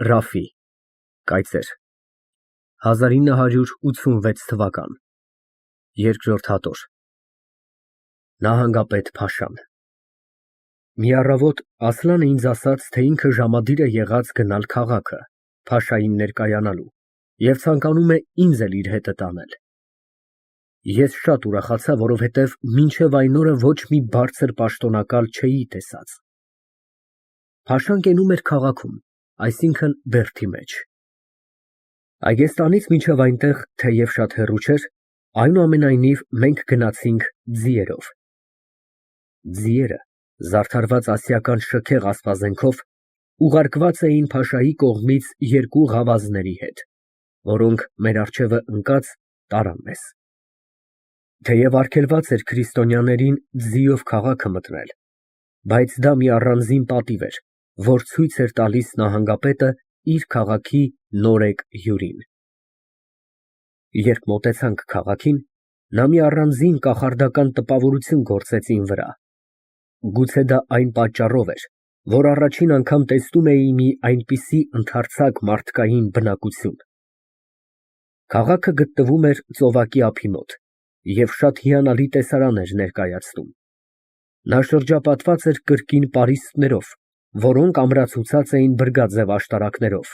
Ռաֆֆի, կայծեր 1986 թվական Երկրորդ հատոր Նահանգապետ Փաշան Մի առավոտ Ասլանը ինձ ասաց, թե ինքը ժամադիր է եղած գնալ քաղաքը, Փաշային ներկայանալու և ցանկանում է ինձ էլ իր հետը տանել։ Ես շատ ուրախացա, որովհետև մինչև այն օրը ոչ մի բարձր պաշտոնակալ չէի տեսած։ Փաշան կենում էր քաղաքում, այսինքն Բերդի մեջ։ Այգեստանից մինչև այնտեղ թեև շատ հեռու չէր, այնուամենայնիվ մենք գնացինք ձիերով։ Ձիերը, զարդարված ասիական շքեղ ասպազենքով, ուղարկված էին Փաշայի կողմից երկու ղավազների հետ, որոնք մեր առջևը ընկած տարան մեզ։ Թեև արգելված էր քրիստոնյաներին ձիով քաղաքը մտնել, բայց դա մի առանձին պատիվ էր, որ ցույց էր տալիս նահանգապետը իր քաղաքի նորեկ հյուրին։ Երբ մոտեցանք քաղաքին, նա մի առանձին կախարդական տպավորություն գործեց իմ վրա։ Գուցե դա այն պատճառով էր, որ առաջին անգամ տեսնում էի մի այնպիսի ընդարձակ մարդկային բնակություն։ Քաղաքը գտնվում էր ծովակի ափի մոտ և շատ հիանալի տեսարան էր ներկայացնում։ Նա շրջապատված էր կրկին պարիսպներով, որոնք ամրացուցած էին բրգաձև աշտարակներով,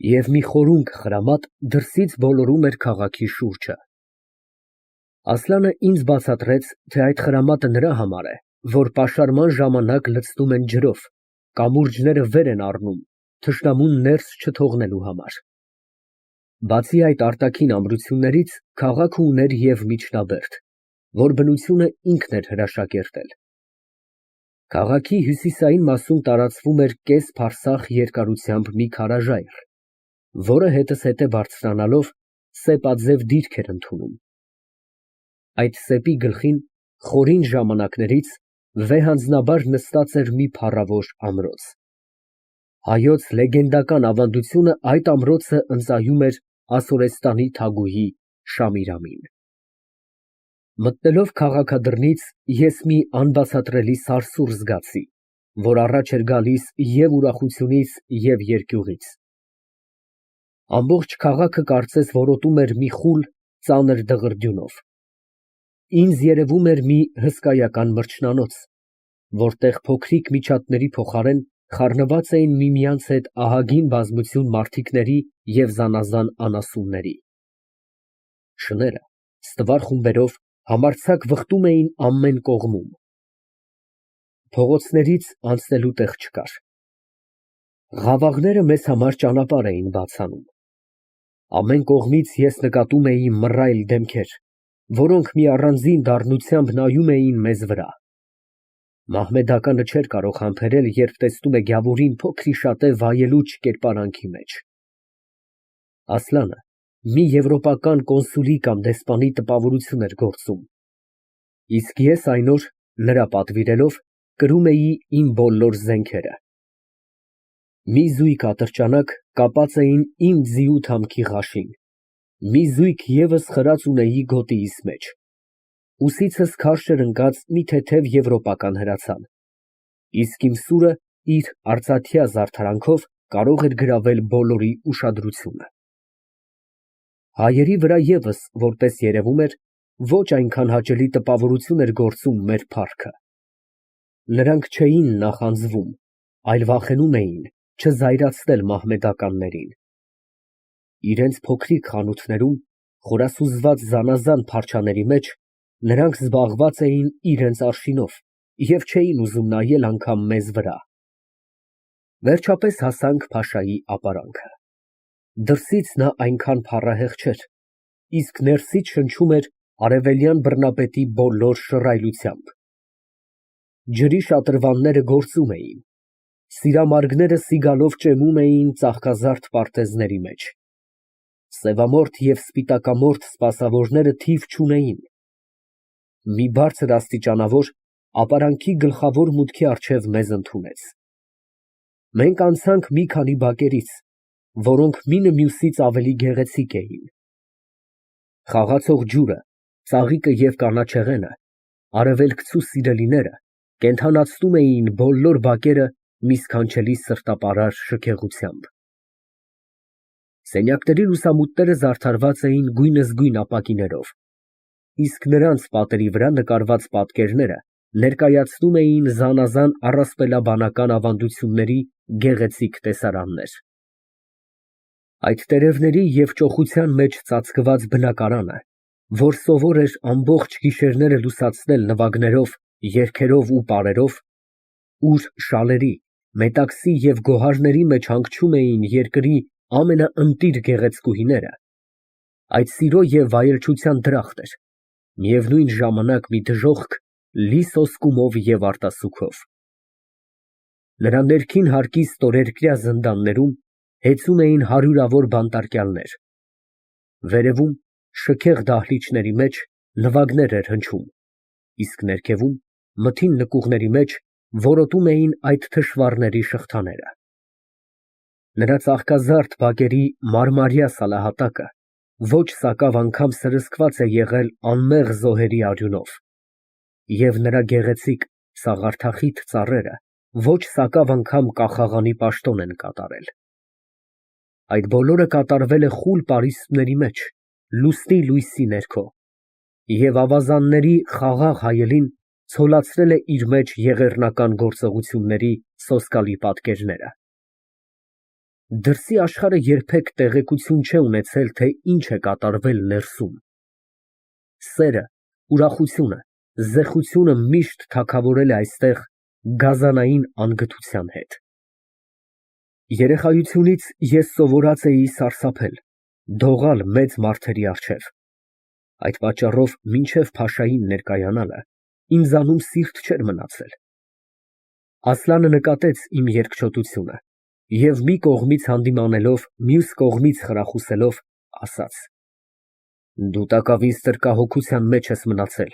և մի խորունկ խրամատ դրսից ոլորում էր քաղաքի շուրջը։ Ասլանը ինձ բացատրեց, թե այդ խրամատը նրա համար է, որ պաշարման ժամանակ լցնում են ջրով, կամուրջները վեր են առնում, թշնամուն ներս չթողնելու համար։ Բացի այդ արտաքին ամրություններից, քաղաքը ուներ և միջնաբերդ, որ բնությունը ինքն էր հրաշակերտել։ Քաղաքի հյուսիսային մասում տարածվում էր կեսփարսաղ երկարությամբ մի քարաժայռ, որը հետզհետե բարձրանալով սեպաձև դիրք էր ընդունում։ Այդ սեպի գլխին խորին ժամանակներից վեհանձնաբար նստած էր մի փառավոր ամրոց։ Հայոց լեգենդական ավանդությունը այդ ամրոցը ընծայում էր Ասորեստանի թագուհի Շամիրամին։ Մտնելով քաղաքադրնից ես մի անբացատրելի սարսուռ զգացի, որ առաջ էր գալիս և ուրախությունից, և երկյուղից։ Ամբողջ քաղաքը կարծես որոտում էր մի խուլ, ծանր դղրդյունով։ Ինձ երևում էր մի հսկայական մրջնանոց, որտեղ փոքրիկ միջատների փոխարեն խառնված էին միմյանց հետ ահագին բազմություն մարդիկների և զանազան անասունների։ Շները ստվար խումբերով համարձակ վխտում էին ամեն կողմում։ Փողոցներից անցնելու տեղ չկար։ Ղավաղները մեզ համար ճանապարհ էին բաց անում։ Ամեն կողմից ես նկատում էի մռայլ դեմքեր, որոնք մի առանձին դառնությամբ նայում էին մեզ վրա։ Մահմեդականը չէր կարող համբերել, երբ տեսնում է գավուրին փոքրիշատե վայելուչ կերպարանքի մեջ։ Ասլանը մի եվրոպական կոնսուլի կամ դեսպանի տպավորություն էր գործում, իսկ ես այն օր, նրա պատվիրելով, կրում էի իմ բոլոր զենքերը։ Մի զույգ ատրճանակ կապած էին իմ ձիու թամքի ղաշին, մի զույգ ևս խրած ունեի գոտիիս մեջ, ուսիցս քարշ էր ընկած մի թեթև եվրոպական հրացան, իսկ իմ սուրը իր արծաթյա զարդարանքով կարող էր գրավել բոլորի ուշադրությունը։ Հայերի վրա ևս, որպես երևում էր, ոչ այնքան հաճելի տպավորություն էր գործում մեր փառքը։ Նրանք չէին նախանձվում, այլ վախենում էին չզայրացնել մահմեդականներին։ Իրենց փոքրիկ խանութներում, խորասուզված զանազան փարչաների մեջ, նրանք զբաղված էին իրենց արշինով և չէին ուզում նայել անգամ մեզ վրա։ Վերջապես հասանք Փաշայի ապարանքը։ Դրսից նա այնքան փառահեղ չէր, իսկ ներսից շնչում էր արևելյան բռնապետի բոլոր շռայլությամբ։ Ջրի շատրվանները գործում էին, սիրամարգները սիգալով ճեմում էին ծաղկազարդ պարտեզների մեջ։ Սևամորթ և սպիտակամորթ սպասավորները թիվ չունեին։ Մի բարձր աստիճանավոր ապարանքի գլխավոր մուտքի առջև մեզ ընդունեց։ Մենք անցանք մի քանի բակերից, որոնք մինը մյուսից ավելի գեղեցիկ էին։ Խաղացող ջուրը, ծաղիկը և կանաչեղենը, արևելքցու սիրելիները կենդանացնում էին բոլոր բակերը մի սքանչելի սրտապարար շքեղությամբ։ Սենյակների լուսամուտները զարդարված էին գույնզգույն ապակիներով, իսկ նրանց պատերի վրա նկարված պատկերները ներկայացնում էին զանազան առասպելաբանական ավանդությունների գեղեցիկ տեսարաններ։ Այդ տերևների և ճոխության մեջ ծածկված բնակարանը, որ սովոր էր ամբողջ գիշերները լուսացնել նվագներով, երգերով ու պարերով, ուր շալերի, մետաքսի և գոհարների մեջ հանգչում էին երկրի ամենաընտիր գեղեցկուհիները, այդ սիրո և վայելչության դրախտ էր, միևնույն ժամանակ մի դժոխք, լի սոսկումով և արտասուքով։ Նրա ներքին հարկի ստորերկրյա զնդաններում հեծում էին հարյուրավոր բանտարկյալներ, վերևում, շքեղ դահլիճների մեջ նվագներ էր հնչում, իսկ ներքևում, մթին նկուղների մեջ որոտում էին այդ թշվառների շղթաները։ Նրա ծաղկազարդ բակերի մարմարյա սալահատակը ոչ սակավ անգամ սրսկված է եղել անմեղ զոհերի արյունով, և նրա գեղեցիկ, սաղարթախիտ ծառերը ոչ սակավ անգամ կախաղանի պաշտոն են կատարել։ Այդ բոլորը կատարվել է խուլ պարիսպների մեջ, լուսնի լույսի ներքո, և ավազանների խաղաղ հայելին ցոլացրել է իր մեջ եղեռնական գործողությունների սոսկալի պատկերները։ Դրսի աշխարհը երբեք տեղեկություն չէ ունեցել, թե ինչ է կատարվել ներսում։ Սերը, ուրախությունը, զեխությունը միշտ թագավորել է այստեղ գազանային անգթության հետ։ Երեխայությունից ես սովորած էի սարսափել, դողալ մեծ մարդերի առջև։ Այդ պատճառով մինչև փաշային ներկայանալը ինձանում սիրտ չէր մնացել։ Ասլանը նկատեց իմ երկչոտությունը և մի կողմից հանդիմանելով, մյուս կողմից խրախուսելով, ասաց. «Դու տակավին ստրկահոգության մեջ ես մնացել,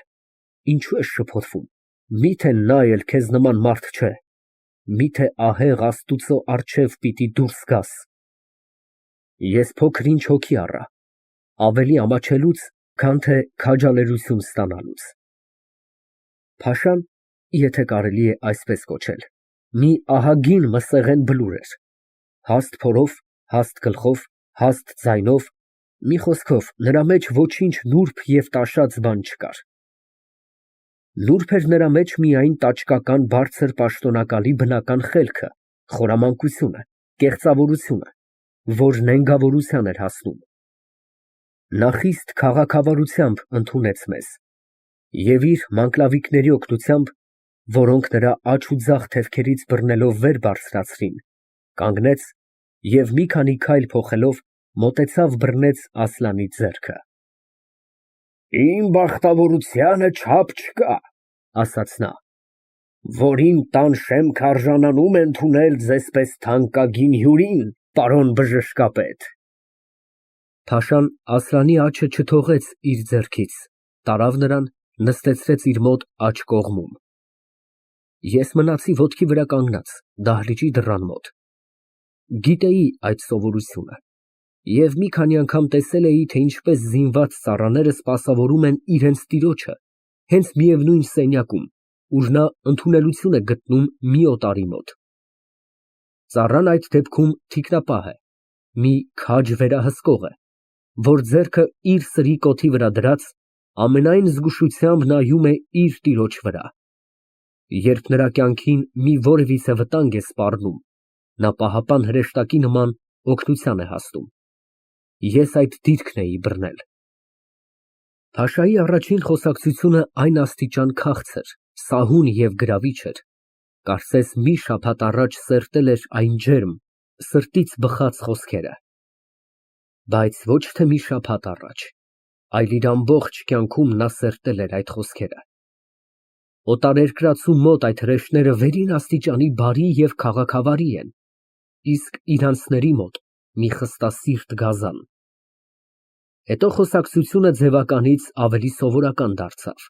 ինչո՞ւ ես շփոթվում, միթե նա էլ քեզ նման մարդ չէ, միթե ահեղ Աստուծո առջև պիտի դուրս գաս»։ Ես փոքր֊ինչ հոգի առա, ավելի ամաչելուց, քան թե քաջալերություն ստանալուց։ Փաշան, եթե կարելի է այսպես կոչել, մի ահագին մսեղեն բլուր էր, հաստ փորով, հաստ գլխով, հաստ ձայնով, մի խոսքով, նրա մեջ ոչինչ նուրբ և տաշած բան չկար։ Նուրբ էր նրա մեջ միայն տաճկական բարձր պաշտոնակալի բնական խելքը, խորամանկությունը, կեղծավորությունը, որ նենգավորության էր հասնում։ Նա խիստ քաղաքավարությամբ ընդունեց մեզ և իր մանկլավիկների օգնությամբ, որոնք նրա աջ ու ձախ թևքերից բռնելով վեր բարձրացրին, կանգնեց և մի քանի քայլ փոխելով մոտեցավ բռնեց Ասլանի ձեռքը։ «Իմ բախտավորությանը չափ չկա, ֊ ասաց նա, ֊ որ իմ տան շեմքը արժանանում է ընդունել ձեզպես թանկագին հյուրին, պարոն բժշկապետ»։ Փաշան Ասլանի աջը չթողեց իր ձեռքից, տարավ նրան, նստեցրեց իր մոտ աջ կողմում։ Ես մնացի ոտքի վրա կանգնած, դահլիճի դռան մոտ։ Գիտեի այդ սովորությունը և մի քանի անգամ տեսել էի, թե ինչպես զինված ծառաները սպասավորում են իրենց տիրոջը հենց միևնույն սենյակում, ուր նա ընդունելություն է գտնում մի օտարի մոտ։ Ծառան այդ դեպքում թիկնապահ է, մի քաջ վերահսկող է, որ ձեռքը իր սրի կոթի վրա դրած, ամենայն զգուշությամբ նայում է իր տիրոջ վրա։ Երբ նրա կյանքին մի որևիցե վտանգ է սպառնում, նա պահապան հրեշտակի նման օգնության է հասնում։ Ես այդ դիրքն էի բռնել։ Փաշայի առաջին խոսակցությունը այն աստիճան քաղցր, սահուն և գրավիչ էր, կարծես մի շաբաթ առաջ սերտել էր այն ջերմ, սրտից բխած խոսքերը։ Բայց ոչ թե մի շաբաթ առաջ, այլ իր ամբողջ կյանքում նա սերտել էր այդ խոսքերը։ Օտարերկրացու մոտ այդ հրեշները վերին աստիճանի բարի և քաղաքավարի են, իսկ իրանցների մոտ մի խստասիրտ գազան։ Հետո խոսակցությունը ձևականից ավելի սովորական դարձավ։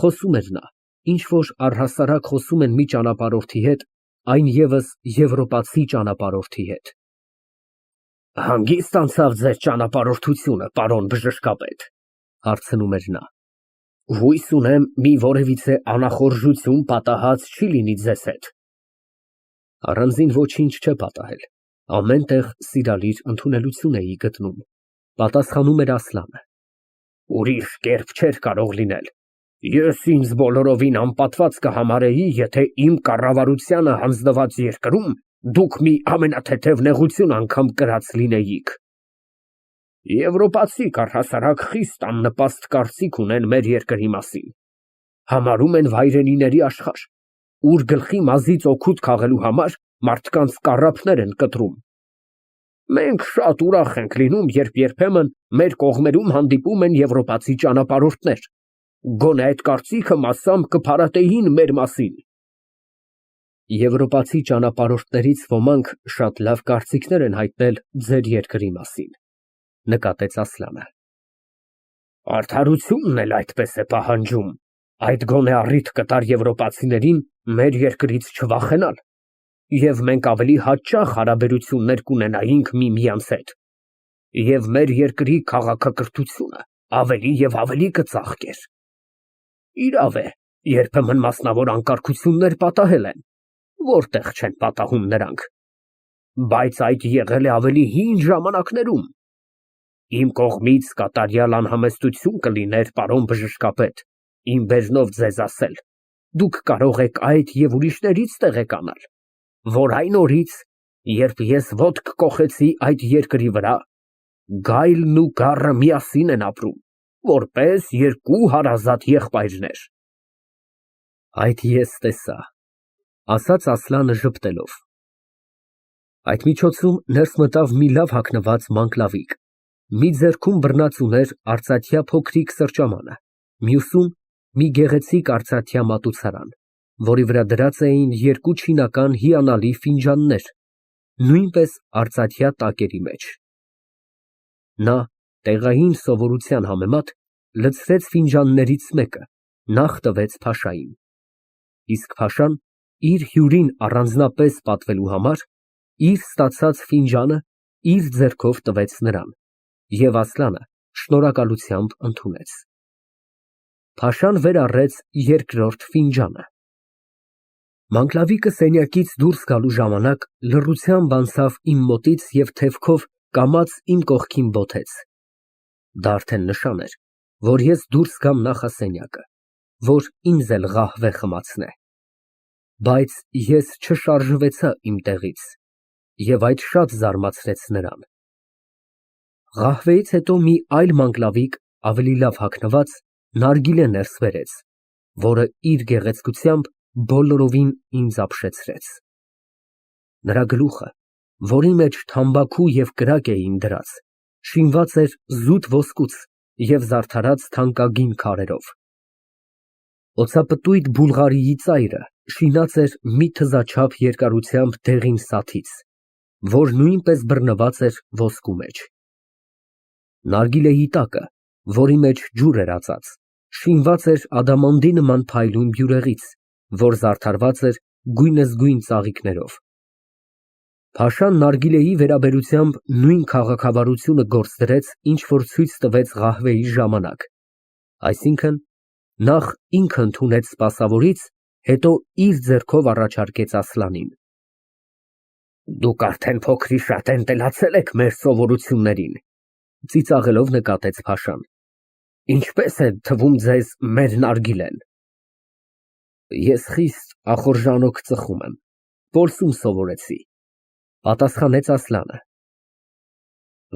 Խոսում էր նա, ինչ որ առհասարակ խոսում են մի ճանապարհորդի հետ, այն ևս եվրոպացի ճանապարհորդի հետ։ «Հանգիստ անցավ ձեր ճանապարհորդությունը, պարոն բժշկապետ, ֊ հարցնում էր նա, ֊ հույս ունեմ մի որևիցե անախորժություն պատահած չի լինի ձեզ հետ»։ Առանձին ոչինչ չէ պատահել, Ամեն տեղ սիրալիր ընդունելություն էի գտնում, պատասխանում էր Ասլանը։ Ուրիշ կերպ չէր կարող լինել։ Ես ինձ բոլորովին անպատված կհամարեի, եթե իմ կառավարությանը հանձնված երկրում դուք մի ամենաթեթև նեղություն անգամ կրած լինեիք։ Եվրոպացի առհասարակ խիստ աննպաստ կարծիք ունեն մեր երկրի մասին։ Համարում են վայրենիների աշխարհ, ուր գլխի մազից օգուտ քաղելու համար մարդկանց կառափներ են կտրում։ Մենք շատ ուրախ ենք լինում, երբ երբեմն մեր կողմերում հանդիպում են եվրոպացի ճանապարհորդներ։ Գոնե այդ կարծիքը մասամբ կփարատեին մեր մասին։ Եվրոպացի ճանապարհորդներից ոմանք շատ լավ կարծիքներ են հայտնել ձեր երկրի մասին, նկատեց Ասլանը։ Արդարությունն էլ այդպես է պահանջում, այդ գոնե առիթ կտար եվրոպացիներին մեր երկրից չվախենալ, եւ մենք ավելի հաճախ հարաբերություններ կունենայինք միմյանց հետ, եւ մեր երկրի քաղաքակրթությունը ավելի եւ ավելի կծաղկեր։ Իրավ է, երբեմն մասնավոր անկարգություններ պատահել են, որտեղ չեն պատահում նրանք, բայց այդ եղել է ավելի հին ժամանակներում։ Իմ կողմից կատարյալ անհամեստություն կլիներ, պարոն բժշկապետ, իմ բերնով ձեզ ասել, դուք կարող եք այդ եւ ուրիշներից տեղեկանալ, որ այն օրից, երբ ես ոտք կոխեցի այդ երկրի վրա, գայլն ու գառը միասին են ապրում, որպես երկու հարազատ եղբայրներ։ Այդ ես տեսա, ասաց Ասլանը ժպտելով։ Այդ միջոցում ներս մտավ մի լավ հագնված մանկլավիկ, մի ձեռքում բռնած ուներ արծաթյա փոքրիկ սրճամանը, մյուսում մի գեղեցիկ արծաթյա մատուցարան, որի վրա դրած էին երկու չինական հիանալի ֆինջաններ, նույնպես արծաթյա տակերի մեջ։ Նա տեղային սովորության համեմատ լցրեց ֆինջաններից մեկը, նախ տվեց փաշային, իսկ փաշան իր հյուրին առանձնապես պատվելու համար իր ստացած ֆինջանը իր ձեռքով տվեց նրան, և Ասլանը շնորհակալությամբ ընդունեց։ Փաշան վեր առեց երկրորդ ֆինջանը։ Մանկլավիկը սենյակից դուրս գալու ժամանակ լռությամբ անցավ իմ մոտից և թևքով կամաց իմ կողքին բոթեց։ Դա արդեն նշան էր, որ ես դուրս գամ նախասենյակը, որ ինձ էլ ղահվե խմացնե։ Բայց ես չշարժվեցա իմ տեղից, և այդ շատ զարմացրեց նրան։ Ղահվեից հետո մի այլ մանկլավիկ, ավելի լավ հագնված, նարգիլե ներս բերեց, որը իր գեղեցկությամբ բոլորովին ինձ ապշեցրեց։ Նրա գլուխը, որի մեջ թամբաքու և կրակ էին դրած, շինված էր զուտ ոսկուց և զարդարած թանկագին քարերով։ Օձապտույտ Բուլղարիի ծայրը շինած էր մի թզաչափ երկարությամբ դեղին սաթից, որ նույնպես բռնված էր ոսկու մեջ։ Նարգիլեի տակը, որի մեջ ջուր էր ածած, շինված էր ադամանդի նման փայլուն բյուրեղից, որ զարդարված էր գույնզգույն ծաղիկներով։ Փաշան նարգիլեի վերաբերությամբ նույն քաղաքավարությունը գործ դրեց, ինչ որ ցույց տվեց ղահվեի ժամանակ, այսինքն՝ նախ ինքը ընդունեց սպասավորից, հետո իր ձեռքով առաջարկեց Ասլանին։ Դուք արդեն փոքրիշատ էնտելացել եք մեր սովորություններին, ծիծաղելով նկատեց Փաշան։ Ինչպես է թվում ձեզ մեր նարգիլեն։ Ես խիստ ախորժանոք ծխում եմ, որսում սովորեցի, պատասխանեց Ասլանը։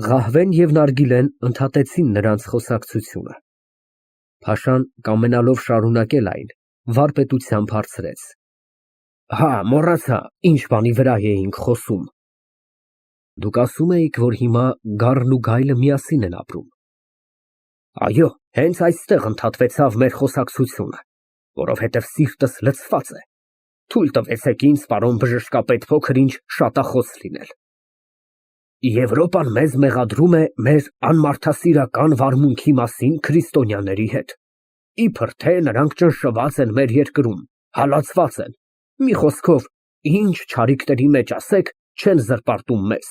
Ղահվեն և նարգիլեն ընդհատեցին նրանց խոսակցությունը։ Փաշան, կամենալով շարունակել այն, վարպետությամբ հարցրեց. Հա, մոռացա, ինչ բանի վրա էինք խոսում։ Դուք ասում էիք, որ հիմա գառն ու գայլը միասին են ապրում։ Այո, հենց այստեղ ընդհատվեցավ մեր խոսակցությունը, որովհետև սիրտս լցված է։ Թույլ տվեցեք ինձ, պարոն բժշկապետ, փոքր-ինչ շատախոս լինել։ Եվրոպան մեզ մեղադրում է մեր անմարդասիրական վարմունքի մասին քրիստոնյաների հետ։ Իբր թե նրանք ճնշված են մեր երկրում, հալածված են, մի խոսքով, ինչ չարիքների մեջ ասեք, չեն զրպարտում մեզ։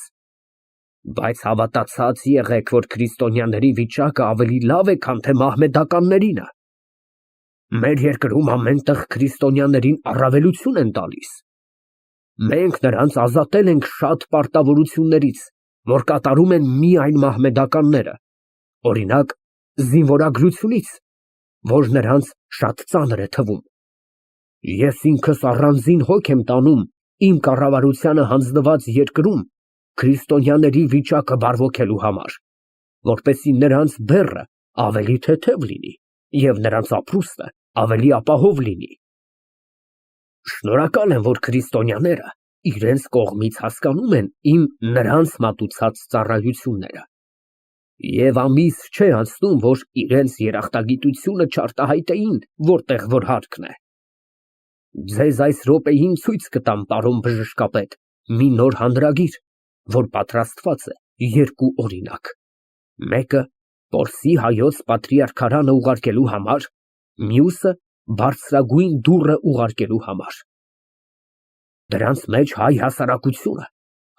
Բայց հավատացած եղեք, որ քրիստոնյաների վիճակը ավելի լավ է, քան թե մահմեդականներինը։ Մեր երկրում ամեն տեղ քրիստոնյաներին առավելություն են տալիս։ Մենք նրանց ազատել ենք շատ պարտավորություններից, որ կատարում են միայն մահմեդականները, օրինակ, զինվորագրությունից, որ նրանց շատ ծանր է թվում։ Ես ինքս առանձին հոգ եմ տանում իմ կառավարությանը հանձնված երկրում քրիստոնյաների վիճակը բարվոքելու համար, որպեսզի նրանց բեռը ավելի թեթև լինի և նրանց ապրուստը ավելի ապահով լինի։ Շնորհակալ եմ, որ քրիստոնյաները իրենց կողմից հասկանում են իմ նրանց մատուցած ծառայությունները, և ամիս չէ անցնում, որ իրենց երախտագիտությունը չարտահայտեին որտեղ որ հարկն է։ Ձեզ այս րոպեին ցույց կտամ, պարոն բժշկապետ, մի նոր հանրագիր, որ պատրաստված է երկու օրինակ. մեկը Պորսի հայոց պատրիարքարանը ուղարկելու համար, մյուսը բարձրագույն դուռը ուղարկելու համար։ Դրանց մեջ հայ հասարակությունը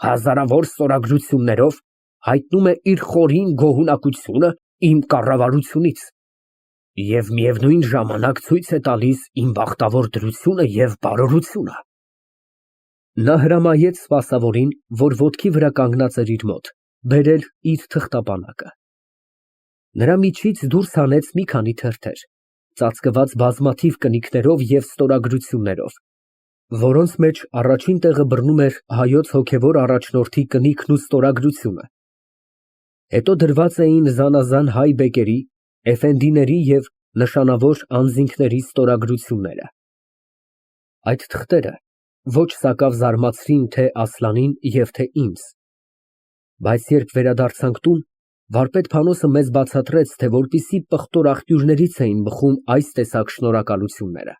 հազարավոր ստորագրություններով հայտնում է իր խորին գոհունակությունը իմ կառավարությունից և միևնույն ժամանակ ցույց է տալիս իմ բախտավոր դրությունը և բարօրությունը։ Նա հրամայեց սպասավորին, որ ոտքի վրա կանգնած էր իր մոտ, բերել իր թղթապանակը։ Նրա միջից դուրս հանեց մի քանի թերթեր, ծածկված բազմաթիվ կնիկներով և ստորագրություններով, որոնց մեջ առաջին տեղը բռնում էր հայոց հոգևոր առաջնորդի կնիքն ու ստորագրությունը, հետո դրված էին զանազան հայ բեկերի, էֆենդիների և նշանավոր անձինքների ստորագրությունները։ Այդ թղթերը ոչ սակավ զարմացրին թե Ասլանին և թե ինձ, բայց երբ վերադարձանք տուն, վարպետ Փանոսը մեզ բացատրեց, թե որպիսի պղտոր աղբյուրներից էին բխում այս տեսակ շնորհակալությունները։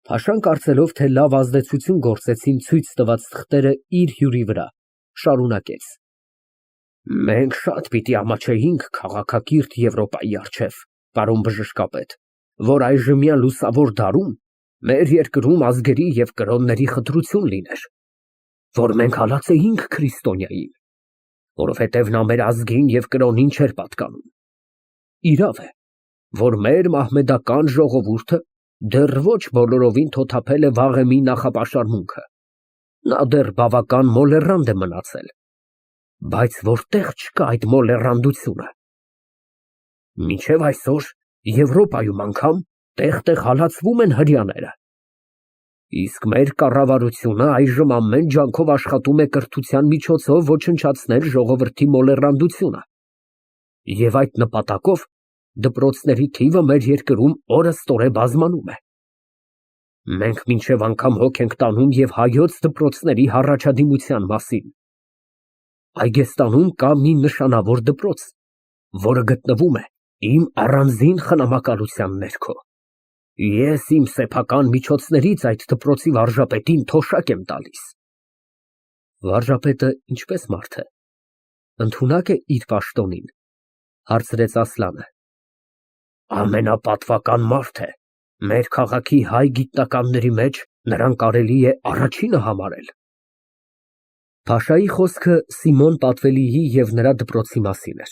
Փաշան, կարծելով, թե լավ ազդեցություն գործեցին ցույց տված թղթերը իր հյուրի վրա, շարունակեց. Մենք շատ պիտի ամաչեինք քաղաքակիրթ Եվրոպայի առջև, պարոն բժշկապետ, որ այժմյան լուսավոր դարում մեր երկրում ազգերի և կրոնների խտրություն լիներ, որ մենք հալածեինք քրիստոնյային, որովհետև նա մեր ազգին և կրոնին չէր պատկանում։ Իրավ է, որ մեր մահմեդական ժողովուրդը դեռ ոչ բոլորովին թոթափել է վաղեմի նախապաշարմունքը, նա դեռ բավական մոլեռանդ է մնացել, բայց որտեղ չկա այդ մոլեռանդությունը։ Մինչև այսօր Եվրոպայում անգամ տեղ-տեղ հալածվում են հրեաները, իսկ մեր կառավարությունը այժմ ամեն ջանքով աշխատում է կրթության միջոցով ոչնչացնել ժողովրդի մոլեռանդությունը, և այդ նպատակով դպրոցների թիվը մեր երկրում օրըստօրե բազմանում է։ Մենք մինչև անգամ հոգ ենք տանում և հայոց դպրոցների հառաջադիմության մասին։ Այգեստանում կա մի նշանավոր դպրոց, որը գտնվում է իմ առանձին խնամակալության ներքո։ Ես իմ սեփական միջոցներից այդ դպրոցի վարժապետին թոշակ եմ տալիս։ Վարժապետը ինչպե՞ս մարդ է, ընդունա՞կ է իր պաշտոնին, հարցրեց Ասլանը։ Ամենապատվական մարդ է, մեր քաղաքի հայ գիտնականների մեջ նրան կարելի է առաջինը համարել։ Փաշայի խոսքը Սիմոն Պատվելիի և նրա դպրոցի մասին էր։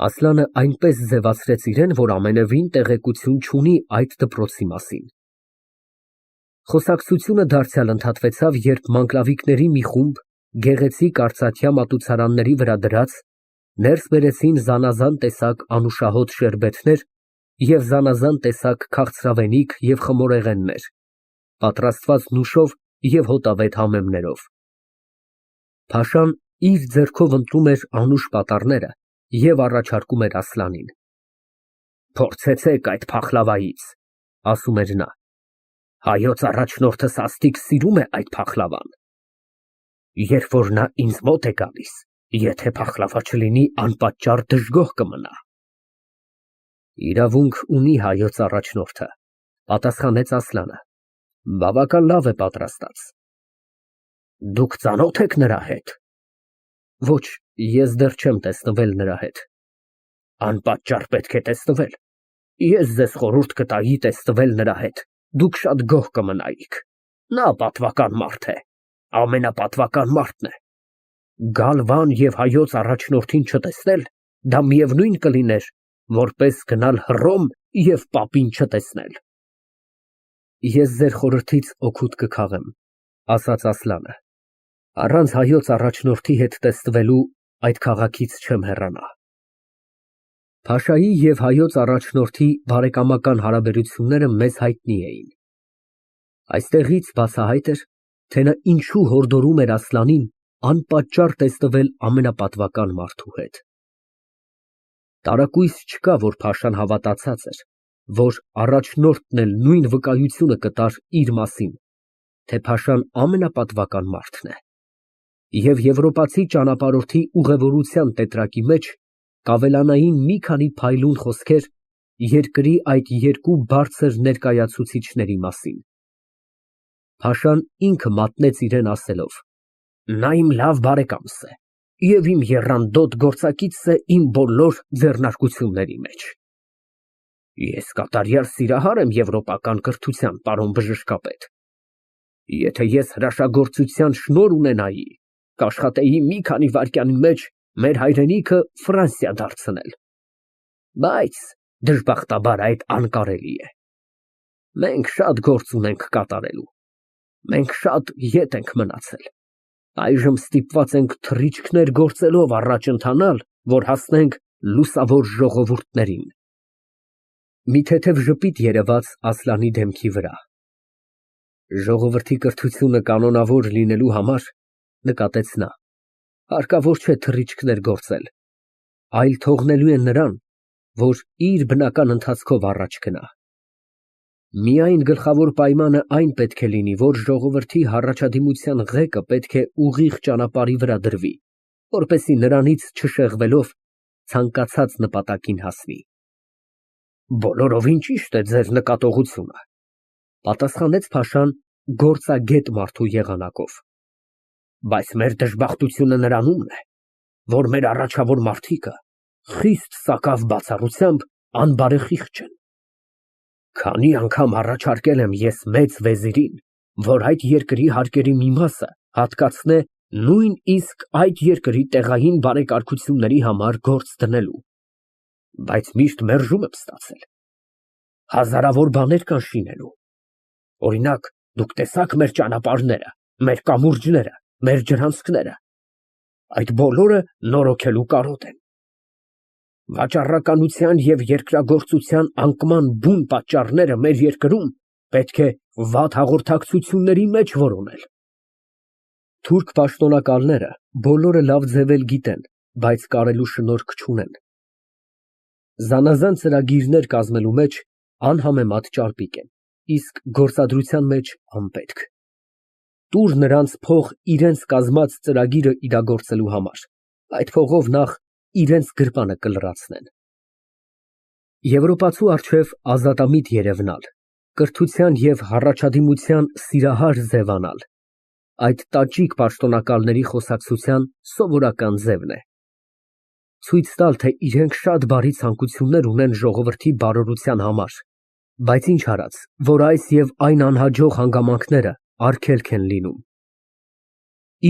Ասլանը այնպես ձևացրեց իրեն, որ ամենևին տեղեկություն չունի այդ դպրոցի մասին։ Խոսակցությունը դարձյալ ընդհատվեցավ, երբ մանկլավիկների մի խումբ գեղեցիկ արծաթյա մատուցարանների վրա դրած ներս բերեցին զանազան տեսակ անուշահոտ շերբեթներ և զանազան տեսակ քաղցրավենիք և խմորեղեններ, պատրաստված նուշով և հոտավետ համեմներով։ Փաշան իր ձեռքով ընտրում էր անուշ պատառները և առաջարկում էր Ասլանին։ Փորձեցեք այդ փախլավայից, ասում էր նա, հայոց առաջնորդը սաստիկ սիրում է այդ փախլավան։ Երբ որ նա ինձ մոտ է գալիս, եթե փախլավա չլինի, անպատճառ դժգոհ կմնա։ Իրավունք ունի հայոց առաջնորդը, պատասխանեց Ասլանը, բավական լավ է պատրաստած։ Դուք ծանո՞թ եք նրա հետ։ Ոչ, ես դեռ չեմ տեսնվել նրա հետ։ Անպատճառ պետք է տեսնվել։ Ես ձեզ խորհուրդ կտայի տեսնվել նրա հետ, դուք շատ գոհ կմնայիք։ Նա պատվական մարդ է, ամենապատվական մարդն է։ Գալ Վան և հայոց առաջնորդին չտեսնել, դա միևնույն կլիներ, որպես գնալ Հռոմ և պապին չտեսնել։ Ես ձեր խորհրդից օգուտ կքաղեմ, ասաց Ասլանը։ Առանց հայոց առաջնորդի հետ տեսնվելու այդ քաղաքից չեմ հեռանա։ Փաշայի և հայոց առաջնորդի բարեկամական հարաբերությունները մեզ հայտնի էին։ Այստեղից բացահայտ էր, թե նա ինչու հորդորում էր Ասլանին անպատճառ տեսնվել ամենապատվական մարդու հետ։ Տարակույս չկա, որ Փաշան հավատացած էր, որ առաջնորդն էլ նույն վկայությունը կտար իր մասին, թե Փաշան ամենապատվական մարդն է։ Եվ եվրոպացի ճանապարհորդի ուղևորության տետրակի մեջ կավելանային մի քանի փայլուն խոսքեր երկրի այդ երկու բարձր ներկայացուցիչների մասին։ Փաշան ինքը մատնեց իրան ասելով. նա իմ լավ բարեկամս է և իմ եռանդոտ գործակիցն է իմ բոլոր ձեռնարկությունների մեջ։ Ես կատարյալ սիրահար եմ եվրոպական կրթության, պարոն բժշկապետ։ Եթե ես հրաշագործության շնորհ ունենայի, կաշխատեի մի քանի վայրկյանի մեջ մեր հայրենիքը Ֆրանսիա դարձնել։ Բայց դժբախտաբար այդ անկարելի է։ Մենք շատ գործ ունենք կատարելու։ Մենք շատ ետ ենք մնացել։ Այժմ ստիպված ենք թռիչքներ գործելով առաջ ընթանալ, որ հասնենք լուսավոր ժողովուրդներին։ Մի թեթև ժպիտ երևաց Ասլանի դեմքի վրա։ Ժողովրդի կրթությունը կանոնավոր լինելու համար, նկատեց նա, հարկավոր չէ թռիչքներ գործել, այլ թողնելու են նրան, որ իր բնական ընթացքով առաջ գնա։ Միայն գլխավոր պայմանը այն պետք է լինի, որ ժողովրդի հառաջադիմության ղեկը պետք է ուղիղ ճանապարհի վրա դրվի, որպեսզի նրանից չշեղվելով ցանկացած նպատակին հասնի։ Բոլորովին ճիշտ է ձեր նկատողությունը, պատասխանեց Փաշան գործագետ մարդու եղանակով։ Բայց մեր դժբախտությունը նրանումն է, որ մեր առաջավոր մարդիկը խիստ սակավ բացառությամբ անբարեխիղճ են։ Քանի անգամ առաջարկել եմ ես մեծ վեզիրին, որ այդ երկրի հարկերի մի մասը հատկացնե նույնիսկ այդ երկրի տեղային բարեկարգությունների համար գործ դնելու, բայց միշտ մերժում եմ ստացել։ Հազարավոր բաներ կան շինելու։ Օրինակ, դուք տեսաք մեր ճանապարհները, մեր կամուրջները, մեր ջրանցքները։ Այդ բոլորը նորոգելու կարոտ են։ Վաճառականության և երկրագործության անկման բուն պատճառները մեր երկրում պետք է վատ հաղորդակցությունների մեջ որոնել։ Թուրք պաշտոնակալները բոլորը լավ ձևել գիտեն, բայց կարելու շնորհք չունեն։ Զանազան ծրագիրներ կազմելու մեջ անհամեմատ ճարպիկ են, իսկ գործադրության մեջ անպետք։ Տուր նրանց փող իրենց կազմած ծրագիրը իրագործելու համար, այդ փողով նախ իրենց գրպանը կլրացնեն։ Եվրոպացու առջև ազատամիտ երևնալ, կրթության և հառաջադիմության սիրահար ձևանալ, այդ տաճիկ պաշտոնակալների խոսակցության սովորական ձևն է։ Ցույց տալ, թե իրենք շատ բարի ցանկություններ ունեն ժողովրդի բարօրության համար, բայց ինչ արած, որ այս և այն անհաջող հանգամանքները արգելք են լինում։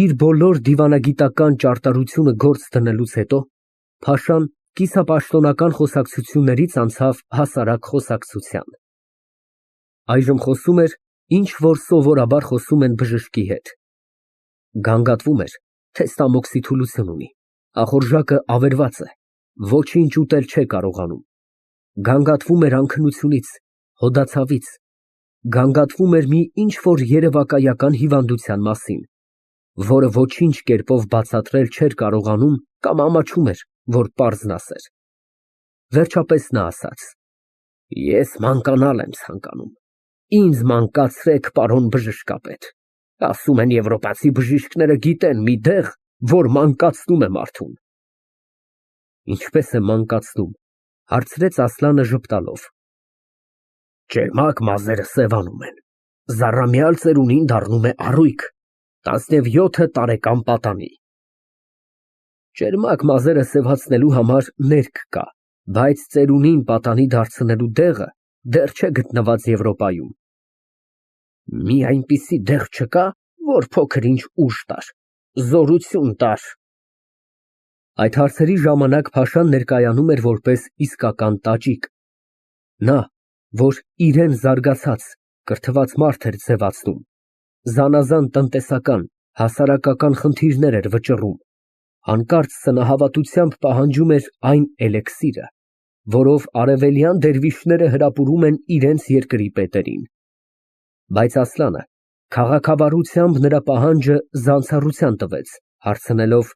Իր բոլոր դիվանագիտական ճարտարությունը գործ դնելուց հետո Փաշան կիսապաշտոնական խոսակցություններից անցավ հասարակ խոսակցության։ Այժմ խոսում էր, ինչ որ սովորաբար խոսում են բժշկի հետ։ Գանգատվում էր, թե ստամոքսի թուլություն ունի, ախորժակը ավերված է, ոչինչ ուտել չէ կարողանում։ Գանգատվում էր անքնությունից, հոդացավից, գանգատվում էր մի ինչ որ երևակայական հիվանդության մասին, որը ոչինչ կերպով բացատրել չէր կարողանում կամ ամաչում էր, որ պարզն ասեր։ Վերջապես նա ասաց. Ես մանկանալ եմ ցանկանում, ինձ մանկացրեք, պարոն բժշկապետ, ասում են եվրոպացի բժիշկները գիտեն մի դեղ, որ մանկացնում է մարդուն։ Ինչպես է մանկացնում, հարցրեց Ասլանը ժպտալով։ Ճերմակ մազերը սևանում են, զառամյալ ծերունին դառնում է առույգ, 17 տարեկան պատանի։ Ճերմակ մազերը սևացնելու համար ներք կա, բայց ծերունին պատանի դարձնելու դեղը դեռ չէ գտնված Եվրոպայում։ Մի այնպիսի դեղ չկա, որ փոքր-ինչ ուժ տար, զորություն տար։ Այդ հարցերի ժամանակ Փաշան ներկայանում էր որպես իսկական տաճիկ։ Նա, որ իրան զարգացած, կրթված մարդ էր ձևացնում, Զանազան տնտեսական, հասարակական խնդիրներ էր վճռում, հանկարծ սնահավատությամբ պահանջում էր այն էլեքսիրը, որով արևելյան դերվիշները հրապուրում են իրենց երկրի պետերին։ Բայց Ասլանը քաղաքավարությամբ նրա պահանջը զանցառության տվեց, հարցնելով.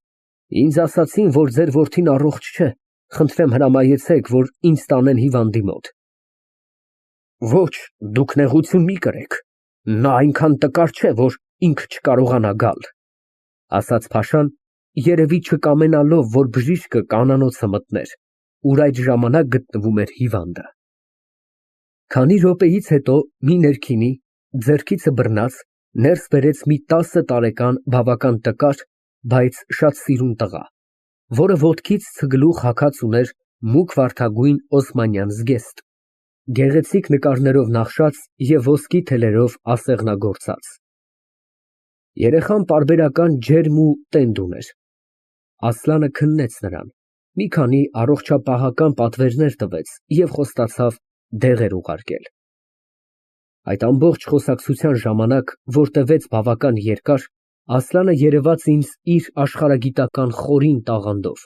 «Ինձ ասացին, որ ձեր որդին առողջ չէ, խնդրեմ հրամայեցեք, որ ինձ տանեն հիվանդի մոտ»։ «Ոչ, դուք նեղություն մի կրեք, նա այնքան տկար չէ, որ ինքը չկարողանա գալ», ասաց փաշան, երևի չկամենալով, որ բժիշկը կանանոցը մտներ, ուր այդ ժամանակ գտնվում էր հիվանդը։ Քանի րոպեից հետո մի ներքինի, ձեռքիցը բռնած, ներս բերեց մի 10 տարեկան բավական տկար, բայց շատ սիրուն տղա, որը ոտքից ցգլուխ հագած ուներ մուգ վարդագույն օսմանյան զգեստ, գեղեցիկ նկարներով նախշած և ոսկի թելերով ասեղնագործած։ Երեխան պարբերական ջերմ ու տենդ ուներ։ Ասլանը քննեց նրան, մի քանի առողջապահական պատվերներ տվեց և խոստացավ դեղեր ուղարկել։ Այդ ամբողջ խոսակցության ժամանակ, որ տևեց բավական երկար, Ասլանը երևաց ինձ իր աշխարհագիտական խորին տաղանդով։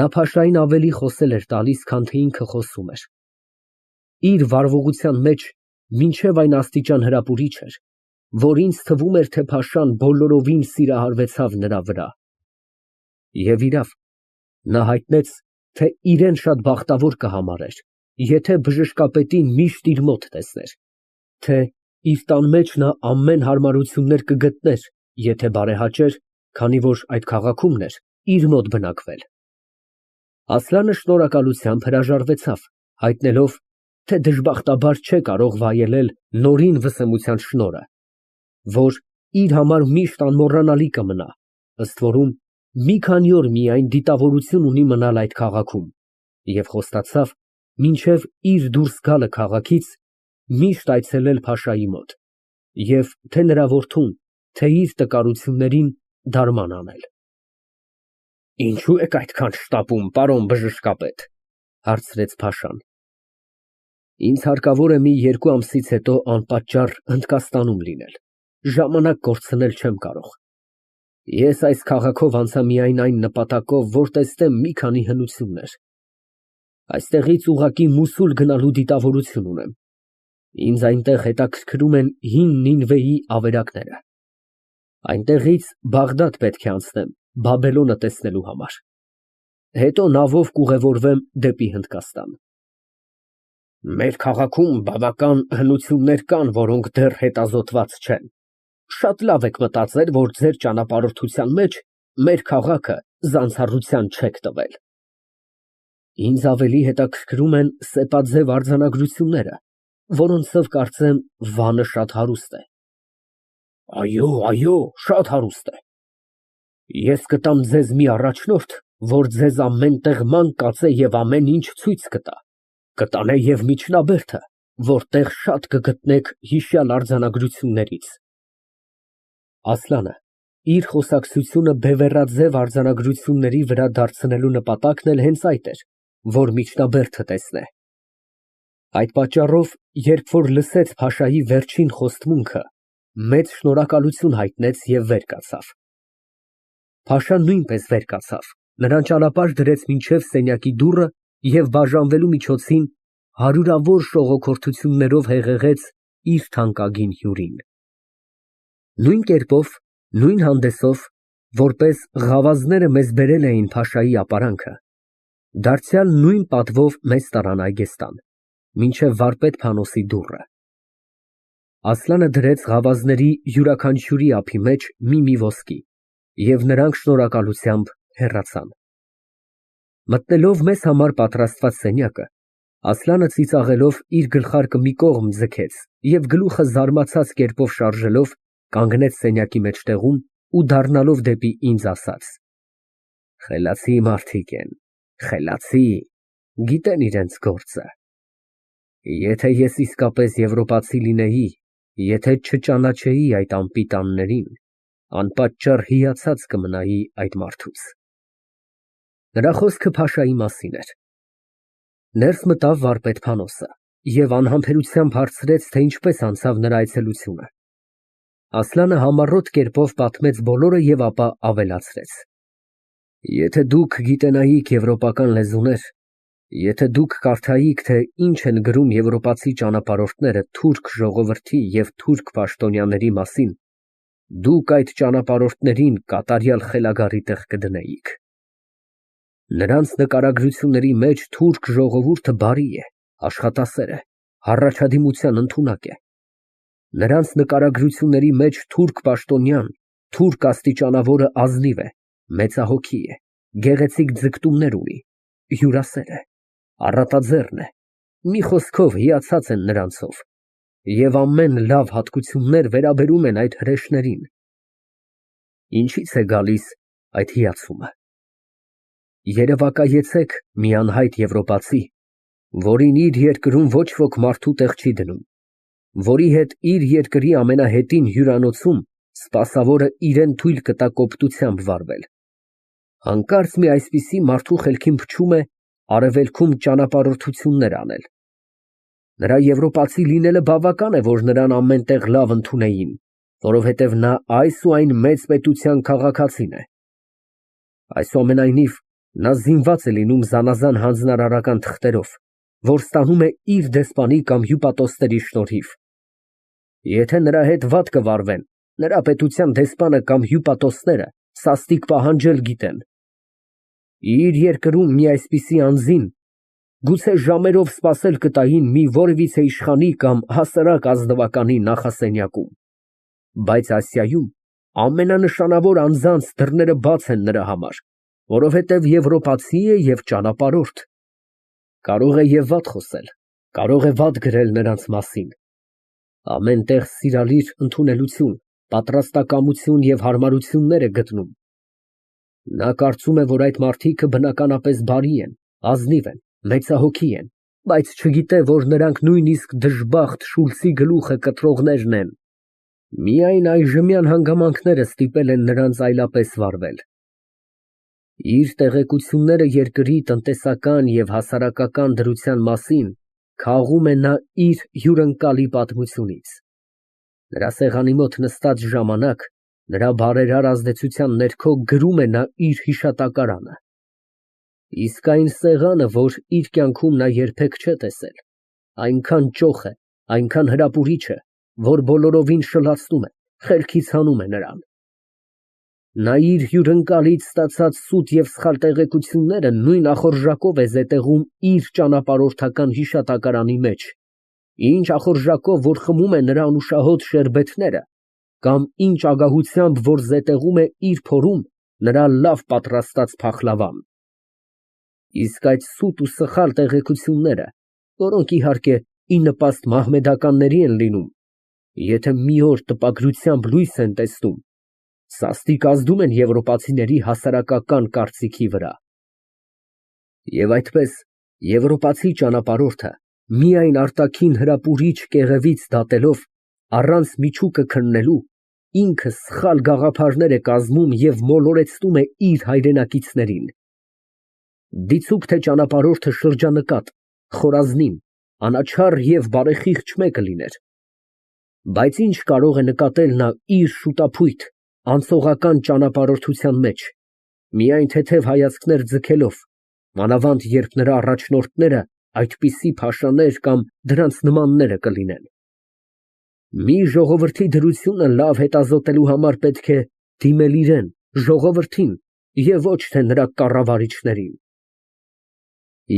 Նա փաշային ավելի խոսել էր տալիս, քան թե ինքը խոսում էր։ Իր վարվողության մեջ մինչև այն աստիճան հրապուրիչ էր, որ ինձ թվում էր, թե փաշան բոլորովին սիրահարվեցավ նրա վրա։ Եվ իրավ, նա հայտնեց, թե իրեն շատ բախտավոր կհամարեր, եթե բժշկապետին միշտ իր մոտ տեսներ, թե իր տան մեջ նա ամեն հարմարություններ կգտներ, եթե բարեհաճեր, քանի որ այդ քաղաքումն էր իր մոտ բնակվել։ Ասլանը շնորհակալությամբ հրաժարվեցավ, հայտնելով, թե դժբախտաբար չէ կարող վայելել նորին վսեմության շնորհը, որ իր համար միշտ անմոռանալի կմնա, ըստ որում մի քանի օր միայն դիտավորություն ունի մնալ այդ քաղաքում, և խոստացավ մինչև իր դուրս գալը քաղաքից միշտ այցելել փաշայի մոտ և թե նրա որդուն, թե իր տկարություններին դարման անել։ «Ինչո՞ւ եք այդքան շտապում, պարոն բժշկապետ», հարցրեց փաշան։ «Ինձ հարկավոր է մի 2 ամսից հետո անպատճառ Հնդկաստանում լինել, ժամանակ կորցնել չեմ կարող։ Ես այս քաղաքով անցա միայն այն նպատակով, որ տեսնեմ մի քանի հնություններ։ Այստեղից ուղղակի Մոսուլ գնալու դիտավորություն ունեմ։ Ինձ այնտեղ հետաքրքրում են հին Նինվեի ավերակները։ Այնտեղից Բաղդադ պետք է անցնեմ Բաբելոնը տեսնելու համար։ Հետո նավով կուղևորվեմ դեպի Հնդկաստան։ Մեր քաղաքում բավական հնություններ կան, որոնք դեռ հետազոտված չեն։ Շատ լավ եք մտածել, որ ձեր ճանապարհորդության մեջ մեր քաղաքը զանցառության չեք տվել։ Ինձ ավելի հետաքրքրում են սեպաձև արձանագրությունները, որոնցով կարծեմ Վանը շատ հարուստ է։ Այո, շատ հարուստ է։ Ես կտամ ձեզ մի առաջնորդ, որ ձեզ ամեն տեղ ման կածե և ամեն ինչ ցույց կտա, կտանե և միջնաբերդը, որտեղ շատ կգտնեք հիշյալ արձանագրություններից։ Ասլանը իր խոսակցությունը բևեռաձև արձանագրությունների վրա դարձնելու նպատակն էլ հենց այդ էր, որ միջնաբերդը տեսնե։ Այդ պատճառով, երբ որ լսեց փաշայի վերջին խոստմունքը, մեծ շնորհակալություն հայտնեց և վեր կացավ։ Փաշան նույնպես վեր կացավ, նրան ճանապարհ դրեց մինչև սենյակի դուռը և բաժանվելու միջոցին հարյուրավոր շողոքորթություններով հեղեղեց իր թանկագին հյուրին։ Նույն կերպով, նույն հանդեսով, որպես ղավազները մեզ բերել էին փաշայի ապարանքը, դարձյալ նույն պատվով մեզ տարան այգեստան, մինչև վարպետ Փանոսի դուռը։ Ասլանը դրեց ղավազների յուրաքանչյուրի ափի մեջ մի ոսկի, և նրանք շնորհակալությամբ հեռացան։ Մտնելով մեզ համար պատրաստված սենյակը, Ասլանը ծիծաղելով իր գլխարկը մի կողմ ձգեց և գլուխը զարմացած կերպով շարժելով, կանգնեց սենյակի մեջտեղում ու դառնալով դեպի ինձ ասաց. Խելացի մարդիկ են, խելացի, գիտեն իրենց գործը։ Եթե ես իսկապես եվրոպացի լինեի, եթե չճանաչեի այդ անպիտաններին, անպատճառ հիացած կմնայի այդ մարդուց։ Նրա խոսքը փաշայի մասին էր։ Ներս մտավ վարպետ Փանոսը և անհամբերությամբ հարցրեց, թե ինչպես անցավ նրա այցելությունը։ Ասլանը համառոտ կերպով պատմեց բոլորը և ապա ավելացրեց. Եթե դուք գիտենայիք եվրոպական լեզուներ, եթե դուք կարդայիք, թե ինչ են գրում եվրոպացի ճանապարհորդները թուրք ժողովրդի և թուրք պաշտոնյաների մասին, դուք այդ ճանապարհորդներին կատարյալ խելագարի տեղ կդնեիք։ Նրանց նկարագրությունների մեջ թուրք ժողովուրդը բարի է, աշխատասեր է, հառաջադիմության ընդունակ է։ Նրանց նկարագրությունների մեջ թուրք պաշտոնյան, թուրք աստիճանավորը ազնիվ է, մեծահոգի է, գեղեցիկ ձգտումներ ունի, հյուրասեր է, առատաձեռն է, մի խոսքով հիացած են նրանցով, և ամեն լավ հատկություններ վերաբերում են այդ հրեշներին։ Ինչից է գալիս այդ հիացումը։ Երևակայեցեք մի անհայտ եվրոպացի, որին իր երկրում ոչ ոք մարդու տեղ չի դնում, որի հետ իր երկրի ամենահետին հյուրանոցում սպասավորը իրան թույլ կտա կոպտությամբ վարվել։ Հանկարծ մի այսպիսի մարդու խելքին փչում է արևելքում ճանապարհորդություններ անել։ Նրա եվրոպացի լինելը բավական է, որ նրան ամեն տեղ լավ ընդունեին, որովհետև նա այս ու այն մեծ պետության քաղաքացին է։ Այսուամենայնիվ, նա զինված է լինում զանազան հանձնարարական թղթերով, որ ստանում է իր դեսպանի կամ հյուպատոսների շնորհիվ։ Եթե նրա հետ վատ կվարվեն, նրա պետության դեսպանը կամ հյուպատոսները սաստիկ պահանջել գիտեն։ Իր երկրում մի այսպիսի անձին գուցե ժամերով սպասել կտային մի որևիցե իշխանի կամ հասարակ ազնվականի նախասենյակում, բայց Ասիայում ամենանշանավոր անձանց դռները բաց են նրա համար, որովհետև եվրոպացի է և ճանապարհորդ։ Կարող է և վատ խոսել, կարող է վատ գրել նրանց մասին։ Ամեն տեղ սիրալիր ընդունելություն, պատրաստակամություն և հարմարություններ է գտնում։ Նա կարծում է, որ այդ մարդիկը բնականապես բարի են, ազնիվ են, մեծահոգի են, բայց չգիտե, որ նրանք նույնիսկ դժբախտ Շուլցի գլուխը կտրողներն են։ Միայն այժմյան հանգամանքները ստիպել են նրանց այլապես վարվել։ Իր տեղեկությունները երկրի տնտեսական և հասարակական դրության մասին քաղում է նա իր հյուրընկալի պատմությունից։ Նրա սեղանի մոտ նստած ժամանակ, նրա բարերար ազդեցության ներքո գրում է նա իր հիշատակարանը։ Իսկ այն սեղանը, որ իր կյանքում նա երբեք չէ տեսել, այնքան ճոխ է, այնքան հրապուրիչ է, որ բոլորովին շլացնում է, խելքից հանում է նրան։ Նա իր հյուրընկալից ստացած սուտ և սխալ տեղեկությունները նույն ախորժակով է զետեղում իր ճանապարհորդական հիշատակարանի մեջ, ինչ ախորժակով, որ խմում է նրա անուշահոտ շերբեթները, կամ ինչ ագահությամբ, որ զետեղում է իր փորում նրա լավ պատրաստած փախլավան։ Իսկ այդ սուտ ու սխալ տեղեկությունները, որոնք, իհարկե, ի նպաստ մահմեդականների են լինում, եթե մի օր տպագրությամբ լույս են տեսնում, սաստիկ ազդում են եվրոպացիների հասարակական կարծիքի վրա։ Եվ այդպես, եվրոպացի ճանապարհորդը միայն արտաքին հրապուրիչ կեղևից դատելով, առանց միջուկը քննելու, ինքը սխալ գաղափարներ է կազմում և մոլորեցնում է իր հայրենակիցներին։ Դիցուք թե ճանապարհորդը շրջանկատ, խորազնին, անաչառ և բարեխիղճ մեկը լիներ, բայց ինչ կարող է նկատել նա իր շուտափույթ, անցողական ճանապարհորդության մեջ, միայն թեթև հայացքներ ձգելով, մանավանդ երբ նրա առաջնորդները այդպիսի փաշաներ կամ դրանց նմանները կլինեն։ Մի ժողովրդի դրությունը լավ հետազոտելու համար պետք է դիմել իրան, ժողովրդին, և ոչ թե նրա կառավարիչներին։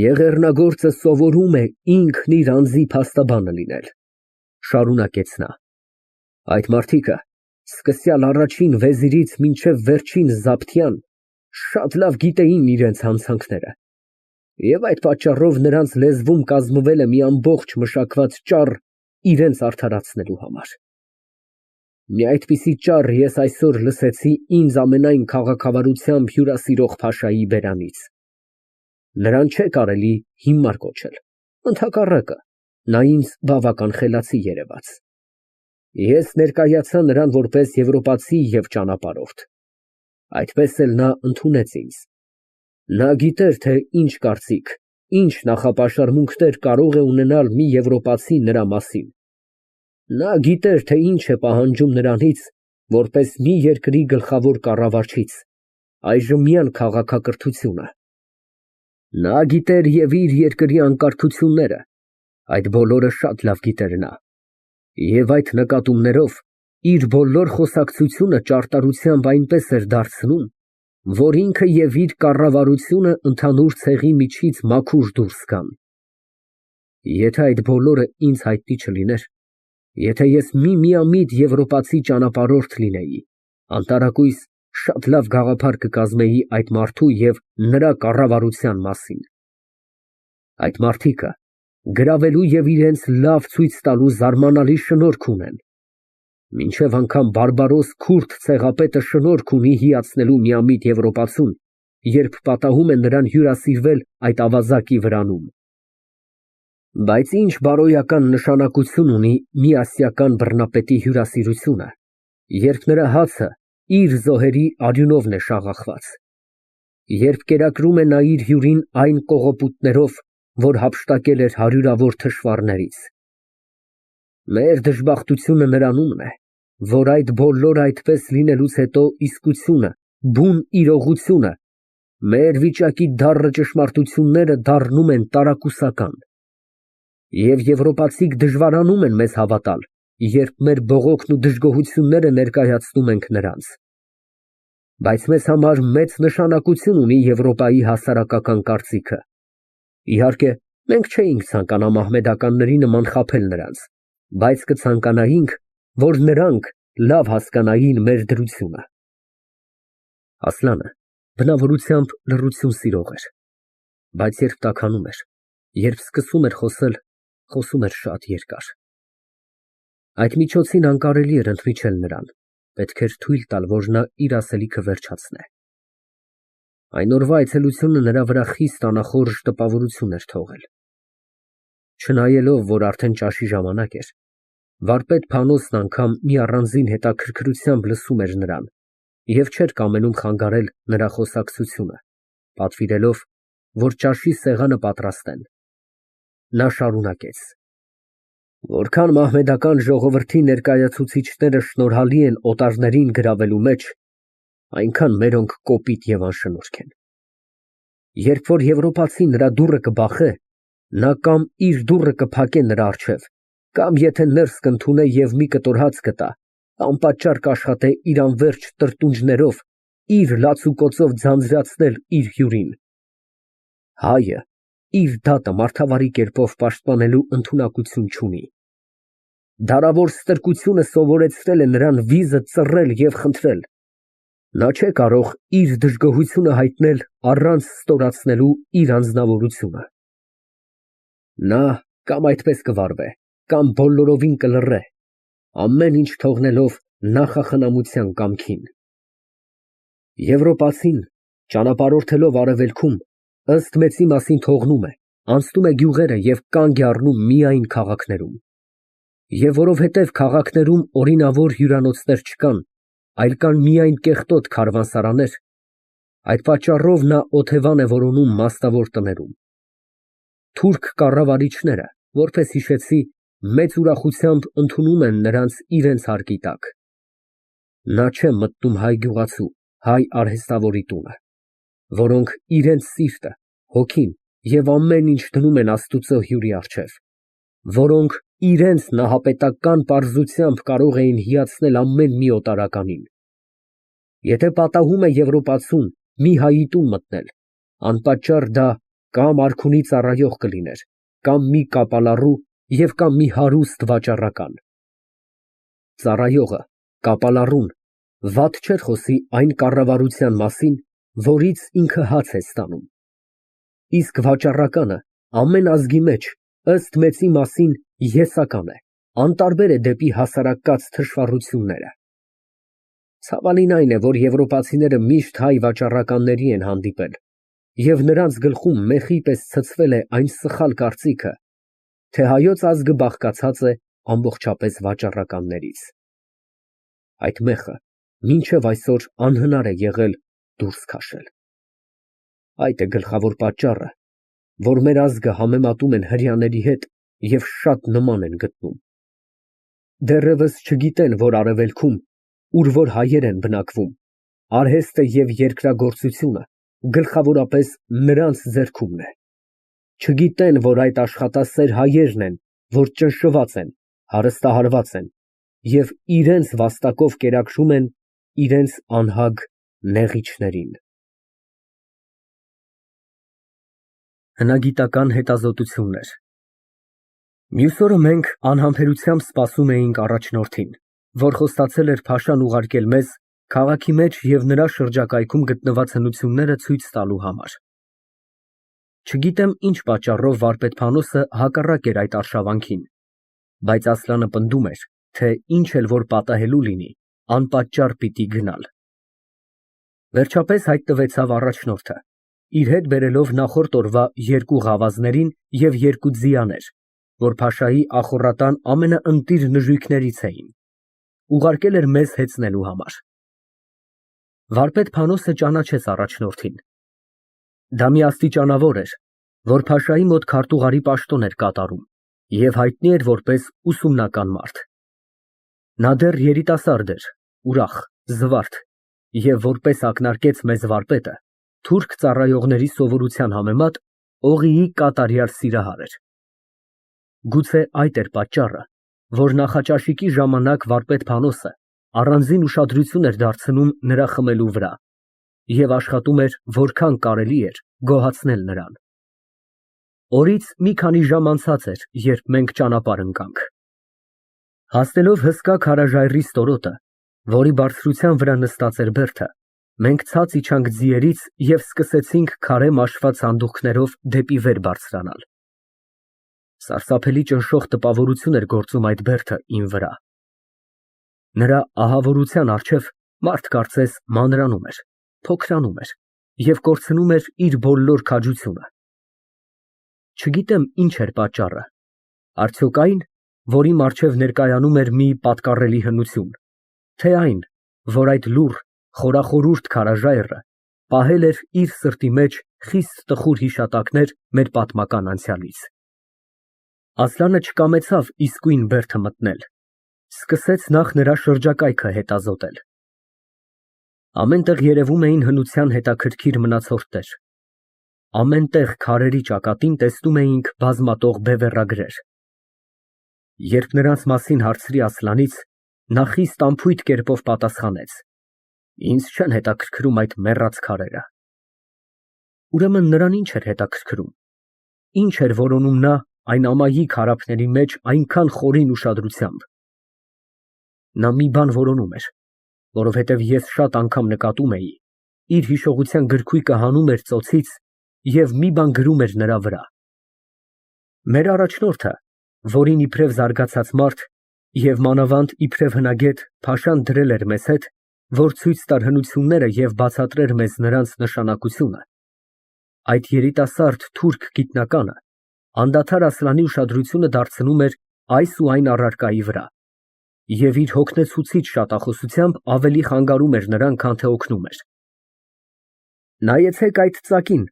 Եղեռնագործը սովորում է ինքն իր անձի փաստաբանը լինել, շարունակեց նա։ Այդ մարդիկը, սկսյալ առաջին վեզիրից մինչև վերջին զաբթյան, շատ լավ գիտեին իրենց հանցանքները, և այդ պատճառով նրանց լեզվում կազմվել է մի ամբողջ մշակված ճառ իրենց արդարացնելու համար։ Մի այդպիսի ճառ ես այսօր լսեցի ինձ ամենայն քաղաքավարությամբ հյուրասիրող փաշայի բերանից։ Նրան չէ կարելի հիմար կոչել, ընդհակառակը, նա ինձ բավական խելացի երևաց։ Ես ներկայացա նրան որպես եվրոպացի և ճանապարհորդ։ Այդպես էլ նա ընդունեց ինձ։ Նա գիտեր, թե ինչ կարծիք, ինչ նախապաշարմունքներ կարող է ունենալ մի եվրոպացի նրա մասին։ Նա գիտեր, թե ինչ է պահանջում նրանից, որպես մի երկրի գլխավոր կառավարչից, այժմյան քաղաքակրթությունը։ Նա գիտեր և իր երկրի անկարգությունները, այդ բոլորը շատ լավ գիտեր նա, և այդ նկատումներով իր բոլոր խոսակցությունը ճարտարությամբ այնպես էր դարձնում, որ ինքը և իր կառավարությունը ընդհանուր ցեղի միջից մաքուր դուրս գան։ Եթե այդ բոլորը ինձ հայտնի չլիներ, եթե ես մի միամիտ եվրոպացի ճանապարհորդ լինեի, անտարակույս շատ լավ գաղափար կկազմեի այդ մարդու և նրա կառավարության մասին։ Այդ մարդիկը գրավելու և իրենց լավ ցույց տալու զարմանալի շնորք ունեն, մինչև անգամ բարբարոս քուրդ ցեղապետը շնորք ունի հիացնելու միամիտ եվրոպացուն, երբ պատահում է նրան հյուրասիրվել այդ ավազակի վրանում։ Բայց ինչ բարոյական նշանակություն ունի մի ասիական բռնապետի հյուրասիրությունը, երբ նրա հացը իր զոհերի արյունովն է շաղախված, երբ կերակրում է նա իր հյուրին այն կողոպուտներով, որ հափշտակել էր հարյուրավոր թշվառներից։ Մեր դժբախտությունը նրանումն է, որ այդ բոլորը այդպես լինելուց հետո իսկությունը, բուն իրողությունը, մեր վիճակի դառը ճշմարտությունները դառնում են տարակուսական։ Եվ եվրոպացիք դժվարանում են մեզ հավատալ, երբ մեր բողոքն ու դժգոհությունները ներկայացնում ենք նրանց։ Բայց մեզ համար մեծ նշանակություն ունի Եվրոպայի հասարակական կարծիքը։ Իհարկե, մենք չէինք ցանկանա մահմեդականների նման խաբել նրանց, բայց կցանկանայինք, որ նրանք լավ հասկանային մեր դրությունը։ Ասլանը բնավորությամբ լռություն սիրող էր, բայց երբ տաքանում էր, երբ սկսում էր խոսել, խոսում էր շատ երկար։ Այդ միջոցին անկարելի էր ընդմիջել նրան, պետք էր թույլ տալ, որ նա իր ասելիքը վերջացնե։ Այն օրվա այցելությունը նրա վրա խիստ անախորժ տպավորություն էր թողել։ Չնայելով, որ արդեն ճաշի ժամանակ էր, վարպետ Փանոսն անգամ մի առանձին հետաքրքրությամբ լսում էր նրան և չէր կամենում խանգարել նրա խոսակցությունը, պատվիրելով, որ ճաշի սեղանը պատրաստեն։ Նա շարունակեց. Որքան մահմեդական ժողովրդի ներկայացուցիչները շնորհալի են օտարներին գրավելու մեջ, այնքան մերոնք կոպիտ և անշնորհք են։ Երբ որ եվրոպացին նրա դուռը կբախե, նա կամ իր դուռը կփակե նրա առջև, կամ եթե ներս կընդունե և մի կտոր հաց կտա, անպատճառ կաշխատե իր անվերջ տրտունջներով, իր լացուկոծով ձանձրացնել իր հյուրին։ Հայը իր դատը մարդավարի կերպով պաշտպանելու ընդունակություն չունի։ Դարավոր ստրկությունը սովորեցրել է նրան վիզը ծռել և խնդրել։ Նա չէ կարող իր դժգոհությունը հայտնել առանց ստորացնելու իր անձնավորությունը։ Նա կամ այդպես կվարվե, կամ բոլորովին կլռե, ամեն ինչ թողնելով նախախնամության կամքին։ Եվրոպացին, ճանապարհորդելով արևելքում, ըստ մեծի մասին թողնում է, անցնում է գյուղերը և կանգ է առնում միայն քաղաքներում։ Եվ որովհետև քաղաքներում օրինավոր հյուրանոցներ չկան, այլ կան միայն կեղտոտ քարավանսարաններ, այդ պատճառով նա օթևան է որոնում մասնավոր տներում։ Թուրք կառավարիչները, որպես հիշեցի, մեծ ուրախությամբ ընդունում են նրանց իրենց հարկի տակ։ Նա չէ մտնում հայ գյուղացու, հայ արհեստավորի տունը, որոնք իրենց սիրտը, հոգին և ամեն ինչ դնում են Աստուծո հյուրի առջև, որոնք իրենց նահապետական պարզությամբ կարող էին հիացնել ամեն մի օտարականին։ Եթե պատահում է եվրոպացուն մի հայի տուն մտնել, անպատճառ դա կամ արքունի ծառայող կլիներ, կամ մի կապալառու և կամ մի հարուստ վաճառական։ Ծառայողը, կապալառուն վատ չէր խոսի այն կառավարության մասին, որից ինքը հաց է ստանում։ Իսկ վաճառականը ամեն ազգի մեջ, ըստ մեծի մասին, եսական է, անտարբեր է դեպի հասարակած թշվառությունները։ Ցավալին այն է, որ եվրոպացիները միշտ հայ վաճառականների են հանդիպել, և նրանց գլխում մեխի պես ցցվել է այն սխալ կարծիքը, թե հայոց ազգը բաղկացած է ամբողջապես վաճառականներից։ Այդ մեխը մինչև այսօր անհնար է եղել դուրս քաշել։ Այդ է գլխավոր պատճառը, որ մեր ազգը համեմատում են հրեաների հետ և շատ նման են գտնում։ Դեռևս չգիտեն, որ արևելքում, ուր որ հայեր են բնակվում, արհեստը և երկրագործությունը գլխավորապես նրանց ձեռքումն է։ Չգիտեն, որ այդ աշխատասեր հայերն են, որ ճնշված են, հարստահարված են և իրենց վաստակով կերակրում են իրենց անհագ նեղիչներին։ Հնագիտական հետազոտություններ։ Մյուս օրը մենք անհամբերությամբ սպասում էինք առաջնորդին, որ խոստացել էր փաշան ուղարկել մեզ քաղաքի մեջ և նրա շրջակայքում գտնված հնությունները ցույց տալու համար։ Չգիտեմ ինչ պատճառով վարպետ Փանոսը հակառակ էր այդ արշավանքին, բայց Ասլանը պնդում էր, թե ինչ էլ որ պատահելու լինի, անպատճառ պիտի գնալ։ Վերջապես հայտնվեցավ առաջնորդը, իր հետ բերելով նախորդ օրվա 2 գավազներին և 2 ձիաներ, որ փաշայի ախոռատան ամենաընտիր նժույգներից էին, ուղարկել էր մեզ հեծնելու համար։ Վարպետ Փանոսը ճանաչեց առաջնորդին։ Դա մի աստիճանավոր էր, որ փաշայի մոտ քարտուղարի պաշտոն էր կատարում և հայտնի էր որպես ուսումնական մարդ։ Նա դեռ երիտասարդ էր, ուրախ, զվարթ և որպես ակնարկեց մեզ վարպետը, թուրք ծառայողների սովորության համեմատ օղիի կատարյալ սիրահար էր։ Գուցե այդ էր պատճառը, որ նախաճաշիկի ժամանակ վարպետ Փանոսը առանձին ուշադրություն էր դարձնում նրա խմելու վրա և աշխատում էր որքան կարելի էր գոհացնել նրան։ Օրից մի քանի ժամ անցած էր, երբ մենք ճանապարհ ընկանք։ Հասնելով հսկա քարաժայռի ստորոտը, որի բարձրության վրա նստած էր բերդը, մենք ցած իջանք ձիերից և սկսեցինք քարե մաշված հանդուխներով դեպի վեր բարձրանալ։ Սարսափելի ճնշող տպավորություն էր գործում այդ բերդը իմ վրա։ Նրա ահավորության առջև մարդ կարծես մանրանում էր, փոքրանում էր և կորցնում էր իր բոլոր քաջությունը։ Չգիտեմ ինչ էր պատճառը, արդյոք այն, որ իմ առջև ներկայանում էր մի պատկառելի հնություն, թե այն, որ այդ լուռ, խորախորուրդ քարաժայռը պահել էր իր սրտի մեջ խիստ տխուր հիշատակներ մեր պատմական անցյալից։ Ասլանը չկամեցավ իսկույն բերդը մտնել, սկսեց նախ նրա շրջակայքը հետազոտել։ Ամեն տեղ երևում էին հնության հետաքրքիր մնացորդներ։ Ամեն տեղ քարերի ճակատին տեսնում էինք բազմատող բևեռագրեր։ Երբ նրանց մասին հարցրի Ասլանից, նա խիստ անփույթ կերպով պատասխանեց. Ինձ չեն հետաքրքրում այդ մեռած քարերը։ Ուրեմն նրան ինչ էր հետաքրքրում, ինչ էր որոնում նա այն ամայի քարափների մեջ այնքան խորին ուշադրությամբ։ Նա մի բան որոնում էր, որովհետև ես շատ անգամ նկատում էի, իր հիշողության գրքույկը հանում էր ծոցից և մի բան գրում էր նրա վրա։ Մեր առաջնորդը, որին իբրև զարգացած մարդ և մանավանդ իբրև հնագետ փաշան դրել էր մեզ հետ, որ ցույց տար հնությունները և բացատրեր մեզ նրանց նշանակությունը, այդ երիտասարդ թուրք գիտնականը անդադար Ասլանի ուշադրությունը դարձնում էր այս ու այն առարկայի վրա և իր հոգնեցուցիչ շատախոսությամբ ավելի խանգարում էր նրան, քան թե օգնում էր։ Նայեցեք այդ ծակին։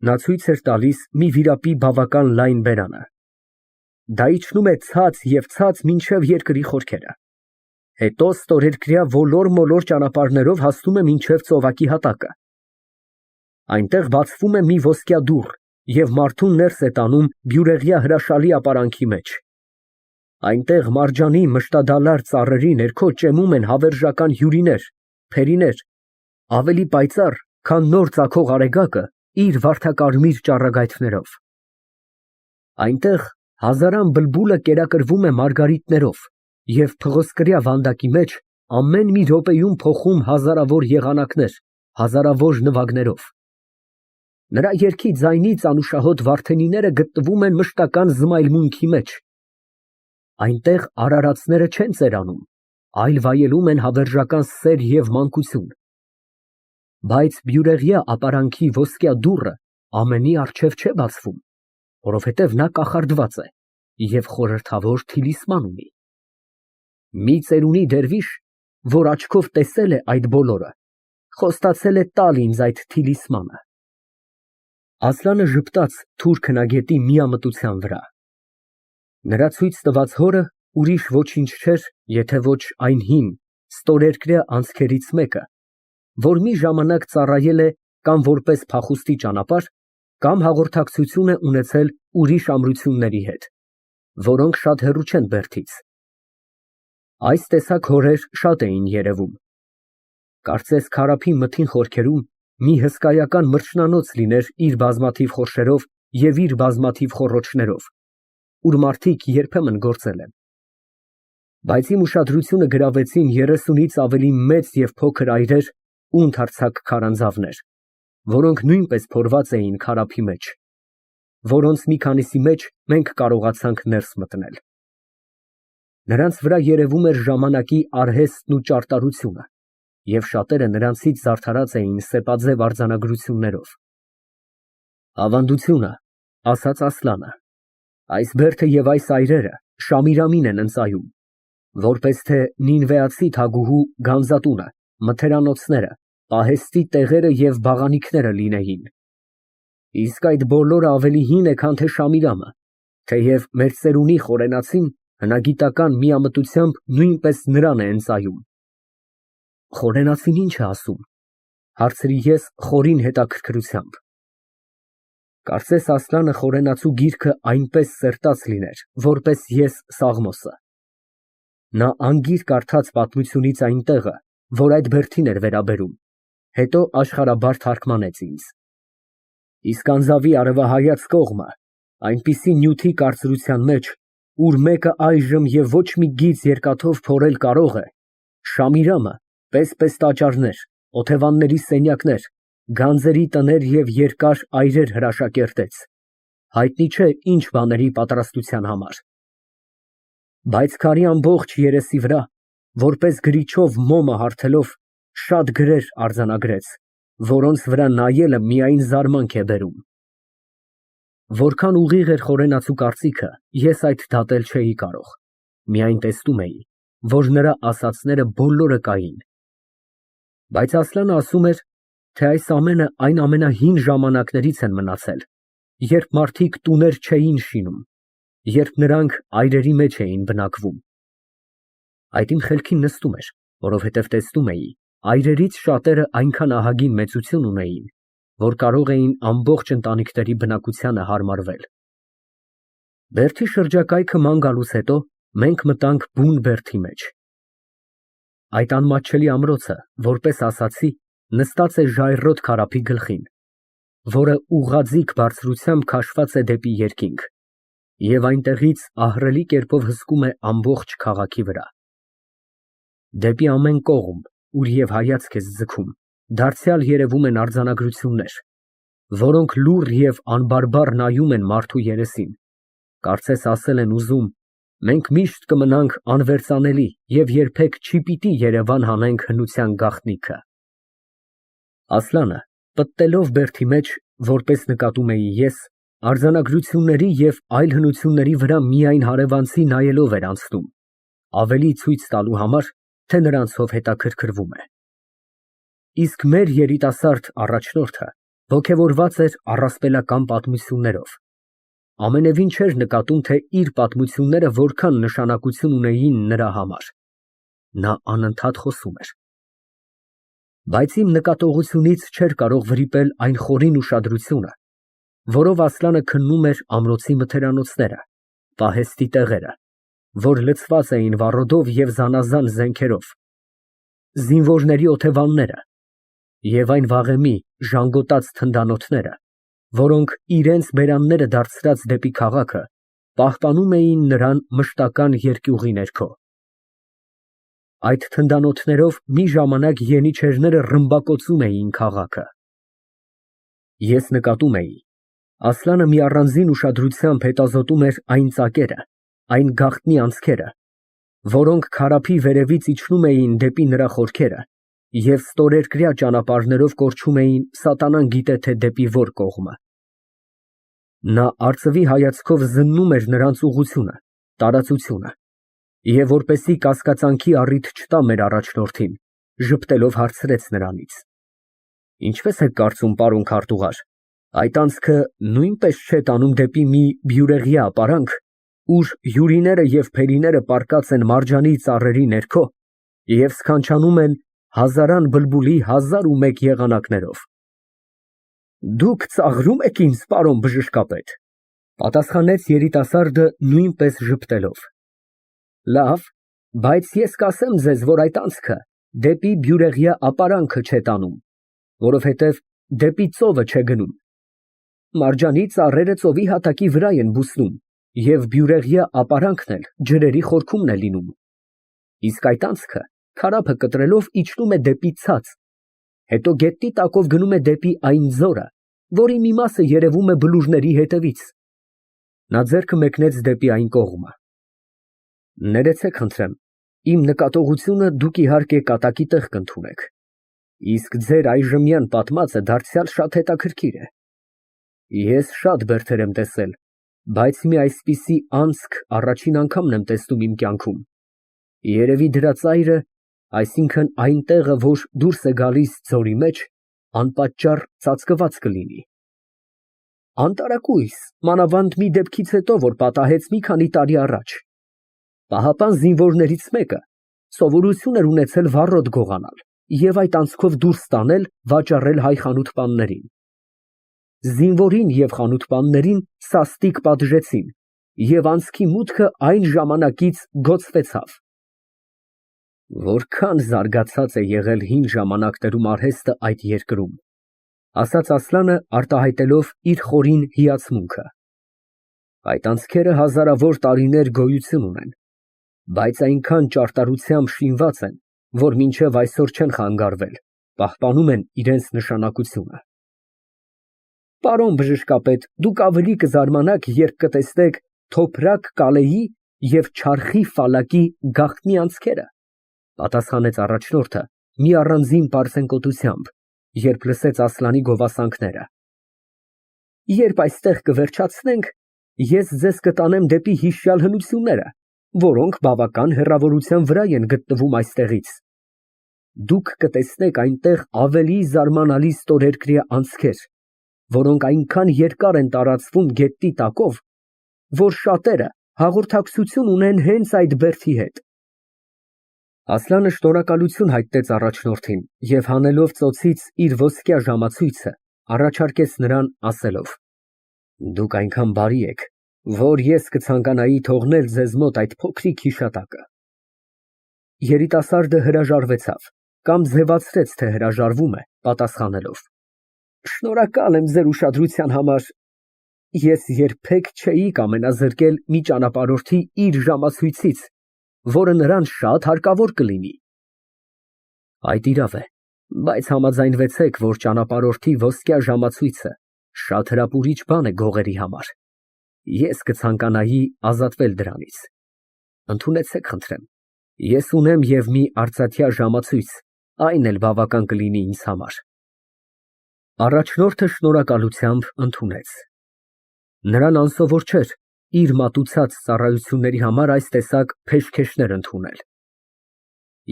Նա ցույց էր տալիս մի վիրապի բավական լայն բերանը։ Դա իջնում է ցած և ցած մինչև երկրի խորքերը, հետո ստորերկրյա ոլոր-մոլոր ճանապարհներով հասնում է մինչև ծովակի հատակը։ Այնտեղ բացվում է մի ոսկյա դուռ և մարդուն ներս է տանում բյուրեղյա հրաշալի ապարանքի մեջ։ Այնտեղ մարջանի մշտադալար ծառերի ներքո ճեմում են հավերժական հյուրիներ, փերիներ, ավելի պայծառ, քան նոր ծագող արեգակը իր վարդակարմիր ճառագայթներով։ Այնտեղ հազարան բլբուլը կերակրվում է մարգարիտներով և փղոսկրյա վանդակի մեջ ամեն մի րոպեում փոխում հազարավոր եղանակներ, հազարավոր նվագներով։ Նրա երգի ձայնից անուշահոտ վարդենիները գտնվում են մշտական զմայլմունքի մեջ։ Այնտեղ արարածները չեն ծերանում, այլ վայելում են հավերժական սեր և մանկություն։ Բայց բյուրեղյա ապարանքի ոսկյա դուռը ամենի առջև չէ բացվում, որովհետև նա կախարդված է և խորհրդավոր թիլիսման ունի։ Մի ծերունի դերվիշ, որ աչքով տեսել է այդ բոլորը, խոստացել է տալ ինձ այդ թիլիսմանը։ Ասլանը ժպտաց թուրք հնագետի միամտության վրա։ Նրա ցույց տված հորը ուրիշ ոչինչ չէր, եթե ոչ այն հին, ստորերկրյա անցքերից մեկը, որ մի ժամանակ ծառայել է կամ որպես փախուստի ճանապարհ, կամ հաղորդակցություն է ունեցել ուրիշ ամրությունների հետ, որոնք շատ հեռու չեն Բերդից։ Այս տեսակ հորեր շատ էին երևում։ Կարծես Քարափի մթին խորքերում մի հսկայական մրջնանոց լիներ իր բազմաթիվ խորշերով և իր բազմաթիվ խոռոչներով, ուր մարդիկ երբեմն գործել են։ Բայց իմ ուշադրությունը գրավեցին 30-ից ավելի մեծ և փոքր այրեր ու ընդարձակ քարանձավներ, որոնք նույնպես փորված էին քարափի մեջ, որոնց մի քանիսի մեջ մենք կարողացանք ներս մտնել։ Նրանց վրա երևում էր ժամանակի արհեստն ու ճարտարությունը, և շատերը նրանցից զարդարած էին սեպաձև արձանագրություններով։ Ավանդությունը, ասաց Ասլանը, այս բերդը և այս այրերը Շամիրամին են ընծայում, որպես թե նինվեացի թագուհու գանձատունը, մթերանոցները, պահեստի տեղերը և բաղանիքները լինեին։ Իսկ այդ բոլորը ավելի հին է, քան թե Շամիրամը, թեև մեր ծերունի խորենացին հնագիտական միամտությամբ նույնպես նրան է ընծայում։ Խորենացին ի՞նչ է ասում, հարցրի ես խորին հետաքրքրությամբ։ Կարծես Ասլանը խորենացու գիրքը այնպես սերտած լիներ, որպես ես Սաղմոսը։ Նա անգիր կարդաց պատմությունից այն տեղը, որ այդ բերդին էր վերաբերում, հետո աշխարհաբար թարգմանեց ինձ։ Իսկ անձավի արևահայաց կողմը, այնպիսի նյութի կարծրության մեջ, ուր մեկը այժմ և ոչ մի գիծ երկաթով փորել կարող է, Շամիրամը, պես տաճարներ, օթևանների սենյակներ, գանձերի տներ և երկար այրեր հրաշակերտեց, հայտնի չէ ինչ բաների պատրաստության համար։ Բայց քարի ամբողջ երեսի վրա, որպես գրիչով մոմը հարթելով, շատ գրեր արձանագրեց, որոնց վրա նայելը միայն զարմանք է բերում։ Որքան ուղիղ էր խորենացու կարծիքը, ես այդ դատել չէի կարող, միայն տեսնում էի, որ նրա ասածները բոլորը կային։ Բայց Ասլանը ասում էր, թե այս ամենը այն ամենահին ժամանակներից են մնացել, երբ մարդիկ տուներ չէին շինում, երբ նրանք այրերի մեջ էին բնակվում։ Այդ իմ խելքին նստում էր, որովհետև տեսնում էի, այրերից շատերը այնքան ահագին մեծություն ունեին, որ կարող էին ամբողջ ընտանիքների բնակությանը հարմարվել։ Բերդի շրջակայքը ման գալուց հետո մենք մտանք բուն բերդի մեջ։ Այդ անմատչելի ամրոցը, որպես ասացի, նստած է ժայռոտ քարափի գլխին, որը ուղղաձիգ բարձրությամբ քաշված է դեպի երկինք, և այնտեղից ահռելի կերպով հսկում է ամբողջ քաղաքի վրա։ Դեպի ամեն կողմ, ուր և հայացք ես ձգում, դարձյալ երևում են արձանագրություններ, որոնք լուռ և անբարբար նայում են մարդու երեսին, կարծես ասել են ուզում. մենք միշտ կմնանք անվերծանելի և երբեք չի պիտի երևան հանենք հնության գաղտնիքը։ Ասլանը, պտտելով բերդի մեջ, որպես նկատում էի ես, արձանագրությունների և այլ հնությունների վրա միայն հարևանցի նայելով էր անցնում, ավելի ցույց տալու համար, թե նրանցով հետաքրքրվում է։ Իսկ մեր երիտասարդ առաջնորդը ոգևորված էր առասպելական պատմություններով։ Ամենևին չէր նկատում, թե իր պատմությունները որքան նշանակություն ունեին նրա համար։ Նա անընդհատ խոսում էր։ Բայց իմ նկատողությունից չէր կարող վրիպել այն խորին ուշադրությունը, որով Ասլանը քննում էր ամրոցի մթերանոցները, պահեստի տեղերը, որ լցված էին վառոդով և զանազան զենքերով, զինվորների օթևանները և այն վաղեմի ժանգոտած թնդանոթները, որոնք իրենց բերանները դարձրած դեպի քաղաքը, պահպանում էին նրան մշտական երկյուղի ներքո։ Այդ թնդանոթներով մի ժամանակ ենիչերները ռմբակոծում էին քաղաքը։ Ես նկատում էի, Ասլանը մի առանձին ուշադրությամբ հետազոտում էր այն ծակերը, այն գաղտնի անցքերը, որոնք քարափի վերևից իջնում էին դեպի նրա խորքերը և ստորերկրյա ճանապարհներով կորչում էին սատանան գիտե թե դեպի որ կողմը։ Նա արծվի հայացքով զննում էր նրանց ուղղությունը, տարածությունը, և որպեսզի կասկածանքի առիթ չտա մեր առաջնորդին, ժպտելով հարցրեց նրանից. Ինչպե՞ս եք կարծում, պարոն քարտուղար, այդ անցքը նույնպե՞ս չէ տանում դեպի մի բյուրեղյա ապարանք, ուր հյուրիները և փերիները պառկած են մարջանի ծառերի ներքո և սքանչանում են հազարան բլբուլի 1001 եղանակներով։ Դուք ծաղրում եք ինձ, պարոն բժշկապետ, պատասխանեց երիտասարդը նույնպես ժպտելով։ Լավ, բայց ես կասեմ ձեզ, որ այդ անցքը դեպի բյուրեղյա ապարանքը չէ տանում, որովհետև դեպի ծովը չէ գնում։ Մարջանի ծառերը ծովի հատակի վրա են բուսնում և բյուրեղյա ապարանքն էլ ջրերի խորքումն է լինում։ Իսկ այդ անցքը քարափը կտրելով իջնում է դեպի ցած, հետո գետնի տակով գնում է դեպի այն ձորը, որի մի մասը երևում է բլուրների հետևից։ Նա ձեռքը մեկնեց դեպի այն կողմը։ Ներեցեք խնդրեմ, իմ նկատողությունը դուք իհարկե կատակի տեղ կընդունեք, իսկ ձեր այժմյան պատմածը դարձյալ շատ հետաքրքիր է։ Ես շատ բերդեր եմ տեսել, բայց մի այսպիսի անցք առաջին անգամն եմ տեսնում իմ կյանքում։ Երևի դրա ծայրը, այսինքն այն տեղը, որ դուրս է գալիս ձորի մեջ, անպատճառ ծածկված կլինի։ Անտարակույս, մանավանդ մի դեպքից հետո, որ պատահեց մի քանի տարի առաջ։ Պահապան զինվորներից մեկը սովորություն էր ունեցել վառոդ գողանալ և այդ անցքով դուրս տանել, վաճառել հայ խանութպաններին։ Զինվորին և խանութպաններին սաստիկ պատժեցին, և անցքի մուտքը այն ժամանակից գոտվեցավ։ Որքան զարգացած է եղել հին ժամանակներում արհեստը այդ երկրում, ասաց Ասլանը արտահայտելով իր խորին հիացմունքը։ Այդ անցքերը հազարավոր տարիներ գոյություն ունեն, բայց այնքան ճարտարությամբ շինված են, որ մինչև այսօր չեն խանգարվել, պահպանում են իրենց նշանակությունը։ Պարոն բժշկապետ, դուք ավելի կզարմանաք, երբ կտեսնեք Թոփրակ Կալեի և Չարխի Ֆալակի գաղտնի անցքերը, պատասխանեց առաջնորդը մի առանձին պարծենկոտությամբ, երբ լսեց Ասլանի գովասանքները։ Երբ այստեղ կվերջացնենք, ես ձեզ կտանեմ դեպի հիշյալ հնությունները, որոնք բավական հեռավորության վրա են գտնվում այստեղից։ Դուք կտեսնեք այնտեղ ավելի զարմանալի ստորերկրյա անցքեր, որոնք այնքան երկար են տարածվում գետնի տակով, որ շատերը հաղորդակցություն ունեն հենց այդ բերդի հետ։ Ասլանը շնորհակալություն հայտնեց առաջնորդին և հանելով ծոցից իր ոսկյա ժամացույցը, առաջարկեց նրան ասելով. Դուք այնքան բարի եք, որ ես կցանկանայի թողնել ձեզ մոտ այդ փոքրիկ հիշատակը։ Երիտասարդը հրաժարվեցավ կամ ձևացրեց, թե հրաժարվում է, պատասխանելով. Շնորհակալ եմ ձեր ուշադրության համար։ Ես երբեք չէի կամենազրկել մի ճանապարհորդի իր ժամացույցից, որը նրան շատ հարկավոր կլինի։ Այդ իրավ է, բայց համաձայնվեցեք, որ ճանապարհորդի ոսկյա ժամացույցը շատ հրապուրիչ բան է գողերի համար։ Ես կցանկանայի ազատվել դրանից։ Ընդունեցեք խնդրեմ, ես ունեմ և մի արծաթյա ժամացույց, այն էլ բավական կլինի ինձ համար։ Առաջնորդը շնորհակալությամբ ընդունեց։ Նրան անսովոր չէր իր մատուցած ծառայությունների համար այս տեսակ փեշքեշներ ընդունել։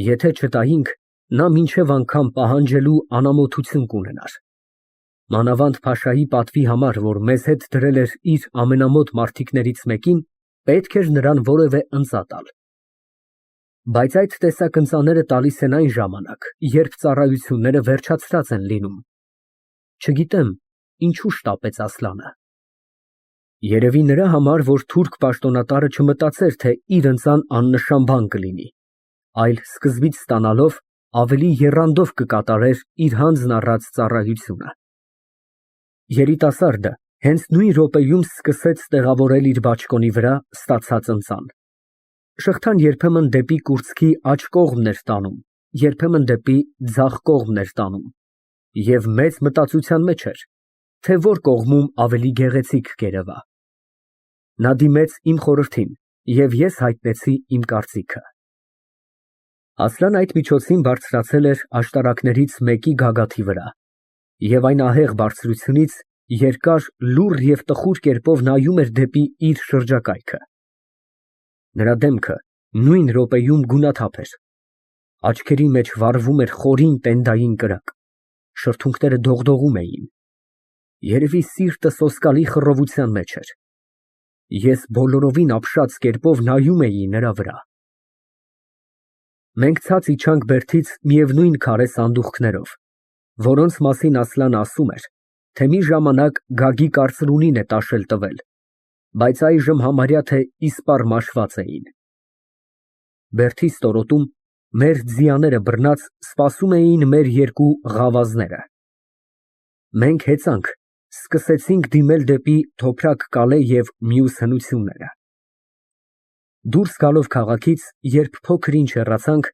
Եթե չտայինք, նա մինչև անգամ պահանջելու անամոթություն կունենար։ Մանավանդ փաշայի պատվի համար, որ մեզ հետ դրել էր իր ամենամոտ մարդիկներից մեկին, պետք էր նրան որևէ ընծա տալ։ Բայց այդ տեսակ ընծաները տալիս են այն ժամանակ, երբ ծառայությունները վերջացրած են լինում։ Չգիտեմ, ինչու շտապեց Ասլանը։ Երևի նրա համար, որ թուրք պաշտոնատարը չմտածեր, թե իր ընծան աննշան բան կլինի, այլ սկզբից ստանալով ավելի եռանդով կկատարեր իր հանձն առած ծառայությունը։ Երիտասարդը հենց նույն րոպեում սկսեց տեղավորել իր բաճկոնի վրա ստացած ընծան։ Շղթան երբեմն դեպի կուրծքի աջ կողմն էր տանում, երբեմն դեպի ձախ կողմն էր տանում, և մեծ մտածության մեջ էր, թե որ կողմում ավելի գեղեցիկ կերևա։ Նա դիմեց իմ խորհրդին, և ես հայտնեցի իմ կարծիքը։ Ասլան այդ միջոցին բարձրացել էր աշտարակներից մեկի գագաթի վրա, և այն ահեղ բարձրությունից երկար, լուռ և տխուր կերպով նայում էր դեպի իր շրջակայքը։ Նրա դեմքը նույն րոպեում գունաթափ էր, աչքերի մեջ վառվում էր խորին տենդային կրակ, շրթունքները դողդողում էին։ Երևի սիրտը սոսկալի խռովության մեջ էր։ Ես բոլորովին ապշած կերպով նայում էի նրա վրա։ Մենք ցած իջանք բերդից միևնույն քարե սանդուղքներով, որոնց մասին Ասլանը ասում էր, թե մի ժամանակ Գագի կարծրունին է տաշել տվել, բայց այժմ համարյա թե իսպառ մաշված էին։ Բերդի ստորոտում մեր ձիաները բռնած սպասում էին մեր երկու ղավազները։ Մենք հեծանք, սկսեցինք դիմել դեպի Թոփրակ Կալե և մյուս հնությունները։ Դուրս գալով քաղաքից, երբ փոքր ինչ հեռացանք,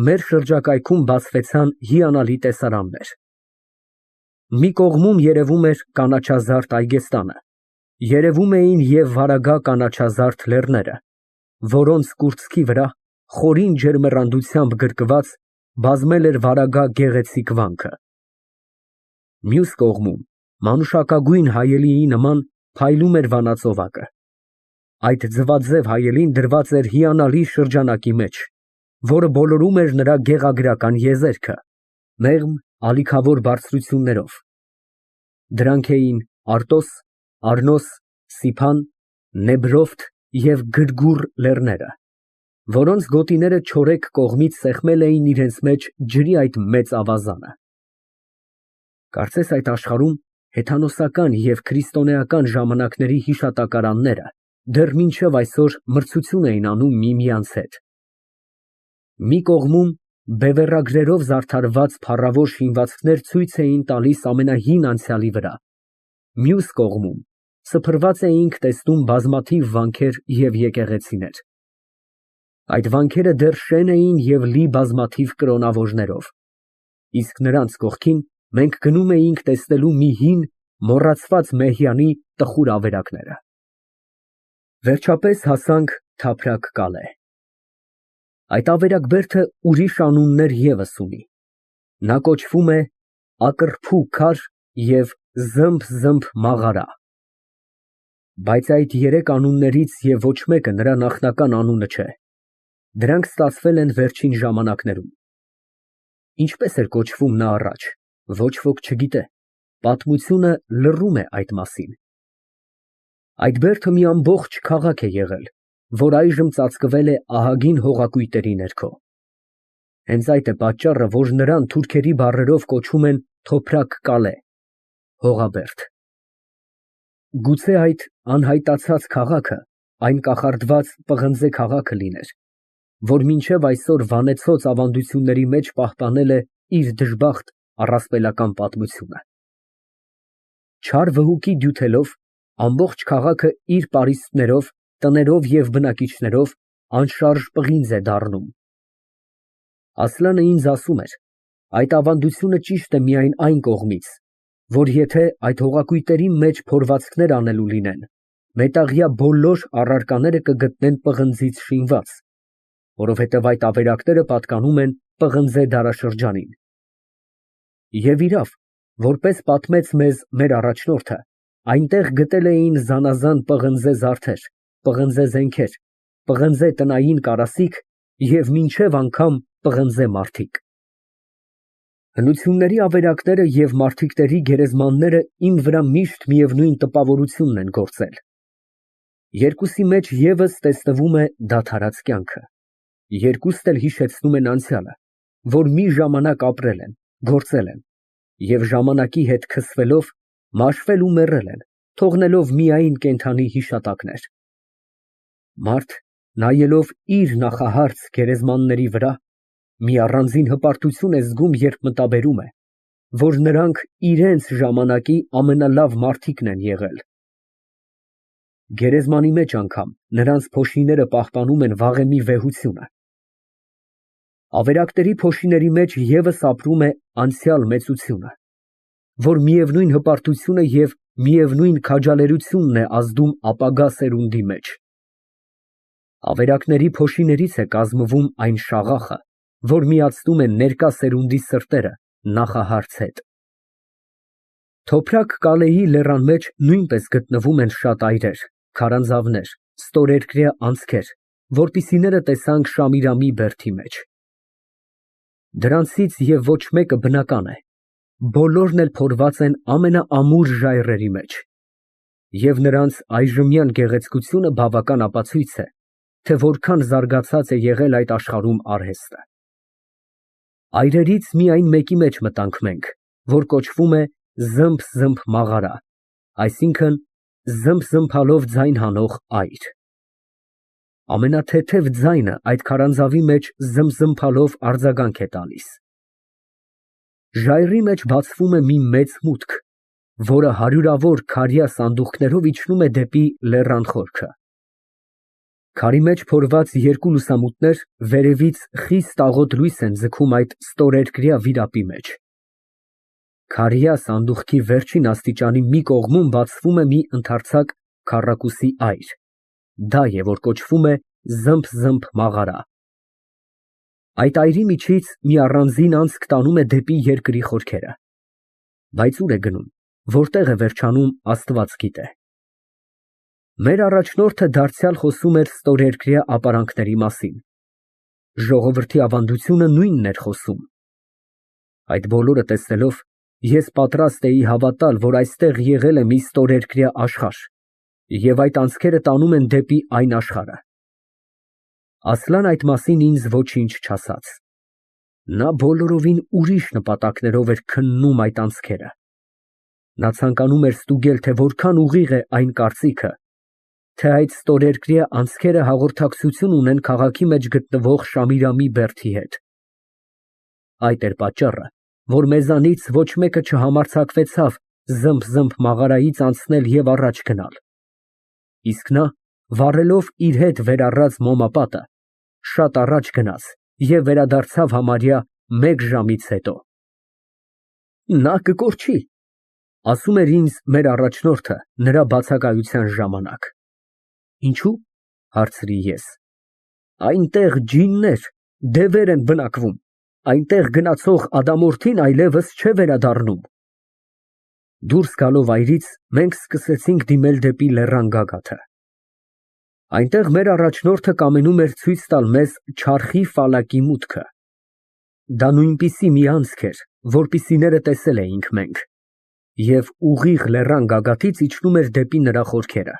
մեր շրջակայքում բացվեցան հիանալի տեսարաններ։ Մի կողմում երևում էր կանաչազարդ այգեստանը, երևում էին և վարագա կանաչազարդ լեռները, որոնց կուրծքի վրա խորին ջերմեռանդությամբ գրկված բազմել էր վարագա գեղեցիկ վանքը։ Մյուս կողմում մանուշակագույն հայելիի նման փայլում էր վանածովակը։ Այդ ձվաձև հայելին դրված էր հիանալի շրջանակի մեջ, որը բոլորում էր նրա գեղագրական եզերքը, մեղմ ալիքավոր բարձրություններով։ Դրանք էին Արտոս, Առնոս, Սիփան, Նեբրովթ և Գրգուռ լեռները, որոնց գոտիները չորեքն կողմից սեղմել էին իրենց մեջ ջրի այդ մեծ ավազանը։ Կարծես այդ աշխարհում հեթանոսական և քրիստոնեական ժամանակների հիշատակարանները դեռ մինչև այսօր մրցություն էին անում միմյանց հետ։ Մի կողմում բևեռագրերով զարդարված փառավոր շինվածքներ ցույց էին տալիս ամենահին անցյալի վրա, մյուս կողմում սփռված էինք տեսնում բազմաթիվ վանքեր և եկեղեցիներ։ Այդ վանքերը դեռ շեն էին և լի բազմաթիվ կրոնավորներով, իսկ նրանց կողքին մենք գնում էինք տեսնելու մի հին, մոռացված մեհյանի տխուր ավերակները։ Վերջապես հասանք Թափրակ Կալե։ Այդ ավերակբերդը ուրիշ անուններ ևս ունի։ Նա կոչվում է Ակռփու քար և Զմբ մաղարա։ Բայց այդ երեք անուններից և ոչ մեկը նրա նախնական անունը չէ։ Դրանք ստացվել են վերջին ժամանակներում։ Ինչպես էր կոչվում նա առաջ, ոչ ոք չգիտե, պատմությունը լռում է այդ մասին։ Այդ բերդը մի ամբողջ քաղաք է եղել, որ այժմ ծածկվել է ահագին հողակույտերի ներքո։ Հենց այդ է պատճառը, որ նրան թուրքերի բառերով կոչում են Թոփրակ Կալե (հողաբերդ)։ Գուցե այդ անհայտացած քաղաքը այն կախարդված պղնձե քաղաքը լիներ, որ մինչև այսօր վանեցոծ ավանդությունների մեջ պահպանել է իր դժբախտ առասպելական պատմությունը։ Չար վհուկի դյութելով ամբողջ քաղաքը իր պարիսպներով, տներով և բնակիչներով անշարժ պղինձ է դառնում։ Ասլանը ինձ ասում էր, այդ ավանդությունը ճիշտ է միայն այն կողմից, որ եթե այդ հողակույտերի մեջ փորվածքներ անելու լինեն, մետաղյա բոլոր առարկաները կգտնեն պղնձից շինված, որովհետև այդ ավերակները պատկանում են պղնձե դարաշրջանին։ Եվ իրավ, որպես պատմեց մեզ մեր առաջնորդը, այնտեղ գտել էին զանազան պղնձե զարդեր, պղնձե զենքեր, պղնձե տնային կարասիք և մինչև անգամ պղնձե մարդիկ։ Հնությունների ավերակները և մարդիկների գերեզմանները իմ վրա միշտ միևնույն տպավորությունն են գործել։ Երկուսի մեջ ևս տեսնվում է դադարած կյանքը, երկուստ էլ հիշեցնում են անցյալը, որ մի ժամանակ ապրել են, գործել են և ժամանակի հետ քսվելով մաշվել ու մեռել են, թողնելով միայն կենդանի հիշատակներ։ Մարդ, նայելով իր նախահարց գերեզմանների վրա, մի առանձին հպարտություն է զգում, երբ մտաբերում է, որ նրանք իրենց ժամանակի ամենալավ մարդիկն են եղել։ Գերեզմանի մեջ անգամ նրանց փոշիները պահպանում են վաղեմի վեհությունը։ Ավերակների փոշիների մեջ ևս ապրում է անցյալ մեծությունը, որ միևնույն հպարտությունը և միևնույն քաջալերությունն է ազդում ապագա սերունդի մեջ։ Ավերակների փոշիներից է կազմվում այն շաղախը, որ միացնում է ներկա սերունդի սրտերը նախահարց հետ։ Թոփրակ Կալեի լեռան մեջ նույնպես գտնվում են շատ այրեր, քարանձավներ, ստորերկրյա անցքեր, որպիսիները տեսանք Շամիրամի բերդի մեջ։ Դրանցից և ոչ մեկը բնական է, բոլորն էլ փորված են ամենաամուր ժայռերի մեջ։ Եվ նրանց այժմյան գեղեցկությունը բավական ապացույց է, թե որքան զարգացած է եղել այդ աշխարհում արհեստը։ Այրերից միայն մեկի մեջ մտանք մենք, որ կոչվում է զմբ մաղարա, այսինքն զմբզմբալով ձայն հանող այր։ Ամենաթեթև ձայնը այդ քարանձավի մեջ զմբզմբալով արձագանք է տալիս։ Ժայռի մեջ բացվում է մի մեծ մուտք, որը հարյուրավոր քարյա սանդուղքներով իջնում է դեպի լեռան խորքը։ Քարի մեջ փորված երկու լուսամուտներ վերևից խիստ աղոտ լույս են ձգում այդ ստորերկրյա վիրապի մեջ։ Քարյա սանդուղքի վերջին աստիճանի մի կողմում բացվում է մի ընդարձակ քառակուսի այր, դա է, որ կոչվում է զմբ մաղարա։ Այդ այրի միջից մի առանձին անցք տանում է դեպի երկրի խորքերը, բայց ուր է գնում, որտեղ է վերջանում, Աստված գիտե։ Մեր առաջնորդը դարձյալ խոսում էր ստորերկրյա ապարանքների մասին։ Ժողովրդի ավանդությունը նույնն էր խոսում։ Այդ բոլորը տեսնելով, ես պատրաստ էի հավատալ, որ այստեղ եղել է մի ստորերկրյա աշխարհ, և այդ անցքերը տանում են դեպի այն աշխարհը։ Ասլան այդ մասին ինձ ոչինչ չասաց։ Նա բոլորովին ուրիշ նպատակներով էր քննում այդ անցքերը։ Նա ցանկանում էր ստուգել, թե որքան ուղիղ է այն կարծիքը, թե այդ ստորերկրյա անցքերը հաղորդակցություն ունեն քաղաքի մեջ գտնվող Շամիրամի բերդի հետ։ Այդ էր պատճառը, որ մեզանից ոչ մեկը չհամարձակվեցավ զմբ մաղարայից անցնել և առաջ գնալ։ Իսկ նա, վառելով իր հետ վեր առած մոմապատը, շատ առաջ գնաց և վերադարձավ համարյա 1 ժամից հետո։ Նա կկորչի, ասում էր ինձ մեր առաջնորդը նրա բացակայության ժամանակ։ Ինչու՞, հարցրի ես։ Այնտեղ ջիններ, դևեր են բնակվում, այնտեղ գնացող ադամորդին այլևս չէ վերադառնում։ Դուրս գալով այրից, մենք սկսեցինք դիմել դեպի լեռան գագաթը։ Այնտեղ մեր առաջնորդը կամենում էր ցույց տալ մեզ չարխի ֆալակի մուտքը։ Դա նույնպիսի մի անցք էր, որպիսիները տեսել էինք մենք, և ուղիղ լեռան գագաթից իջնում էր դեպի նրա խորքերը։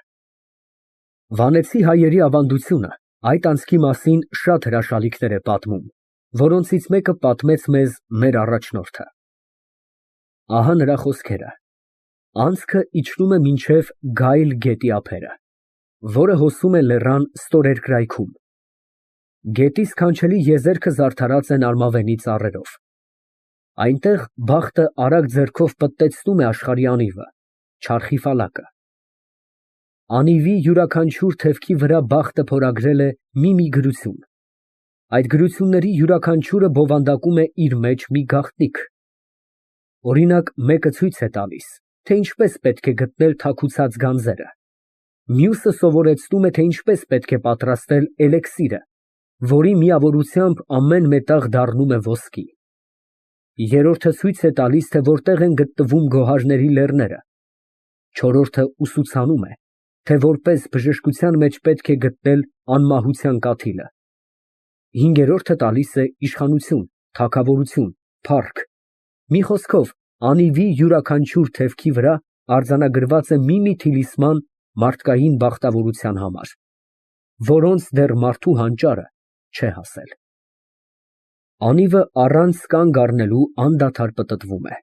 Վանեցի հայերի ավանդությունը այդ անցքի մասին շատ հրաշալիքներ է պատմում, որոնցից մեկը պատմեց մեզ մեր առաջնորդը։ Ահա նրա խոսքերը. Անցքը իջնում է մինչև Գայլ գետի ափերը, որը հոսում է լեռան ստորերկրայքում։ Գետի սքանչելի եզերքը զարդարած են արմավենի ծառերով։ Այնտեղ բախտը արագ ձեռքով պտտեցնում է աշխարհի անիվը, չարխի ֆալակը։ Անիվի յուրաքանչյուր թևքի վրա բախտը փորագրել է մի գրություն։ Այդ գրությունների յուրաքանչյուրը բովանդակում է իր մեջ մի գաղտնիք։ Օրինակ, մեկը ցույց է տալիս, թե ինչպես պետք է գտնել թաքուցած գանձերը, մյուսը սովորեցնում է, թե ինչպես պետք է պատրաստել էլեքսիրը, որի միավորությամբ ամեն մետաղ դառնում է ոսկի։ Երրորդը ցույց է տալիս, թե որտեղ են գտնվում գոհարների լեռները, չորրորդը ուսուցանում է, թե որպես բժշկության մեջ պետք է գտնել անմահության կաթիլը, հինգերորդը տալիս է իշխանություն, թագավորություն, փառք, մի խոսքով, անիվի յուրաքանչյուր թևքի վրա արձանագրված է մի թիլիսման մարդկային բախտավորության համար, որոնց դեռ մարդու հանճարը չէ հասել։ Անիվը առանց կանգ առնելու անդադար պտտվում է։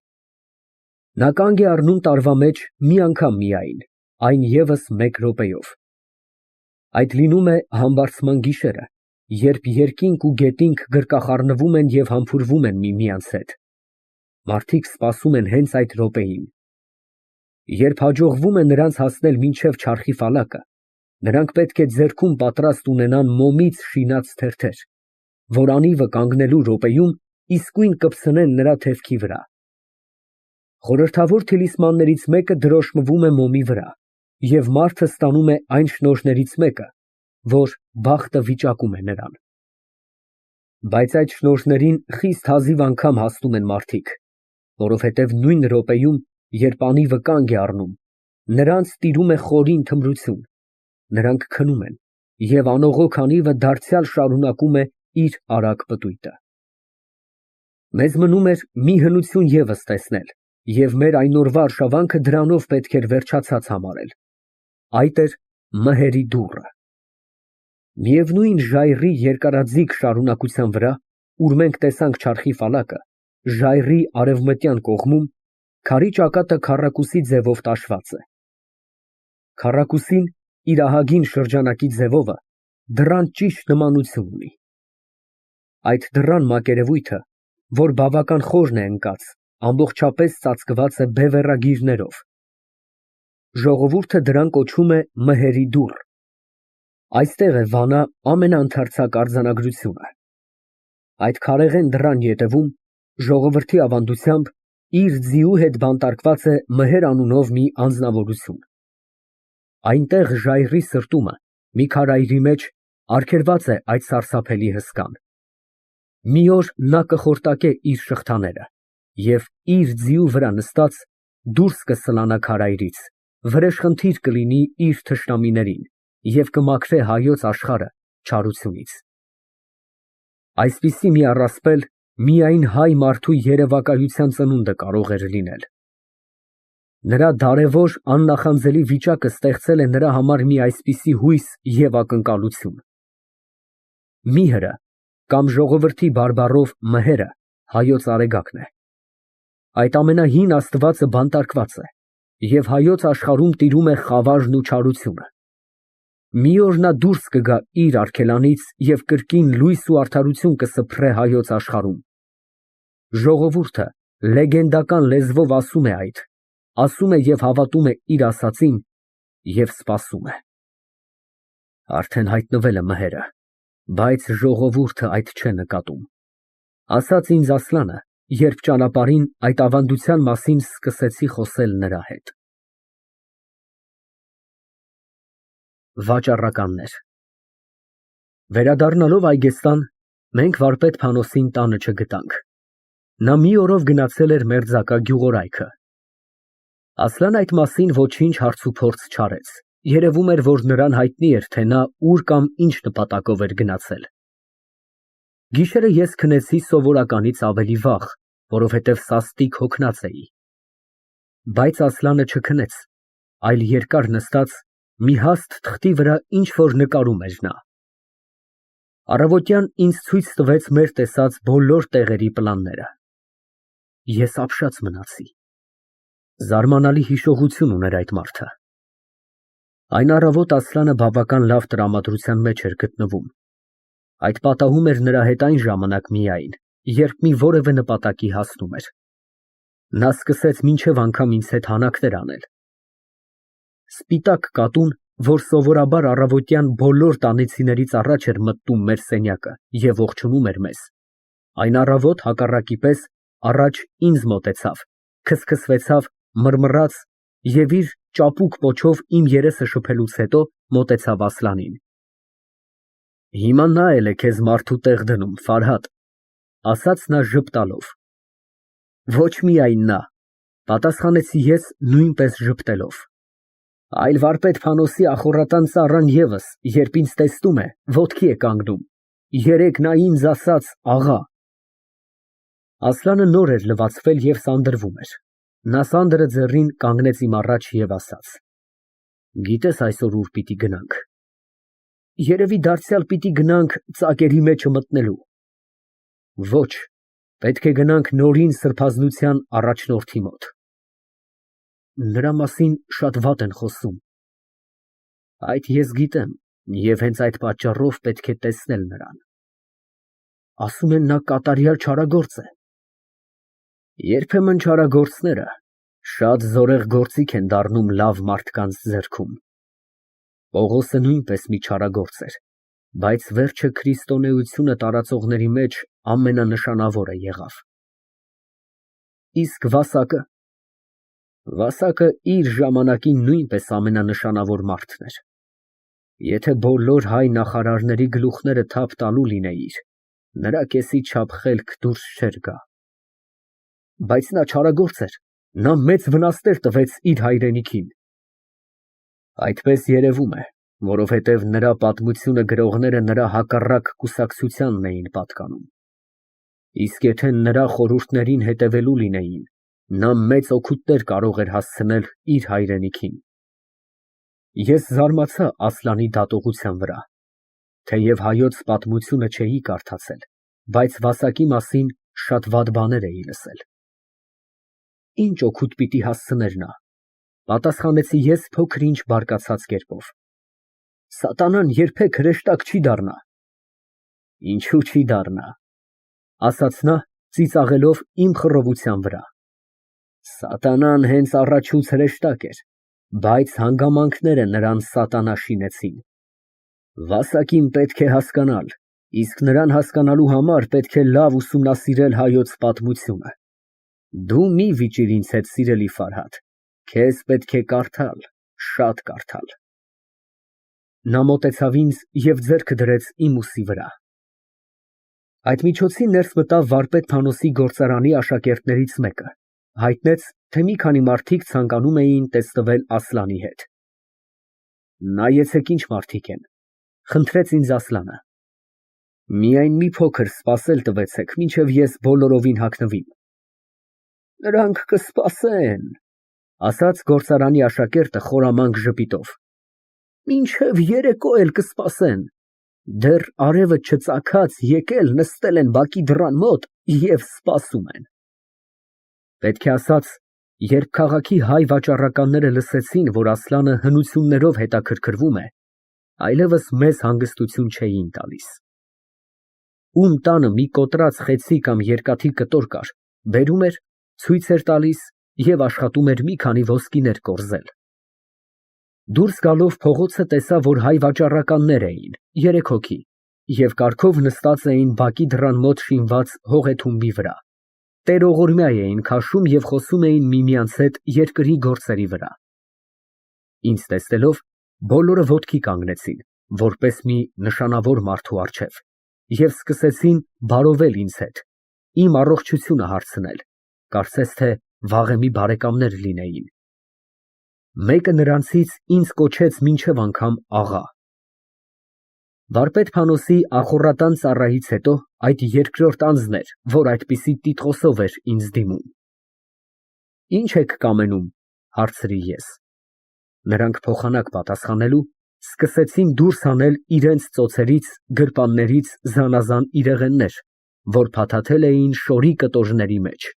Նա կանգ է առնում տարվա մեջ մի անգամ միայն, այն ևս 1 րոպեով։ Այդ լինում է համբարձման գիշերը, երբ երկինք ու գետինք գրկախառնվում են և համբուրվում են միմյանց հետ։ Մարդիկ սպասում են հենց այդ րոպեին։ Երբ հաջողվում է նրանց հասնել մինչև չարխի ֆալակը, նրանք պետք է ձեռքում պատրաստ ունենան մոմից շինած թերթեր, որ անիվը կանգնելու րոպեում իսկույն կպցնեն նրա թևքի վրա։ Խորհրդավոր թիլիսմաններից մեկը դրոշմվում է մոմի վրա, և մարդը ստանում է այն շնորհներից մեկը, որ բախտը վիճակում է նրան։ Բայց այդ շնորհներին խիստ հազիվ անգամ հասնում են մարդիկ, որովհետև նույն րոպեում, երբ անիվը կանգ է առնում, նրանց տիրում է խորին թմրություն, նրանք քնում են, և անողոք անիվը դարձյալ շարունակում է իր արագ պտույտը։ Մեզ մնում էր մի հնություն ևս տեսնել, և մեր այն օրվա արշավանքը դրանով պետք էր վերջացած համարել։ այդ էր մհերի դուռը։ Միևնույն ժայռի երկարաձիգ շարունակության վրա, ուր մենք տեսանք չարխի ֆալակը, ժայռի արևմտյան կողմում քարի ճակատը քառակուսի ձևով տաշված է։ Քառակուսին իր ահագին շրջանակի ձևովը դռան ճիշտ նմանություն ունի։ Այդ դռան մակերևույթը, որ բավական խորն է ընկած, ամբողջապես ծածկված է բևեռագիրներով։ Ժողովուրդը դրան կոչում է մհերի դուռ։ Այստեղ է Վանա ամենաընդարձակ արձանագրությունը։ Այդ քարեղեն դռան ետևում, ժողովրդի ավանդությամբ, իր ձիու հետ բանտարկված է Մհեր անունով մի անձնավորություն։ Այնտեղ ժայռի սրտումը, մի քարայրի մեջ, արգելված է այդ սարսափելի հսկան։ Մի օր նա կխորտակե իր շղթաները և իր ձիու վրա նստած դուրս կսլանա քարայրից, վրեժխնդիր կլինի իր թշնամիներին և կմաքրե հայոց աշխարհը չարությունից։ Այսպիսի մի առասպել միայն հայ մարդու երևակայության ծնունդը կարող էր լինել։ Նրա դարևոր աննախանձելի վիճակը ստեղծել է նրա համար մի այսպիսի հույս և ակնկալություն։ Միհրը կամ ժողովրդի բարբառով մհերը հայոց արեգակն է։ Այդ ամենահին աստվածը բանտարկված է, և հայոց աշխարհում տիրում է խավարն ու չարությունը։ Մի օր նա դուրս կգա իր արգելանից և կրկին լույս ու արդարություն կսփռե հայոց աշխարհում։ Ժողովուրդը լեգենդական լեզվով ասում է այդ, ասում է և հավատում է իր ասածին և սպասում է։ Արդեն հայտնվել է մհերը, բայց ժողովուրդը այդ չէ նկատում, ասաց ինձ Ասլանը, երբ ճանապարհին այդ ավանդության մասին սկսեցի խոսել նրա հետ։ Վաճառականներ Վերադառնալով Այգեստան, մենք վարպետ Փանոսին տանը չգտանք։ Նա մի օրով գնացել էր մերձակա գյուղորայքը։ Ասլան այդ մասին ոչինչ հարցուփորձ չարեց։ Երևում էր, որ նրան հայտնի էր, թե նա ուր կամ ինչ նպատակով էր գնացել։ Գիշերը ես քնեցի սովորականից ավելի վաղ, որովհետև սաստիկ հոգնած էի։ Բայց Ասլանը չքնեց, այլ երկար նստած մի հաստ թղթի վրա ինչ֊որ նկարում էր նա։ Առավոտյան ինձ ցույց տվեց մեր տեսած բոլոր տեղերի պլանները։ Ես ապշած մնացի։ Զարմանալի հիշողություն ուներ այդ մարդը։ Այն առավոտ Ասլանը բավական լավ տրամադրության մեջ էր գտնվում։ Այդ պատահում էր նրա հետ այն ժամանակ միայն, երբ մի որևէ նպատակի հասնում էր։ Նա սկսեց մինչև անգամ ինձ հետ հանակներ անել։ Սպիտակ կատուն, որ սովորաբար առավոտյան բոլոր տանիցիներից առաջ էր մտնում մեր սենյակը և ողջունում էր մեզ, այն առավոտ հակառակի պես առաջ ինձ մոտեցավ, քսքսվեցավ, մռմռաց և իր ճապուկ պոչով իմ երեսը շփելուց հետո մոտեցավ Ասլանին։ Հիմա նա էլ է քեզ մարդու տեղ դնում, Ֆարհադ, ասաց նա ժպտալով։ Ոչ միայն նա, պատասխանեցի ես նույնպես ժպտելով, այլ վարպետ Փանոսի ախոռատան ծառան ևս, երբ ինձ տեսնում է, ոտքի է կանգնում։ Երեկ նա ինձ ասաց աղա։ Ասլանը նոր էր լվացվել և սանդրվում էր։ Նա սանդրը ձեռին կանգնեց իմ առաջ և ասաց. Գիտես այսօր ուր պիտի գնանք։ Երևի դարձյալ պիտի գնանք ծակերի մեջը մտնելու։ Ոչ, պետք է գնանք Նորին սրբազնության առաջնորդի մոտ։ Նրա մասին շատ վատ են խոսում։ Այդ ես գիտեմ և հենց այդ պատճառով պետք է տեսնել նրան։ Ասում են նա կատարյալ չարագործ է։ Երբեմն չարագործները շատ զորեղ գործիք են դառնում լավ մարդկանց ձեռքում։ Պողոսը նույնպես մի չարագործ էր, բայց վերջը քրիստոնեությունը տարածողների մեջ ամենանշանավորը եղավ։ Իսկ Վասակը։ Վասակը իր ժամանակի նույնպես ամենանշանավոր մարդն էր։ Եթե բոլոր հայ նախարարների գլուխները թափ տալու լինեիր, նրա կեսի չափ խելք դուրս չէր գա։ Բայց նա չարագործ էր, նա մեծ վնասներ տվեց իր հայրենիքին։ Այդպես երևում է, որովհետև նրա պատմությունը գրողները նրա հակառակ կուսակցությանն էին պատկանում։ Իսկ եթե նրա խորհուրդներին հետևելու լինեին, նա մեծ օգուտներ կարող էր հասցնել իր հայրենիքին։ Ես զարմացա Ասլանի դատողության վրա, թեև հայոց պատմությունը չէի կարդացել, բայց վասակի մասին շատ վատ բաներ էի լսել։ Ինչ օգուտ պիտի հասցներ նա, պատասխանեցի ես փոքր-ինչ բարկացած կերպով։ Սատանան երբեք հրեշտակ չի դառնա։ Ինչու չի դառնա, ասաց նա, ծիծաղելով իմ խռովության վրա։ Սատանան հենց առաջուց հրեշտակ էր, բայց հանգամանքները նրան սատանա շինեցին։ Վասակին պետք է հասկանալ, իսկ նրան հասկանալու համար պետք է լավ ուսումնասիրել հայոց պատմությունը։ Դու մի վիճիր ինձ հետ, սիրելի Ֆարհադ, քեզ պետք է կարդալ, շատ կարդալ։ Նա մոտեցավ ինձ և ձեռքը դրեց իմ ուսի վրա։ Այդ միջոցին ներս մտավ վարպետ Փանոսի գործարանի աշակերտներից մեկը, հայտնեց, թե մի քանի մարդիկ ցանկանում էին տեսնվել Ասլանի հետ։ Նայեցեք ինչ մարդիկ են, խնդրեց ինձ Ասլանը։ Միայն մի փոքր սպասել տվեցեք, մինչև ես բոլորովին հագնվեմ։ Նրանք կսպասեն, ասաց գործարանի աշակերտը խորամանկ ժպիտով։ Մինչև երեկո էլ կսպասեն։ Դեռ արևը չծագած եկել նստել են բակի դռան մոտ և սպասում են։ Պետք է ասած, երբ քաղաքի հայ վաճառականները լսեցին, որ Ասլանը հնություններով հետաքրքրվում է, այլևս մեզ հանգստություն չէին տալիս։ Ում տանը մի կոտրած խեցի կամ երկաթի կտոր կար, բերում էր, ցույց էր տալիս և աշխատում էր մի քանի ոսկիներ կորզել։ Դուրս գալով փողոցը տեսա, որ հայ վաճառականներ էին, 3 հոգի, և կարգով նստած էին բակի դռան մոտ շինված հողեթումբի վրա։ Տերողորմյա էին քաշում և խոսում էին միմյանց հետ երկրի գործերի վրա։ Ինձ տեսնելով, բոլորը ոտքի կանգնեցին, որպես մի նշանավոր մարդու առջև, և սկսեցին բարովել ինձ հետ, իմ առողջությունը հարցնել, կարծես թե վաղեմի բարեկամներ լինեին։ Մեկը նրանցից ինձ կոչեց մինչև անգամ աղա։ Վարպետ Փանոսի ախոռատան ծառայից հետո այդ երկրորդ անձն էր, որ այդպիսի տիտղոսով էր ինձ դիմում։ Ինչ եք կամենում, հարցրի ես։ Նրանք փոխանակ պատասխանելու, սկսեցին դուրս հանել իրենց ծոցերից, գրպաններից զանազան իրեղեններ, որ փաթաթել էին շորի կտորների մեջ։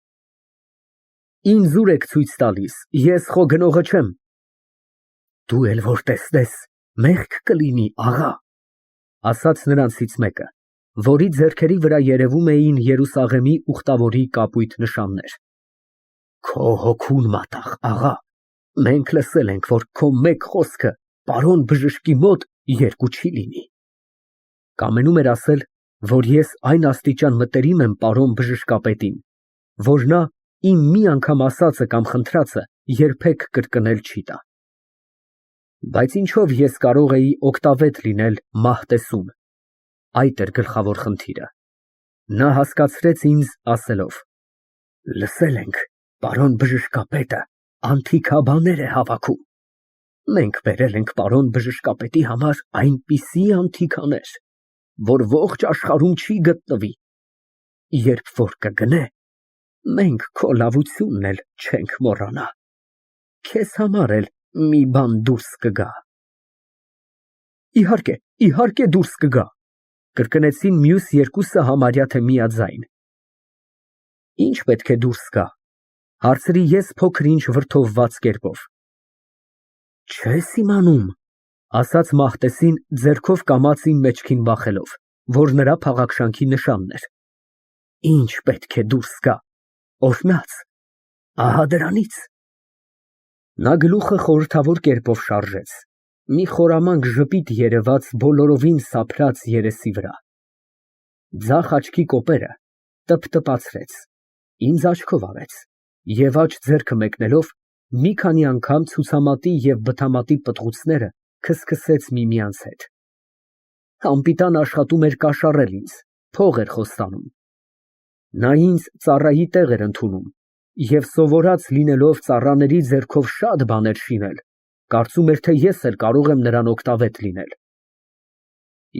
Ինձ ուր եք ցույց տալիս, ես խո գնողը չեմ։ Դու էլ որ տեսնես, մեղք կլինի, աղա, ասաց նրանցից մեկը, որի ձեռքերի վրա երևում էին Երուսաղեմի ուխտավորի կապույտ նշաններ։ Քո հոգուն մատաղ, աղա, մենք լսել ենք, որ քո մեկ խոսքը պարոն բժշկի մոտ 2 չի լինի։ Կամենում էր ասել, որ ես այն աստիճան մտերիմ եմ պարոն բժշկապետին, որ նա իմ մի անգամ ասածը կամ խնդրածը երբեք կրկնել չի տա։ Բայց ինչով ես կարող էի օգտավետ լինել մահ տեսուն, այդ էր գլխավոր խնդիրը։ Նա հասկացրեց ինձ ասելով. Լսել ենք, պարոն բժշկապետը անթիքաբաներ է հավաքում։ Մենք բերել ենք պարոն բժշկապետի համար այնպիսի անթիքաներ, որ ողջ աշխարհում չի գտնվի։ Երբ որ կգնե, մենք քո լավությունն էլ չենք մոռանա։ Քեզ համար էլ մի բան դուրս կգա։ Իհարկե դուրս կգա, կրկնեցին մյուս երկուսը համարյա թե միաձայն։ Ինչ պետք է դուրս գա, հարցրի ես փոքր-ինչ վրդովված կերպով։ Չես իմանում, ասաց Մահտեսին ձեռքով կամաց իմ մեջքին բախելով, որ նրա փաղաքշանքի նշանն էր։ Ինչ պետք է դուրս գա, օրհնած, ահա դրանից։ Նա գլուխը խորհրդավոր կերպով շարժեց, մի խորամանկ ժպիտ երևաց բոլորովին սափրած երեսի վրա։ Ձախ աչքի կոպերը տպտպացրեց, ինձ աչքով արեց և աջ ձեռքը մեկնելով մի քանի անգամ ցուցամատի և բթամատի պտղուցները քսքսեց միմյանց հետ։ Անպիտան աշխատում էր կաշառել ինձ, փող էր խոստանում։ Նա ինձ ծառայի տեղ էր ընդունում և սովորած լինելով ծառաների ձեռքով շատ բաներ շինել, կարծում էր, թե ես էլ կարող եմ նրան օգտավետ լինել։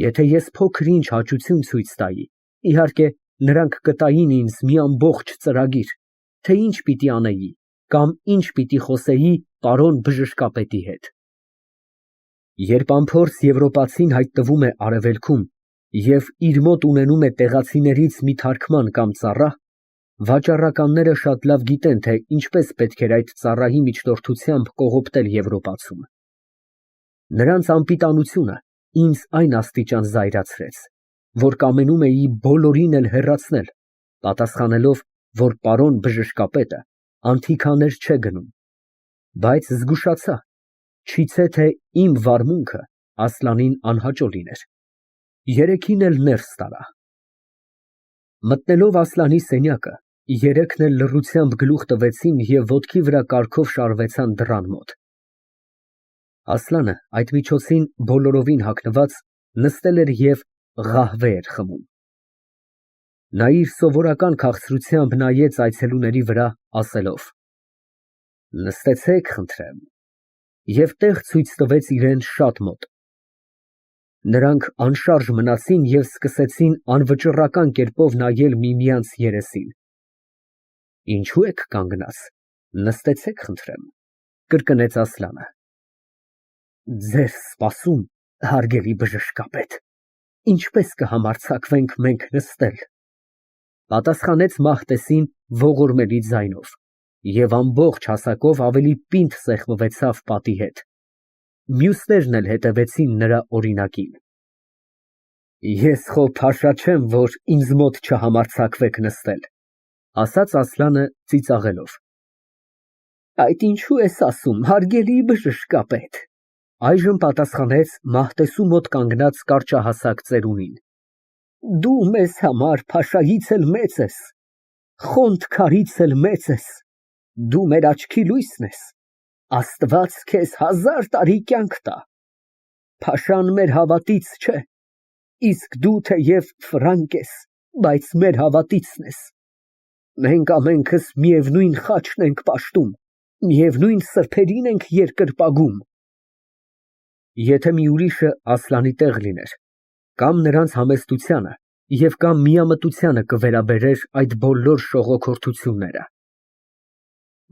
Եթե ես փոքր-ինչ հաճություն ցույց տայի, իհարկե, նրանք կտային ինձ մի ամբողջ ծրագիր, թե ինչ պիտի անեի կամ ինչ պիտի խոսեի պարոն բժշկապետի հետ։ Երբ անփորձ եվրոպացին հայտնվում է արևելքում և իր մոտ ունենում է տեղացիներից մի թարգման կամ ծառա, վաճառականները շատ լավ գիտեն, թե ինչպես պետք էր այդ ծառայի միջնորդությամբ կողոպտել Եվրոպացուն։ Նրանց անպիտանությունը ինձ այն աստիճան զայրացրեց, որ կամենում էի բոլորին էլ հեռացնել, պատասխանելով, որ պարոն բժշկապետը անթիքաներ չէ գնում, բայց զգուշացա, չիցե թե իմ վարմունքը Ասլանին անհաճո լիներ։ Երեքին էլ ներս տարա։ Մտնելով Ասլանի սենյակը, երեքն էլ լռությամբ գլուխ տվեցին և ոտքի վրա կարգով շարվեցան դռան մոտ։ Ասլանը այդ միջոցին բոլորովին հագնված նստել էր և ղահվե էր խմում։ Նա իր սովորական քաղցրությամբ նայեց այցելուների վրա, ասելով. Նստեցեք, խնդրեմ, և տեղ ցույց տվեց իրան շատ մոտ։ Նրանք անշարժ մնացին և սկսեցին անվճռական կերպով նայել միմյանց երեսին։ Ինչո՞ւ եք կանգնած, նստեցեք, խնդրեմ, կրկնեց Ասլանը։ Ձեզ սպասում, հարգելի բժշկապետ, ինչպես կհամարձակվենք մենք նստել, պատասխանեց Մահտեսին ողորմելի ձայնով և ամբողջ հասակով ավելի պինդ սեղմվեցավ պատի հետ։ Մյուսներն էլ հետևեցին նրա օրինակին։ Ես խո փաշա չեմ, որ ինձ մոտ չհամարձակվեք նստել, ասաց Ասլանը ծիծաղելով։ Այդ ինչու ես ասում, հարգելի բժշկապետ, այժմ պատասխանեց Մահտեսու մոտ կանգնած կարճահասակ ծերունին։ Դու մեզ համար փաշայից էլ մեծ ես, խոնթ քարից էլ մեծ ես, դու մեր աչքի լույսն ես, Աստված քեզ 1000 տարի կյանք տա։ Փաշան մեր հավատից չէ, իսկ դու թեև ֆրանկ ես, բայց մեր հավատիցն ես։ Մենք ամենքս միևնույն խաչն ենք պաշտում, միևնույն սրբերին ենք երկրպագում։ Եթե մի ուրիշը Ասլանի տեղ լիներ, կամ նրանց համեստությանը և կամ միամտությանը կվերաբերեր այդ բոլոր շողոքորթությունները։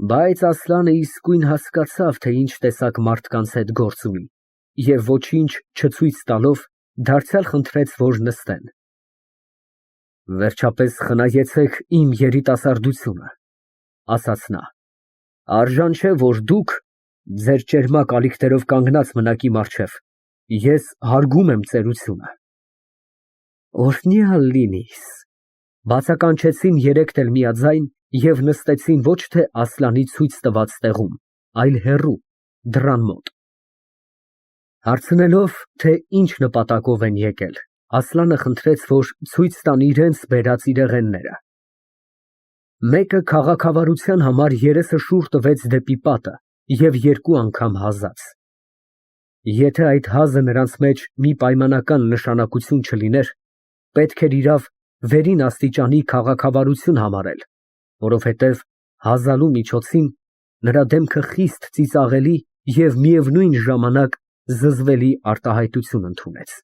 Բայց Ասլանը իսկույն հասկացավ, թե ինչ տեսակ մարդկանց հետ գործ ունի, և ոչինչ չցույց տալով, դարձյալ խնդրեց, որ նստեն։ Վերջապես խնայեցեք իմ երիտասարդությունը, ասաց նա, արժան չէ, որ դուք ձեր ճերմակ ալիքներով կանգնած մնաք իմ առջև, ես հարգում եմ ծերությունը։ Օրհնյալ լինիս, բացականչեցին երեքն էլ միաձայն և նստեցին ոչ թե Ասլանի ցույց տված տեղում, այլ հեռու, դռան մոտ։ Հարցնելով, թե ինչ նպատակով են եկել, Ասլանը խնդրեց, որ ցույց տան իրենց բերած իրեղենները։ Մեկը քաղաքավարության համար երեսը շուռ տվեց դեպի պատը և 2 անգամ հազաց։ Եթե այդ հազը նրանց մեջ մի պայմանական նշանակություն չլիներ, պետք էր իրավ վերին աստիճանի քաղաքավարություն համարել, որովհետև հազալու միջոցին նրա դեմքը խիստ ծիծաղելի և միևնույն ժամանակ զզվելի արտահայտություն ընդունեց։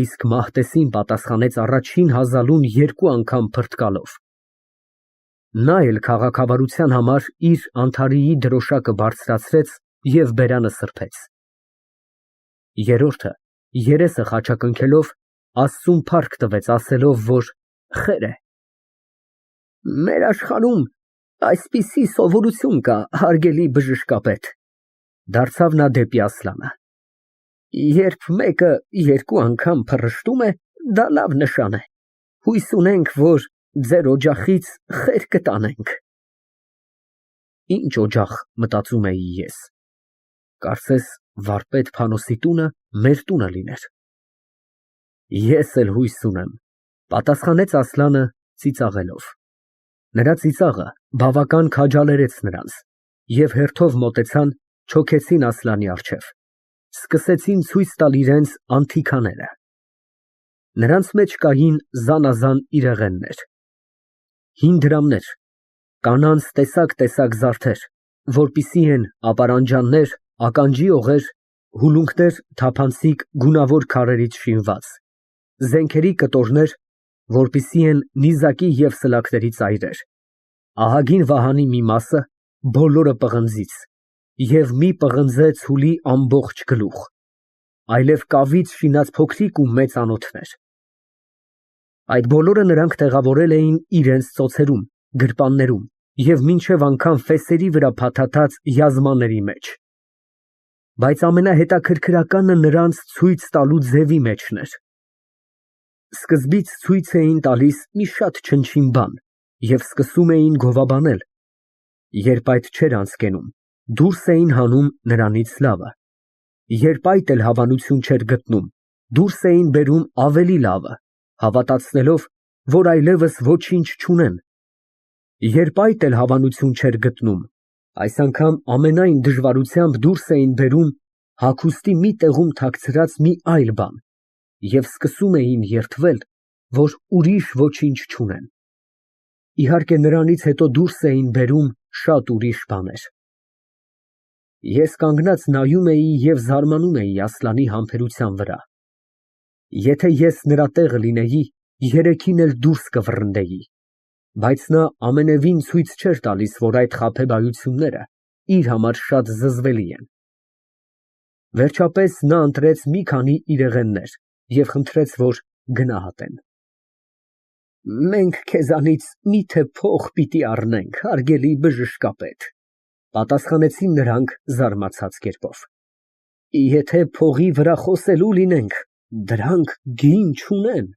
Իսկ Մահտեսին պատասխանեց առաջին հազալուն 2 անգամ փրտկալով։ Նա էլ քաղաքավարության համար իր անթարիի դրոշակը բարձրացրեց և բերանը սրբեց։ Երրորդը, երեսը խաչակնքելով, Աստծուն փառք տվեց, ասելով, որ խեր է։ Մեր աշխարհում այսպիսի սովորություն կա, հարգելի բժշկապետ, դարձավ նա դեպի Ասլանը։ Երբ մեկը 2 անգամ փռշտում է, դա լավ նշան է։ Հույս ունենք, որ ձեր օջախից խեր կտանենք։ Ինչ օջախ, մտածում էի ես։ Կարծես վարպետ Փանոսի տունը մեր տունը լիներ։ Ես էլ հույս ունեմ, պատասխանեց Ասլանը ծիծաղելով։ Նրա ծիծաղը բավական քաջալերեց նրանց, և հերթով մոտեցան, չոքեցին Ասլանի առջև, սկսեցին ցույց տալ իրենց անթիքաները։ Նրանց մեջ կային զանազան իրեղեններ, հին դրամներ, կանանց տեսակ զարդեր, որպիսի են ապարանջաններ, ականջի օղեր, հուլունքներ թափանցիկ գունավոր քարերից շինված, զենքերի կտորներ, որպիսի են նիզակի և սլաքների ծայրեր, ահագին վահանի մի մասը, բոլորը պղնձից, և մի պղնձե ցուլի ամբողջ գլուխ, այլև կավից շինած փոքրիկ ու մեծ անոթներ։ Այդ բոլորը նրանք տեղավորել էին իրենց ծոցերում, գրպաններում և մինչև անգամ ֆեսերի վրա փաթաթած յազմանների մեջ։ Բայց ամենահետաքրքրականը նրանց ցույց տալու ձևի մեջն էր։ Սկզբից ցույց էին տալիս մի շատ չնչին բան և սկսում էին գովաբանել, երբ այդ չէր անցկենում, դուրս էին հանում նրանից լավը, երբ այդ էլ հավանություն չէր գտնում, դուրս էին բերում ավելի լավը, հավատացնելով, որ այլևս ոչինչ չունեն, երբ այդ էլ հավանություն չէր գտնում, այս անգամ ամենայն դժվարությամբ դուրս էին բերում հագուստի մի տեղում թաքցրած մի այլ բան և սկսում էին երդվել, որ ուրիշ ոչինչ չունեն։ Իհարկե, նրանից հետո դուրս էին բերում շատ ուրիշ բաներ։ Ես կանգնած նայում էի և զարմանում էի Ասլանի համբերության վրա։ Եթե ես նրա տեղը լինեի, երեքին էլ դուրս կվռնդեի, բայց նա ամենևին ցույց չէր տալիս, որ այդ խաբեբայությունները իր համար շատ զզվելի են։ Վերջապես նա ընտրեց մի քանի իրեղեններ և խնդրեց, որ գնահատեն։ «Մենք քեզանից մի՞թե փող պիտի առնենք, հարգելի բժշկապետ», ֊ պատասխանեցին նրանք զարմացած կերպով։ «Եթե փողի վրա խոսելու լինենք, դրանք գին չունեն»։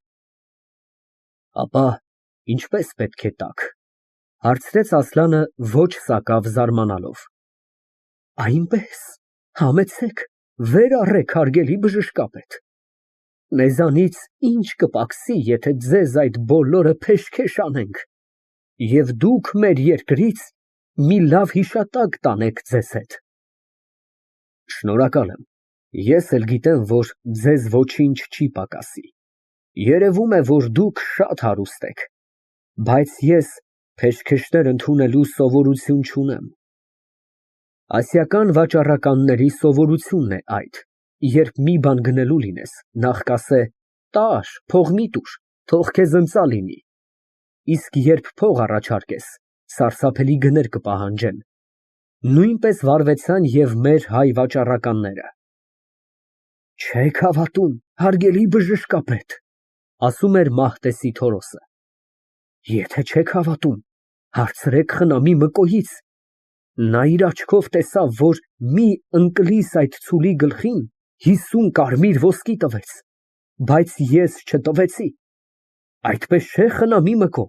«Ապա ինչպե՞ս պետք է տաք», ֊ հարցրեց Ասլանը ոչ սակավ զարմանալով։ «Այնպես, համեցեք, վեր առեք, հարգելի բժշկապետ։ Մեզանից ի՞նչ կպակսի, եթե ձեզ այդ բոլորը փեշքեշ անենք, և դուք մեր երկրից մի լավ հիշատակ տանեք ձեզ հետ»։ «Շնորհակալ եմ, ես էլ գիտեմ, որ ձեզ ոչինչ չի պակասի, երևում է, որ դուք շատ հարուստ եք, բայց ես փեշքեշներ ընդունելու սովորություն չունեմ։ Ասիական վաճառականների սովորությունն է այդ, երբ մի բան գնելու լինես, նախ կասե. տար, փող մի տուր, թող քեզ ընծա լինի, իսկ երբ փող առաջարկես, սարսափելի գներ կպահանջեն։ Նույնպես վարվեցան և մեր հայ վաճառականները։ «Չեք հավատում, հարգելի բժշկապետ», ֊ ասում էր Մահտեսի Թորոսը։ «Եթե չեք հավատում, հարցրեք խնամի Մկոյից. նա իր աչքով տեսավ, որ մի ընկլիս այդ ցուլի գլխին 50 կարմիր ոսկի տվեց, բայց ես չտվեցի։ Այդպես չէ՞, խնամի Մկո»։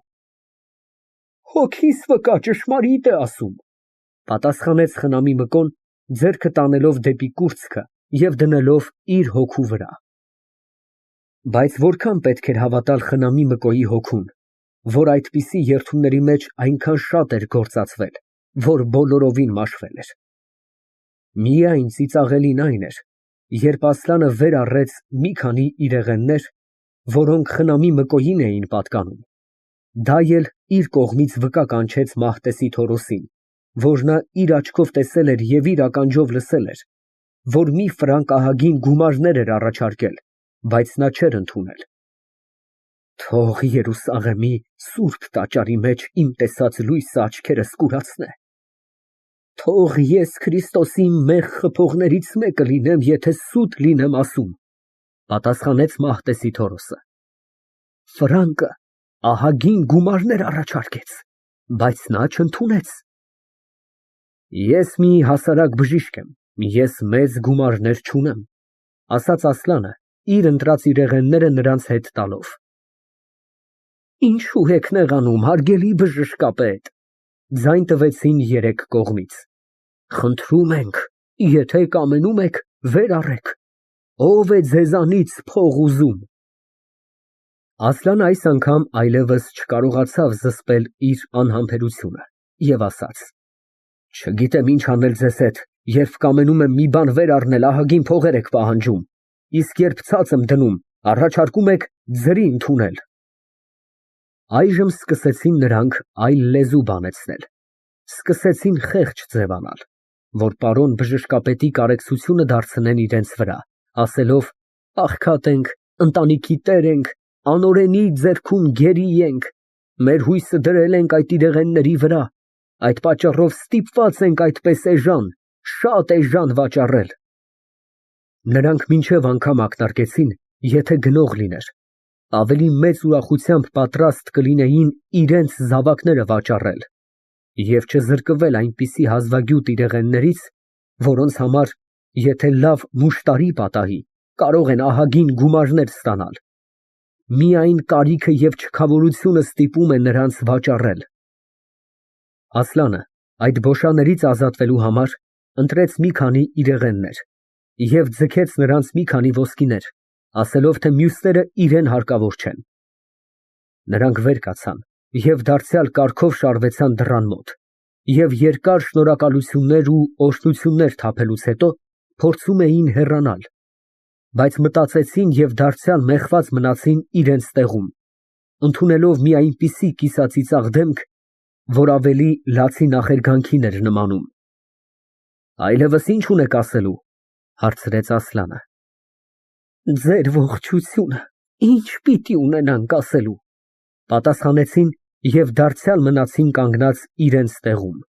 «Հոգիս վկա, ճշմարիտ է ասում», ֊ պատասխանեց խնամի Մկոն, ձեռքը տանելով դեպի կուրծքը և դնելով իր հոգու վրա։ Բայց որքան պետք էր հավատալ խնամի Մկոյի հոգուն, որ այդպիսի երդումների մեջ այնքան շատ էր գործածվել, որ բոլորովին մաշվել էր։ Միայն ծիծաղելին այն էր, երբ Ասլանը վեր առեց մի քանի իրեղեններ, որոնք խնամի Մկոյին էին պատկանում, դա էլ իր կողմից վկա կանչեց Մահտեսի Թորոսին, որ նա իր աչքով տեսել էր և իր ականջով լսել էր, որ մի ֆրանկահագին գումարներ էր առաջարկել, բայց նա չէր ընդունել։ «Թող Երուսաղեմի սուրբ տաճարի մեջ իմ տեսած լույսը աչքերս կուրացնե։ Թող ես Քրիստոսի մեղ խփողներից մեկը լինեմ, եթե սուտ լինեմ ասում», ֊ պատասխանեց Մահտեսի Թորոսը։ «Ֆրանկը ահագին գումարներ առաջարկեց, բայց նա չընդունեց»։ «Ես մի հասարակ բժիշկ եմ, ես մեծ գումարներ չունեմ», ֊ ասաց Ասլանը, իր ընտրած իրեղենները նրանց հետ տալով։ «Ինչո՞ւ եք նեղանում, հարգելի բժշկապետ», ֊ ձայն տվեցին երեք կողմից։ «Խնդրում ենք, եթե կամենում եք, վեր առեք, ով է ձեզանից փող ուզում»։ Ասլանը այս անգամ այլևս չկարողացավ զսպել իր անհամբերությունը և ասաց. «Չգիտեմ ինչ անել ձեզ հետ, երբ կամենում եմ մի բան վեր առնել, ահագին փողեր եք պահանջում, իսկ երբ ցած եմ դնում, առաջարկում եք ձրի ընդունել»։ Այժմ սկսեցին նրանք այլ լեզու բանեցնել, սկսեցին խեղճ ձևանալ, որ պարոն բժշկապետի կարեկցությունը դարձնեն իրենց վրա, ասելով. «Աղքատ ենք, ընտանիքի տեր ենք, անօրենի ձեռքում գերի ենք, մեր հույսը դրել ենք այդ իրեղենների վրա, այդ պատճառով ստիպված ենք այդպես էժան, Շատ էժան վաճառել։ Նրանք մինչև անգամ ակնարկեցին, եթե գնող լիներ, ավելի մեծ ուրախությամբ պատրաստ կլինեին իրենց զավակները վաճառել և չզրկվել այնպիսի հազվագյուտ իրեղեններից, որոնց համար, եթե լավ մուշտարի պատահի, կարող են ահագին գումարներ ստանալ։ Միայն կարիքը և չքավորությունը ստիպում է նրանց վաճառել։ Ասլանը այդ բոշաներից ազատվելու համար ընտրեց մի քանի իրեղեններ և ձգեց նրանց մի քանի ոսկիներ, ասելով, թե մյուսները իրան հարկավոր չեն։ Նրանք վեր կացան և դարձյալ կարգով շարվեցան դռան մոտ և երկար շնորհակալություններ ու օրհնություններ թափելուց հետո փորձում էին հեռանալ, բայց մտածեցին և դարձյալ մեխված մնացին իրենց տեղում, ընդունելով մի այնպիսի կիսածիծաղ դեմք, որ ավելի լացի նախերգանքին էր նմանում։ Այլևս ի՞նչ ունեք ասելու, հարցրեց Ասլանը։ Ձեր ողջությունը ինչ պիտի ունենանք ասելու, պատասխանեցին և դարձյալ մնացին կանգնած իրենց տեղում։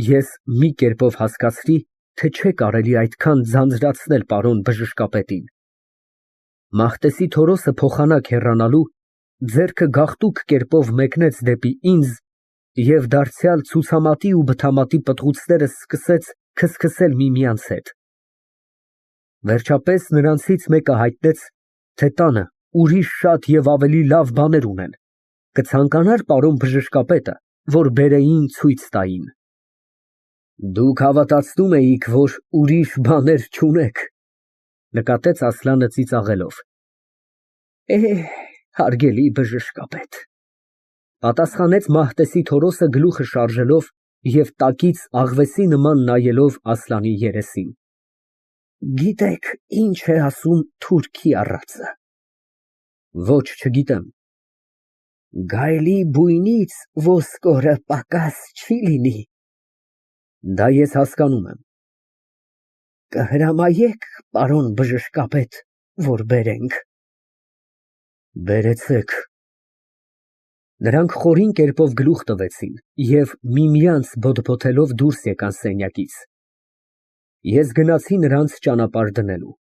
Ես մի կերպով հասկացրի, թե չէ կարելի այդքան ձանձրացնել պարոն բժշկապետին։ Մահտեսի Թորոսը փոխանակ հեռանալու, ձեռքը գաղտուկ կերպով մեկնեց դեպի ինձ և դարձյալ ցուցամատի ու բթամատի պտղուցները սկսեց քսքսել միմյանց հետ։ Վերջապես նրանցից մեկը հայտնեց, թե տանը ուրիշ շատ և ավելի լավ բաներ ունեն, կցանկանա՞ր պարոն բժշկապետը, որ բերեին ցույց տային։ Դուք հավատացնում էիք, որ ուրիշ բաներ չունեք, նկատեց Ասլանը ծիծաղելով։ Հարգելի բժշկապետ, պատասխանեց Մահտեսի Թորոսը գլուխը շարժելով և տակից աղվեսի նման նայելով Ասլանի երեսին։ Գիտեք, ինչ է ասում թուրքի առածը։ Ոչ, չգիտեմ։ Գայլի բույնից ոսկորը պակաս չի լինի։ Դա ես հասկանում եմ։ Կհրամայեք, պարոն բժշկապետ, որ բերենք։ Բերեցեք։ Նրանք խորին կերպով գլուխ տվեցին և միմյանց բոթբոթելով դուրս եկան սենյակից։ Ես գնացի նրանց ճանապարհ դնելու։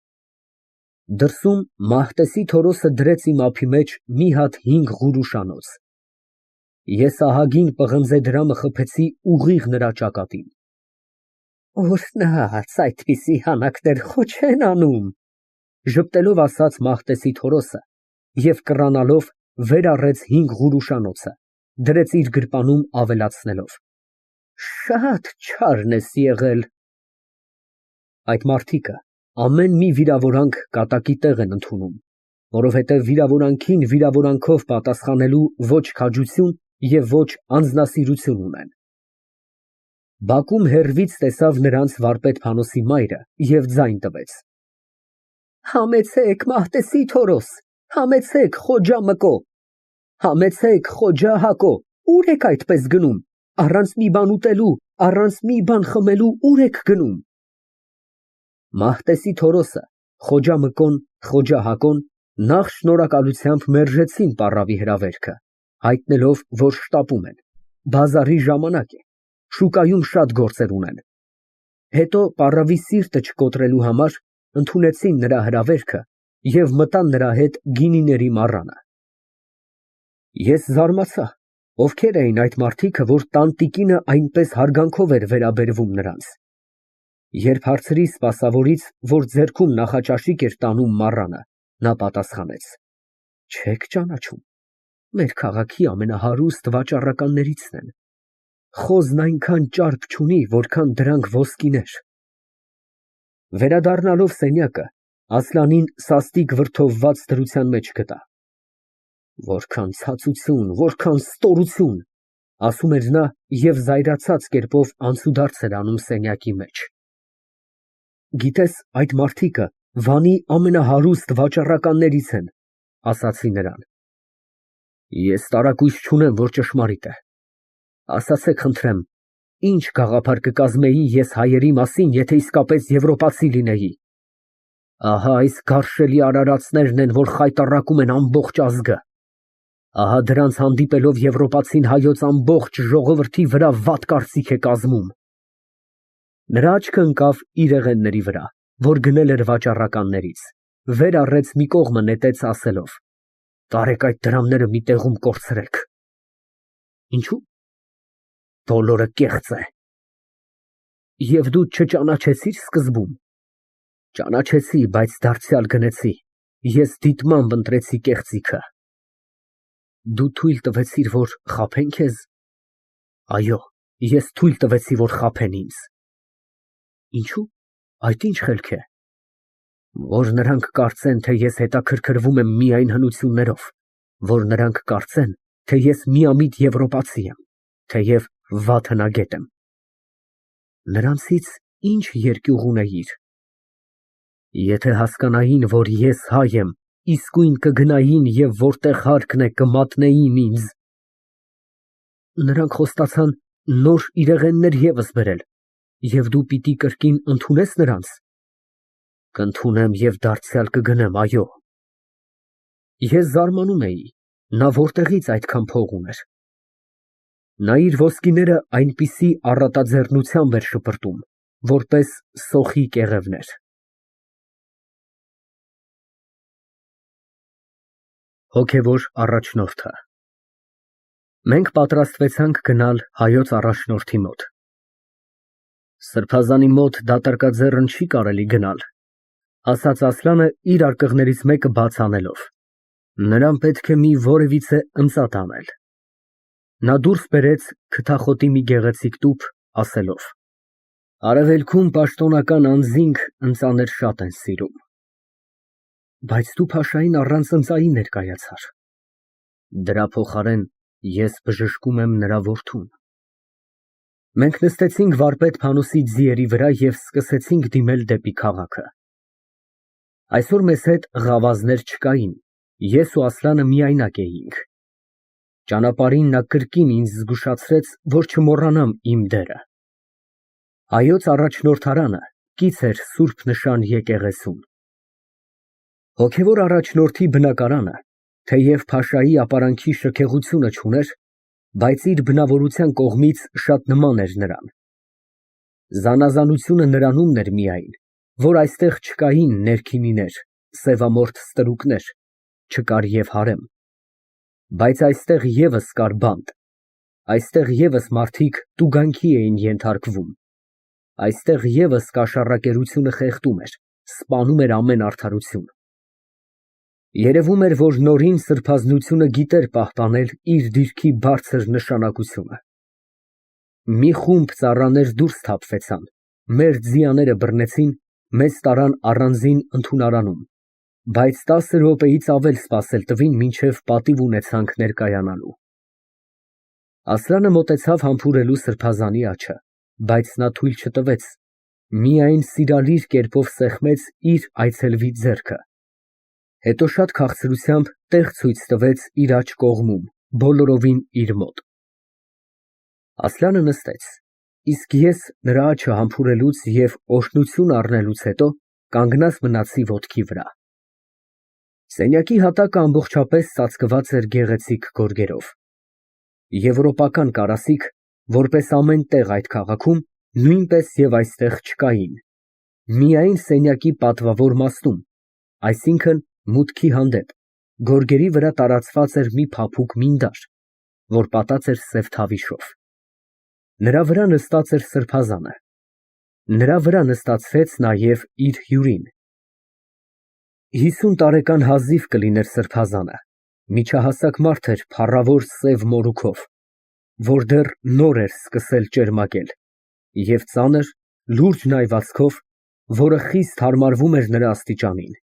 Դրսում Մահտեսի Թորոսը դրեց իմ ափի մեջ մի հատ հինգ ղուրուշանոց։ Ես ահագին պղնձե դրամը խփեցի ուղիղ նրա ճակատին։ Օրհնած, այդպիսի հանակներ խո չեն անում, ժպտելով ասաց Մահտեսի Թորոսը և կռանալով վեր առեց հինգ ղուրուշանոցը, դրեց իր գրպանում ավելացնելով. Շատ չարն ես եղել։ Այդ մարդիկը ամեն մի վիրավորանք կատակի տեղ են ընդունում, որովհետև վիրավորանքին վիրավորանքով պատասխանելու ոչ քաջություն և ոչ անձնասիրություն ունեն։ Բակում հեռվից տեսավ նրանց վարպետ Փանոսի մայրը և ձայն տվեց. Համեցեք, Մահտեսի Թորոս, համեցեք, Խոջա Մկո, համեցեք, Խոջա Հակո, ուր եք այդպես գնում, առանց մի բան ուտելու, առանց մի բան խմելու ուր եք գնում։ Մահտեսի Թորոսը, Խոջա Մկոն, Խոջա Հակոն նախ շնորհակալությամբ մերժեցին պառավի հրավերքը, հայտնելով, որ շտապում են, բազարի ժամանակ է, շուկայում շատ գործեր ունեն։ Հետո պառավի սիրտը չկոտրելու համար ընդունեցին նրա հրավերքը և մտան նրա հետ գինիների մառանը։ Ես զարմացա, ովքեր էին այդ մարդիկը, որ տանտիկինը այնպես հարգանքով էր վերաբերվում նրանց։ Երբ հարցրի սպասավորից, որ ձեռքում նախաճաշիկ էր տանում մառանը, նա պատասխանեց. Չեք ճանաչում, մեր քաղաքի ամենահարուստ վաճառականներիցն են։ Խոզն այնքան ճարպ չունի, որքան դրանք ոսկիներ։ Վերադառնալով սենյակը, Ասլանին սաստիկ վրդովված դրության մեջ գտա։ Որքան ցածություն, որքան ստորություն, ասում էր նա և զայրացած կերպով անցուդարձ էր անում սենյակի մեջ։ Գիտես, այդ մարդիկը Վանի ամենահարուստ վաճառականներից են, ասացի նրան։ Ես տարակույս չունեմ, որ ճշմարիտ է։ Ասացեք, խնդրեմ, ինչ գաղափար կկազմեի ես հայերի մասին, եթե իսկապես եվրոպացի լինեի։ Ահա այս գարշելի արարածներն են, որ խայտառակում են ամբողջ ազգը։ Ահա դրանց հանդիպելով եվրոպացին հայոց ամբողջ ժողովրդի վրա վատ կարծիք է կազմում։ Նրա աչքը ընկավ իր եղենների վրա, որ գնել էր վաճառականներից, վեր առեց մի կողմը նետեց ասելով. «Տարեք այդ դրամները մի տեղում կորցրեք»։ Ինչո՞ւ։ Բոլորը կեղծ է։ Եվ դու չճանաչեցիր սկզբում։ Ճանաչեցի, բայց դարձյալ գնեցի։ Ես դիտմամբ ընտրեցի կեղծիքը։ Դու թույլ տվեցիր, որ խաբեն քեզ։ Այո, ես թույլ տվեցի, որ խաբեն ինձ։ Ինչո՞ւ։ Այդ ինչ խելք է։ Որ նրանք կարծեն, թե ես հետաքրքրվում եմ միայն հնություններով, որ նրանք կարծեն, թե ես միամիտ եվրոպացի եմ, թեև վատ հնագետ եմ։ Նրանցից ինչ երկյուղ ունեիր։ Եթե հասկանային, որ ես հայ եմ, իսկույն կգնային և որտեղ հարկն է կմատնեին ինձ։ Նրանք խոստացան նոր իրեղեններ ևս բերել, և դու պիտի կրկին ընդունես նրանց։ Կընդունեմ և դարձյալ կգնեմ, այո։ Ես զարմանում էի, նա որտեղից այդքան փող ուներ։ Նա իր ոսկիները այնպիսի առատաձեռնությամբ էր շպրտում, որպես սոխի կեղևներ։ Հոգևոր առաջնորդը։ Մենք պատրաստվեցանք գնալ հայոց առաջնորդի մոտ։ Սրբազանի մոտ դատարկաձեռն չի կարելի գնալ, ասաց Ասլանը իր արկղներից մեկը բաց անելով։ Նրան պետք է մի որևիցե ընծատ անել։ Նա դուրս բերեց քթախոտի մի գեղեցիկ տուփ, ասելով. Արևելքում պաշտոնական անձինք ընծաներ շատ են սիրում։ Բայց դու փաշային առանց ընծայի ներկայացար։ Դրա փոխարեն ես բժշկում եմ նրա որդուն։ Մենք նստեցինք վարպետ Փանոսի ձիերի վրա և սկսեցինք դիմել դեպի քաղաքը։ Այսօր մեզ հետ ղավազներ չկային, ես ու Ասլանը միայնակ էինք։ Ճանապարհին նա կրկին ինձ զգուշացրեց, որ չմոռանամ իմ դերը։ Հայոց առաջնորդարանը կից էր սուրբ նշան եկեղեցուն։ Հոգևոր առաջնորդի բնակարանը, թեև փաշայի ապարանքի շքեղությունը չուներ, բայց իր բնավորության կողմից շատ նման էր նրան։ Զանազանությունը նրանումն էր միայն, որ այստեղ չկային ներքինիներ, սևամորթ ստրուկներ, չկար և հարեմ։ Բայց այստեղ ևս կար բանտ, այստեղ ևս մարդիկ տուգանքի էին ենթարկվում, այստեղ ևս կաշառակերությունը խեղդում էր, սպանում էր ամեն արդարություն։ Երևում էր, որ նորին սրբազնությունը գիտեր պահպանել իր դիրքի բարձր նշանակությունը։ Մի խումբ ծառաներ դուրս թափվեցան, մեր ձիաները բռնեցին, մեզ տարան առանձին ընդունարանում, բայց 10 րոպեից ավել սպասել տվին, մինչև պատիվ ունեցանք ներկայանալու։ Ասլանը մոտեցավ համբուրելու սրբազանի աջը, բայց նա թույլ չտվեց, միայն սիրալիր կերպով սեղմեց իր այցելվի ձեռքը, հետո շատ քաղցրությամբ տեղ ցույց տվեց իր աջ կողմում, բոլորովին իր մոտ։ Ասլանը նստեց, իսկ ես նրա աջը համբուրելուց և օրհնություն առնելուց հետո կանգնած մնացի ոտքի վրա։ Սենյակի հատակը ամբողջապես ծածկված էր գեղեցիկ գորգերով։ Եվրոպական կարասիք, որպես ամեն տեղ այդ քաղաքում, նույնպես և այստեղ չկային։ Միայն սենյակի պատվավոր մասնում, այսինքն մուտքի հանդեպ, գորգերի վրա տարածված էր մի փափուկ մինդար, որ պատած էր սև թավիշով։ Նրա վրա նստած էր սրբազանը։ Նրա վրա նստացրեց նաև իր հյուրին։ 50 տարեկան հազիվ կլիներ սրբազանը, միջահասակ մարդ էր փառավոր սև մորուքով, որ դեռ նոր էր սկսել ճերմակել, և ծանր, լուրջ նայվածքով, որը խիստ հարմարվում էր նրա աստիճանին։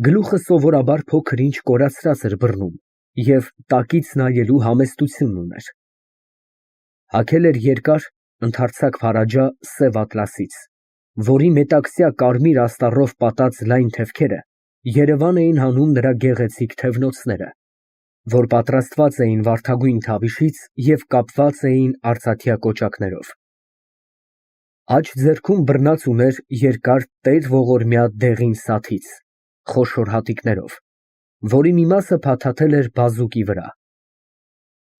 Գլուխը սովորաբար փոքր-ինչ կորացրած էր բռնում և տակից նայելու համեստություն ուներ։ Հագել էր երկար, ընդարձակ փարաջա սև ատլասից, որի մետաքսյա կարմիր աստառով պատած լայն թևքերը Երևան էին հանում նրա գեղեցիկ թևնոցները, որ պատրաստված էին վարդագույն թավիշից և կապված էին արծաթյա կոճակներով։ Աջ ձեռքում բռնած ուներ երկար տեր ողորմյա դեղին սաթից, խոշոր հատիկներով, որի մի մասը փաթաթել էր բազուկի վրա։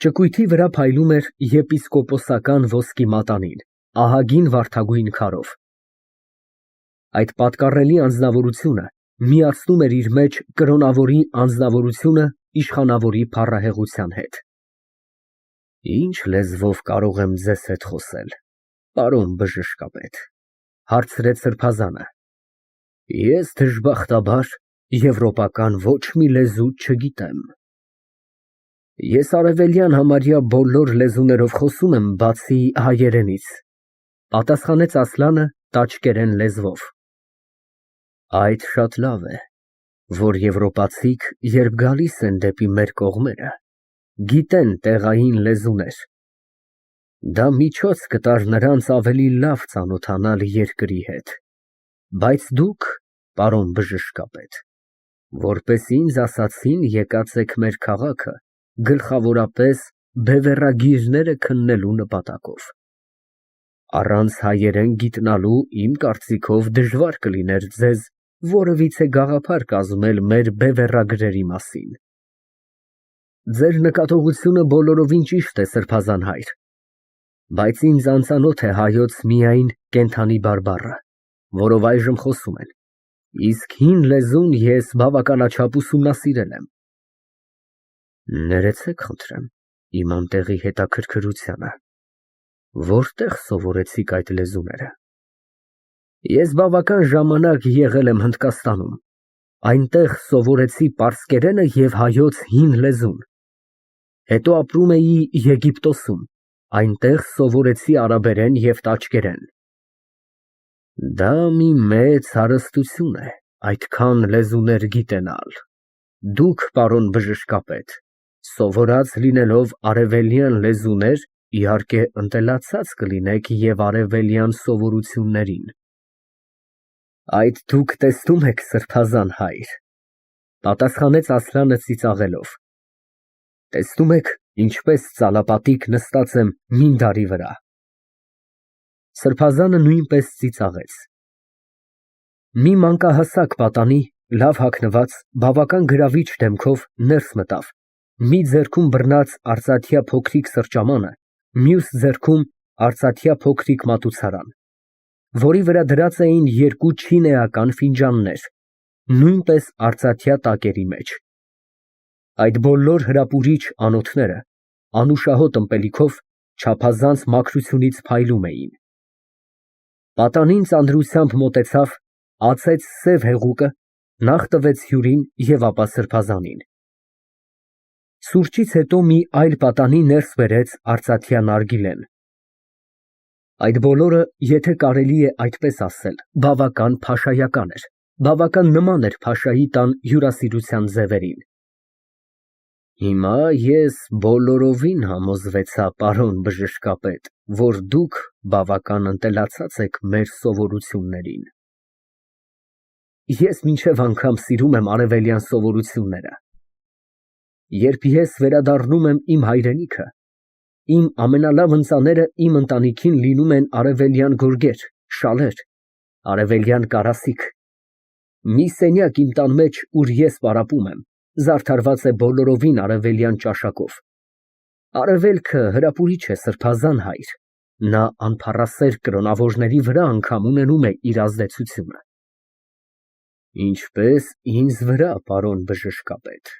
Ճկույթի վրա փայլում էր եպիսկոպոսական ոսկի մատանին, ահագին վարդագույն քարով։ Այդ պատկառելի անձնավորությունը միացնում էր իր մեջ կրոնավորի անձնավորությունը իշխանավորի փառահեղության հետ։ Ինչ լեզվով կարող եմ ձեզ հետ խոսել, պարոն բժշկապետ, հարցրեց սրբազանը։ Ես դժբախտաբար եվրոպական ոչ մի լեզու չգիտեմ։ Ես արևելյան համարյա բոլոր լեզուներով խոսում եմ, բացի հայերենից, պատասխանեց Ասլանը տաճկերեն լեզվով։ Այդ շատ լավ է, որ եվրոպացիք, երբ գալիս են դեպի մեր կողմերը, գիտեն տեղային լեզուներ։ Դա միջոց կտար նրանց ավելի լավ ծանոթանալ երկրի հետ։ Բայց դուք, պարոն բժշկապետ, որպես ինձ ասացին, եկած եք մեր քաղաքը գլխավորապես բևեռագիրները քննելու նպատակով։ Առանց հայերեն գիտնալու իմ կարծիքով դժվար կլիներ ձեզ որևիցե գաղափար կազմել մեր բևեռագրերի մասին։ Ձեր նկատողությունը բոլորովին ճիշտ է, սրբազան հայր, բայց ինձ անծանոթ է հայոց միայն կենդանի բարբառը, որով այժմ խոսում են, իսկ հին լեզուն ես բավականաչափ ուսումնասիրել եմ։ Ներեցեք, խնդրեմ, իմ անտեղի հետաքրքրությանը, որտեղ սովորեցիք այդ լեզուները։ Ես բավական ժամանակ եղել եմ Հնդկաստանում, այնտեղ սովորեցի պարսկերենը և հայոց հին լեզուն, հետո ապրում էի Եգիպտոսում, այնտեղ սովորեցի արաբերեն և տաճկերեն։ Դա մի մեծ հարստություն է, այդքան լեզուներ գիտենալ։ Դուք, պարոն բժշկապետ, սովորած լինելով արևելյան լեզուներ, իհարկե ընտելացած կլինեք և արևելյան սովորություններին։ Այդ դուք տեսնում եք, սրբազան հայր, պատասխանեց Ասլանը ծիծաղելով։ Տեսնում եք, ինչպես ծալապատիկ նստած եմ մինդարի վրա։ Սրբազանը նույնպես ծիծաղեց։ Մի մանկահասակ պատանի, լավ հագնված, բավական գրավիչ դեմքով ներս մտավ, մի ձեռքում բռնած արծաթյա փոքրիկ սրճամանը, մյուս ձեռքում արծաթյա փոքրիկ մատուցարան, որի վրա դրած էին երկու չինեական ֆինջաններ, նույնպես արծաթյա տակերի մեջ։ Այդ բոլոր հրապուրիչ անոթները անուշահոտ ըմպելիքով չափազանց մաքրությունից փայլում էին։ Պատանին ծանրությամբ մոտեցավ, ածեց սև հեղուկը, նախ տվեց հյուրին և ապա սրբազանին։ Սուրճից հետո մի այլ պատանի ներս բերեց արծաթյա նարգիլեն։ Այդ բոլորը, եթե կարելի է այդպես ասել, բավական փաշայական էր, բավական նման էր փաշայի տան հյուրասիրության ձևերին։ Հիմա ես բոլորովին համոզվեցա, պարոն բժշկապետ, որ դուք բավական ընտելացած եք մեր սովորություններին։ Ես մինչև անգամ սիրում եմ արևելյան սովորությունները։ Երբ ես վերադառնում եմ իմ հայրենիքը, իմ ամենալավ ընծաները իմ ընտանիքին լինում են արևելյան գորգեր, շալեր, արևելյան կարասիք։ Մի սենյակ իմ տան մեջ, ուր ես պարապում եմ, զարդարված է բոլորովին արևելյան ճաշակով։ Արևելքը հրապուրիչ է, սրբազան հայր, նա անփառասեր կրոնավորների վրա անգամ ունենում է իր ազդեցությունը։ Ինչպես ինձ վրա, պարոն բժշկապետ,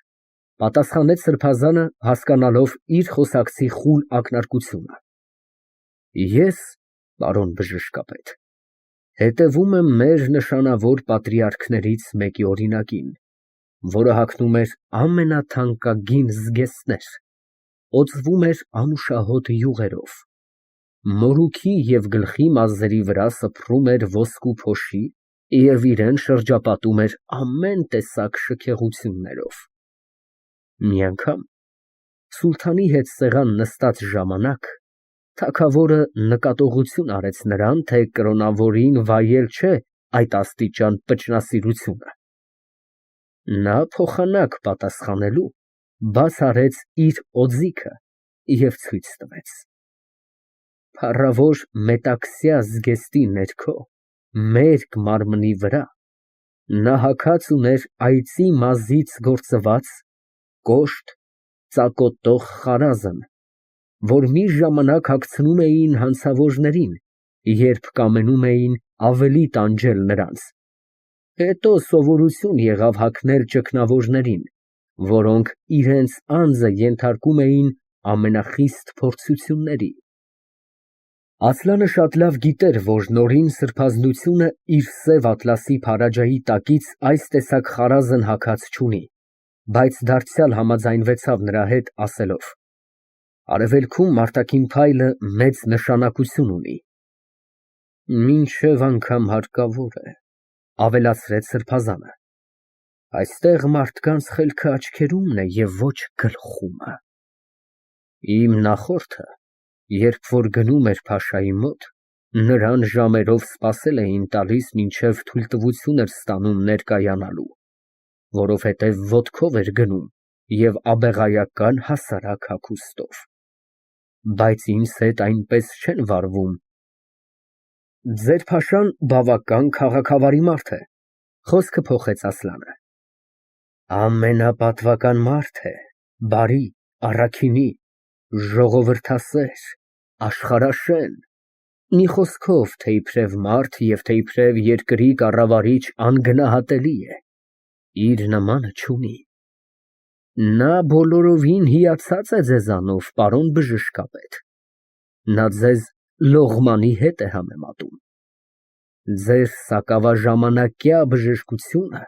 պատասխանեց սրբազանը, հասկանալով իր խոսակցի խուլ ակնարկությունը։ Ես, պարոն բժշկապետ, հետևում եմ մեր նշանավոր պատրիարքներից մեկի օրինակին, որը հագնում էր ամենաթանկագին զգեստներ, օծվում էր անուշահոտ յուղերով, մորուքի և գլխի մազերի վրա սփռում էր ոսկու փոշի և իրան շրջապատում էր ամեն տեսակ շքեղություններով։ Մի անգամ սուլթանի հետ սեղան նստած ժամանակ թագավորը նկատողություն արեց նրան, թե կրոնավորին վայել չէ այդ աստիճան պճնասիրությունը։ Նա փոխանակ պատասխանելու բաց արեց իր օձիքը և ցույց տվեց։ Փառավոր մետաքսյա զգեստի ներքո, մերկ մարմնի վրա, նա հագած ուներ այծի մազից գործված կոշտ ծակոտող խարազն, որ մի ժամանակ հագցնում էին հանցավորներին, երբ կամենում էին ավելի տանջել նրանց, հետո սովորություն եղավ հագնել ճգնավորներին, որոնք իրենց անձը ենթարկում էին ամենախիստ փորձությունների։ Ասլանը շատ լավ գիտեր, որ նորին սրբազնությունը իր սև ատլասի փարաջայի տակից այս տեսակ խարազն հագած չունի, բայց դարձյալ համաձայնվեցավ նրա հետ, ասելով. Արևելքում մարտակին փայլը մեծ նշանակություն ունի։ Մինչև անգամ հարկավոր է, ավելացրեց սրբազանը։ Այստեղ մարդկանց խելքը աչքերումն է և ոչ գլխումը։ Իմ նախորդը, երբ որ գնում էր փաշայի մոտ, նրան ժամերով սպասել էին տալիս, մինչև թույլտվություն էր ստանում ներկայանալու, որովհետև ոտքով էր գնում և աբեղայական հասարակ հագուստով։ Բայց ինձ հետ այնպես չեն վարվում։ Ձեր փաշան բավական քաղաքավարի մարդ է, խոսքը փոխեց Ասլանը։ Ամենապատվական մարդ է, բարի, առաքինի, ժողովրդասեր, աշխարհաշեն, մի խոսքով, թե իբրև մարդ և թե իբրև երկրի կառավարիչ անգնահատելի է, իր նմանը չունի։ Նա բոլորովին հիացած է ձեզանով, պարոն բժշկապետ, նա ձեզ լողմանի հետ է համեմատում։ Ձեր սակավաժամանակյա բժշկությունը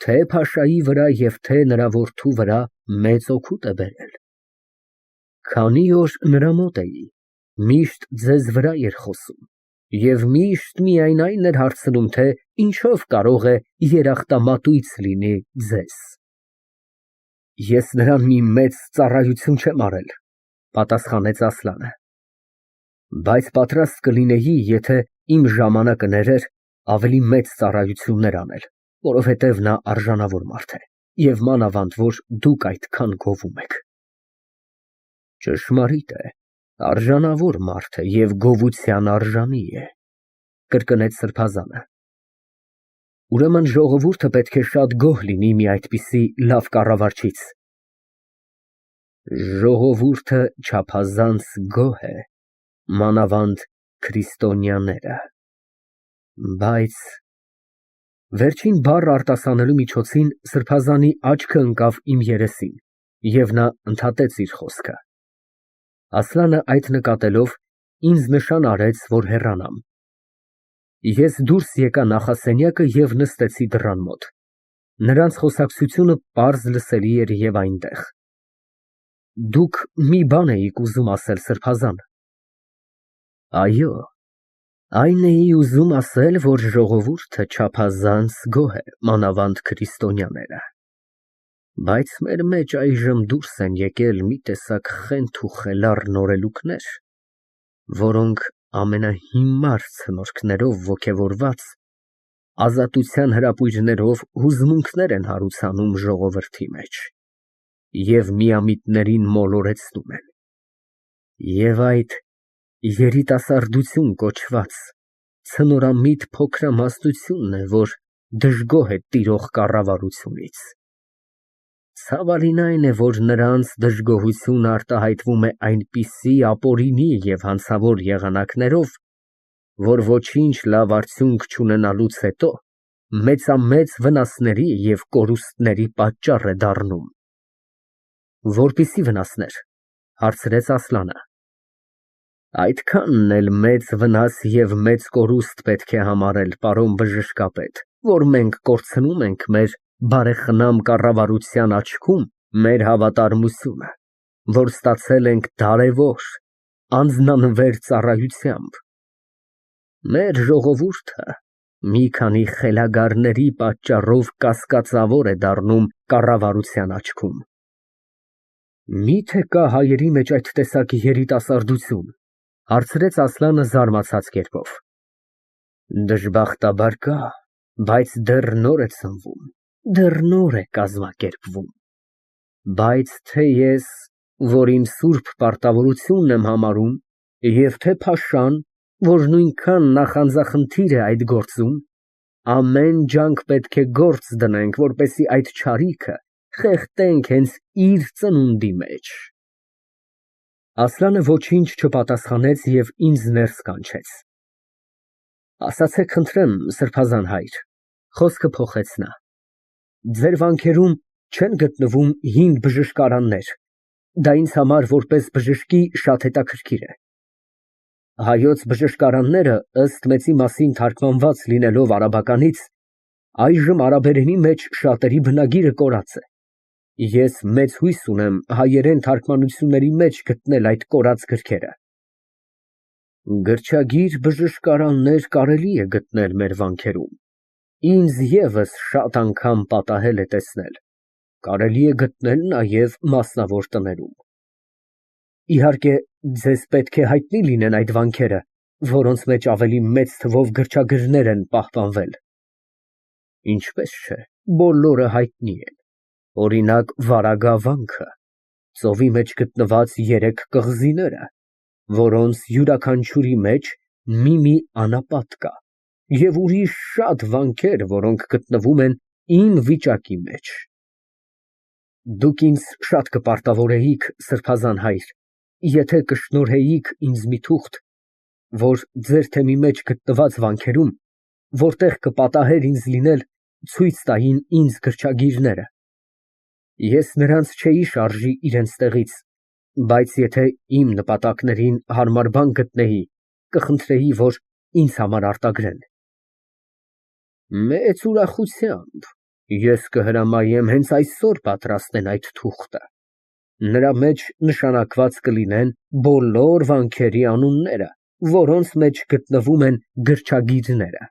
թե փաշայի վրա և թե նրա որդու վրա մեծ օգուտ է բերել։ Քանի օր նրա մոտ էի, միշտ ձեզ վրա էր խոսում և միշտ միայն այն էր հարցնում, թե ինչով կարող է երախտամատույց լինի ձեզ։ Ես նրան մի մեծ ծառայություն չեմ արել, պատասխանեց Ասլանը, բայց պատրաստ կլինեի, եթե իմ ժամանակը ներեր, ավելի մեծ ծառայություններ անել, որովհետև նա արժանավոր մարդ է և մանավանդ, որ դուք այդքան գովում եք։ Ճշմարիտ է, արժանավոր մարդ է և գովության արժանի է, կրկնեց սրբազանը։ Ուրեմն ժողովուրդը պետք է շատ գոհ լինի մի այդպիսի լավ կառավարչից։ Ժողովուրդը չափազանց գոհ է, մանավանդ քրիստոնյաները, բայց… Վերջին բառը արտասանելու միջոցին սրբազանի աչքը ընկավ իմ երեսին, և նա ընդհատեց իր խոսքը։ Ասլանը այդ նկատելով ինձ նշան արեց, որ հեռանամ։ Ես դուրս եկա նախասենյակը և նստեցի դռան մոտ։ Նրանց խոսակցությունը պարզ լսելի էր և այնտեղ։ Դուք մի բան էիք ուզում ասել, սրբազան։ Այո, այն էի ուզում ասել, որ ժողովուրդը չափազանց գոհ է, մանավանդ քրիստոնյաները, բայց մեր մեջ այժմ դուրս են եկել մի տեսակ խենթ ու խելառ նորելուկներ, որոնք ամենահիմար ցնորքներով ոգևորված, ազատության հրապույրներով հուզմունքներ են հարուցանում ժողովրդի մեջ և միամիտներին մոլորեցնում են։ Եվ այդ երիտասարդություն կոչված ցնորամիտ փոքրամասնությունն է, որ դժգոհ է տիրող կառավարությունից։ Ցավալին այն է, որ նրանց դժգոհությունը արտահայտվում է այնպիսի ապօրինի և հանցավոր եղանակներով, որ ոչինչ լավ արդյունք չունենալուց հետո մեծամեծ վնասների և կորուստների պատճառ է դառնում։ Որպիսի՞ վնասներ, հարցրեց Ասլանը։ Այդքանն էլ մեծ վնաս և մեծ կորուստ պետք է համարել, պարոն բժշկապետ, որ մենք կորցնում ենք մեր բարեխնամ կառավարության աչքում մեր հավատարմությունը, որ ստացել ենք դարևոր, անձնանվեր ծառայությամբ։ Մեր ժողովուրդը մի քանի խելագարների պատճառով կասկածավոր է դառնում կառավարության աչքում։ Մի՞թե կա հայերի մեջ այդ տեսակի երիտասարդություն, հարցրեց Ասլանը զարմացած կերպով։ Դժբախտաբար կա, բայց դեռ նոր է ծնվում, դեռ նոր է կազմակերպվում։ Բայց թե ես, որ իմ սուրբ պարտավորությունն եմ համարում, և թե փաշան, որ նույնքան նախանձախնդիր է այդ գործում, ամեն ջանք պետք է գործ դնենք, որպեսզի այդ չարիքը խեղդենք հենց իր ծնունդի մեջ։ Ասլանը ոչինչ չպատասխանեց և ինձ ներս կանչեց։ Ասացեք խնդրեմ, սրբազան հայր, խոսքը փոխեց նա, ձեր վանքերում չեն գտնվում հին բժշկարաններ, դա ինձ համար որպես բժշկի շատ հետաքրքիր է։ Հայոց բժշկարանները, ըստ մեծի մասին թարգմանված լինելով արաբականից, այժմ արաբերենի մեջ շատերի բնագիրը կորած է։ Ես մեծ հույս ունեմ հայերեն թարգմանությունների մեջ գտնել այդ կորած գրքերը։ Գրչագիր բժշկարաններ կարելի է գտնել մեր վանքերում, ինձ ևս շատ անգամ պատահել է տեսնել, կարելի է գտնել նաև մասնավոր տներում։ Իհարկե, ձեզ պետք է հայտնի լինեն այդ վանքերը, որոնց մեջ ավելի մեծ թվով գրչագրներ են պահպանվել։ Ինչպես չէ, բոլորը հայտնի են։ Օրինակ, Վարագա վանքը, ծովի մեջ գտնված 3 կղզիները, որոնց յուրաքանչյուրի մեջ մի անապատ կա, և ուրիշ շատ վանքեր, որոնք գտնվում են իմ վիճակի մեջ։ Դուք ինձ շատ կպարտավորեիք, սրբազան հայր, եթե կշնորհեիք ինձ մի թուղթ, որ ձեր թեմի մեջ գտնված վանքերում, որտեղ կպատահեր ինձ լինել, ցույց տային ինձ գրչագիրները։ Ես նրանց չէի շարժի իրենց տեղից, բայց եթե իմ նպատակներին հարմար բան գտնեի, կխնդրեի, որ ինձ համար արտագրեն։ Մեծ ուրախությամբ ես կհրամայեմ հենց այսօր պատրաստեն այդ թուղթը։ Նրա մեջ նշանակված կլինեն բոլոր վանքերի անունները, որոնց մեջ գտնվում են գրչագիրները։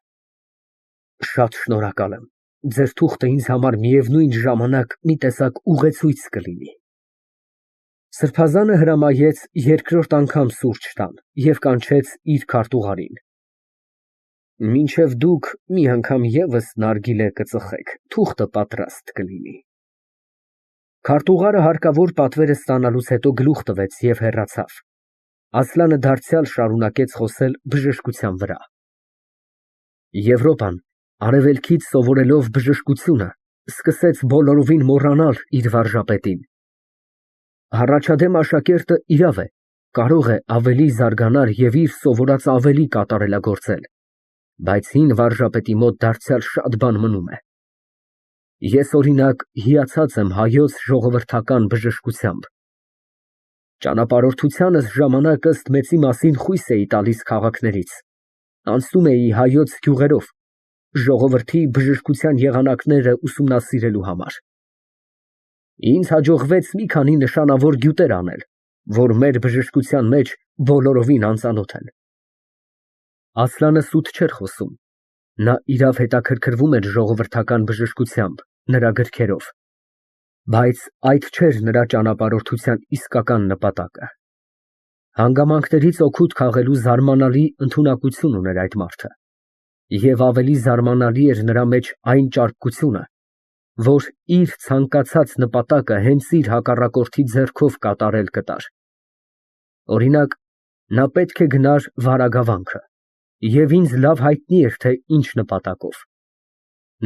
Շատ շնորհակալ եմ, ձեր թուղթը ինձ համար միևնույն ժամանակ մի տեսակ ուղեցույց կլինի։ Սրբազանը հրամայեց երկրորդ անգամ սուրճ տան և կանչեց իր քարտուղարին։ Մինչև դուք մի անգամ ևս նարգիլե կծխեք, թուղթը պատրաստ կլինի։ Քարտուղարը հարկավոր պատվերը ստանալուց հետո գլուխ տվեց և հեռացավ։ Ասլանը դարձյալ շարունակեց խոսել բժշկության վրա։ Եվրոպան, արևելքից սովորելով բժշկությունը, սկսեց բոլորովին մոռանալ իր վարժապետին։ Հառաջադեմ աշակերտը իրավ է, կարող է ավելի զարգանալ և իր սովորածը ավելի կատարելագործել, բայց հին վարժապետի մոտ դարձյալ շատ բան մնում է։ Ես, օրինակ, հիացած եմ հայոց ժողովրդական բժշկությամբ։ Ճանապարհորդությանս ժամանակ ըստ մեծի մասին խույս էի տալիս քաղաքներից, անցնում էի հայոց գյուղերով, ժողովրդի բժշկության եղանակները ուսումնասիրելու համար։ Ինձ հաջողվեց մի քանի նշանավոր գյուտեր անել, որ մեր բժշկության մեջ բոլորովին անծանոթ են։ Ասլանը սուտ չէր խոսում, նա իրավ հետաքրքրվում էր ժողովրդական բժշկությամբ, նրա գրքերով, բայց այդ չէր նրա ճանապարհորդության իսկական նպատակը։ Հանգամանքներից օգուտ քաղելու զարմանալի ընդունակություն ուներ այդ մարդը, և ավելի զարմանալի էր նրա մեջ այն ճարպկությունը, որ իր ցանկացած նպատակը հենց իր հակառակորդի ձեռքով կատարել կտար։ Օրինակ, նա պետք է գնար Վարագա վանքը, և ինձ լավ հայտնի էր, թե ինչ նպատակով։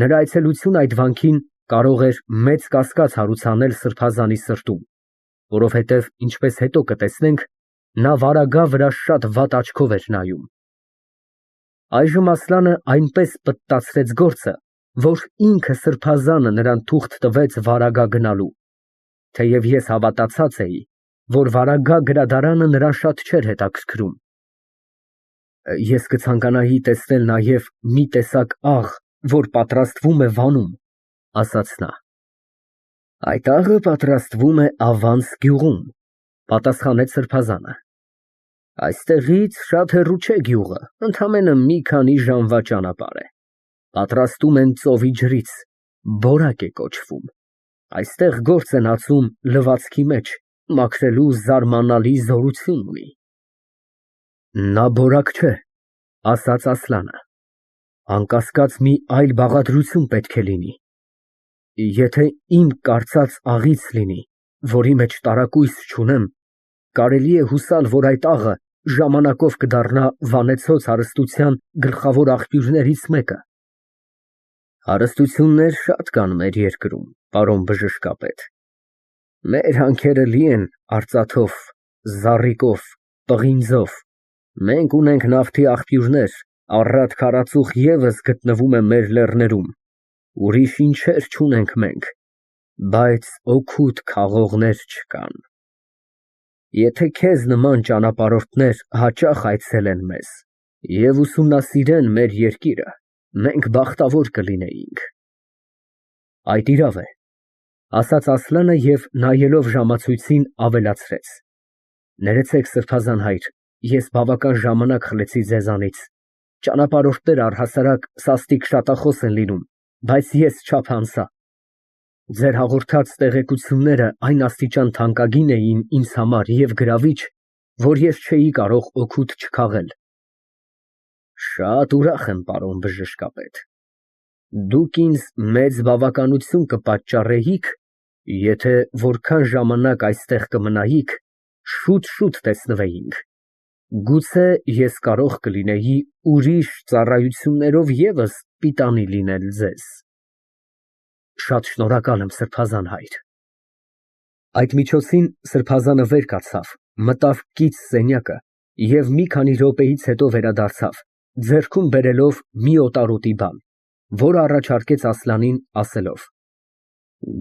Նրա այցելությունը այդ վանքին կարող էր մեծ կասկած հարուցանել սրբազանի սրտում, որովհետև, ինչպես հետո կտեսնենք, նա Վարագա վրա շատ վատ աչքով էր նայում։ Այժմ Ասլանը այնպես պտտացրեց գործը, որ ինքը սրբազանը նրան թուղթ տվեց Վարագա գնալու, թեև ես հավատացած էի, որ Վարագա գրադարանը նրան շատ չէր հետաքրքրում։ Ես կցանկանայի տեսնել նաև մի տեսակ աղ, որ պատրաստվում է Վանում, ասաց նա։ Այդ աղը պատրաստվում է Ավանս գյուղում, պատասխանեց սրբազանը։ Այստեղից շատ հեռու չէ գյուղը, ընդամենը մի քանի ժամվա ճանապարհ է։ Պատրաստում են ծովի ջրից, բորակ է կոչվում։ Այստեղ գործ են ածում լվացքի մեջ, մաքրելու զարմանալի զորություն ունի։ Նա բորակ չէ, ասաց Ասլանը, անկասկած մի այլ բաղադրություն պետք է լինի։ Եթե իմ կարծած աղից լինի, որի մեջ տարակույս չունեմ, կարելի է հուսալ, որ այդ աղը ժամանակով կդառնա վանեցոց հարստության գլխավոր աղբյուրներից մեկը։ Հարստություններ շատ կան մեր երկրում, պարոն բժշկապետ։ Մեր հանքերը լի են արծաթով, զառիկով, պղինձով, մենք ունենք նավթի աղբյուրներ, Առատ քարածուխ ևս գտնվում է մեր լեռներում, ուրիշ ինչեր չունենք մենք, բայց օգուտ քաղողներ չկան։ Եթե քեզ նման ճանապարհորդներ հաճախ այցելեն մեզ և ուսումնասիրեն մեր երկիրը, մենք բախտավոր կլինեինք։ Այդ իրավ է, ասաց Ասլանը և նայելով ժամացույցին ավելացրեց. Ներեցեք, սրբազան հայր, ես բավական ժամանակ խլեցի ձեզանից, ճանապարհորդներ առհասարակ սաստիկ շատախոս են լինում, բայց ես չափանցա։ Ձեր հաղորդած տեղեկությունները այն աստիճան թանկագին էին ինձ համար և գրավիչ, որ ես չէի կարող օգուտ չքաղել։ Շատ ուրախ եմ, պարոն բժշկապետ։ Դուք ինձ մեծ բավականություն կպատճառեիք, եթե որքան ժամանակ այստեղ կմնայիք, շուտ տեսնվեինք։ Գուցե ես կարող կլինեի ուրիշ ծառայություններով ևս պիտանի լինել ձեզ։ Շատ շնորհակալ եմ, սրբազան հայր։ Այդ միջոցին սրբազանը վեր կացավ, մտավ կից սենյակը և մի քանի րոպեից հետո վերադարձավ, ձեռքում բերելով մի օտարոտի բան, որը առաջարկեց Ասլանին, ասելով.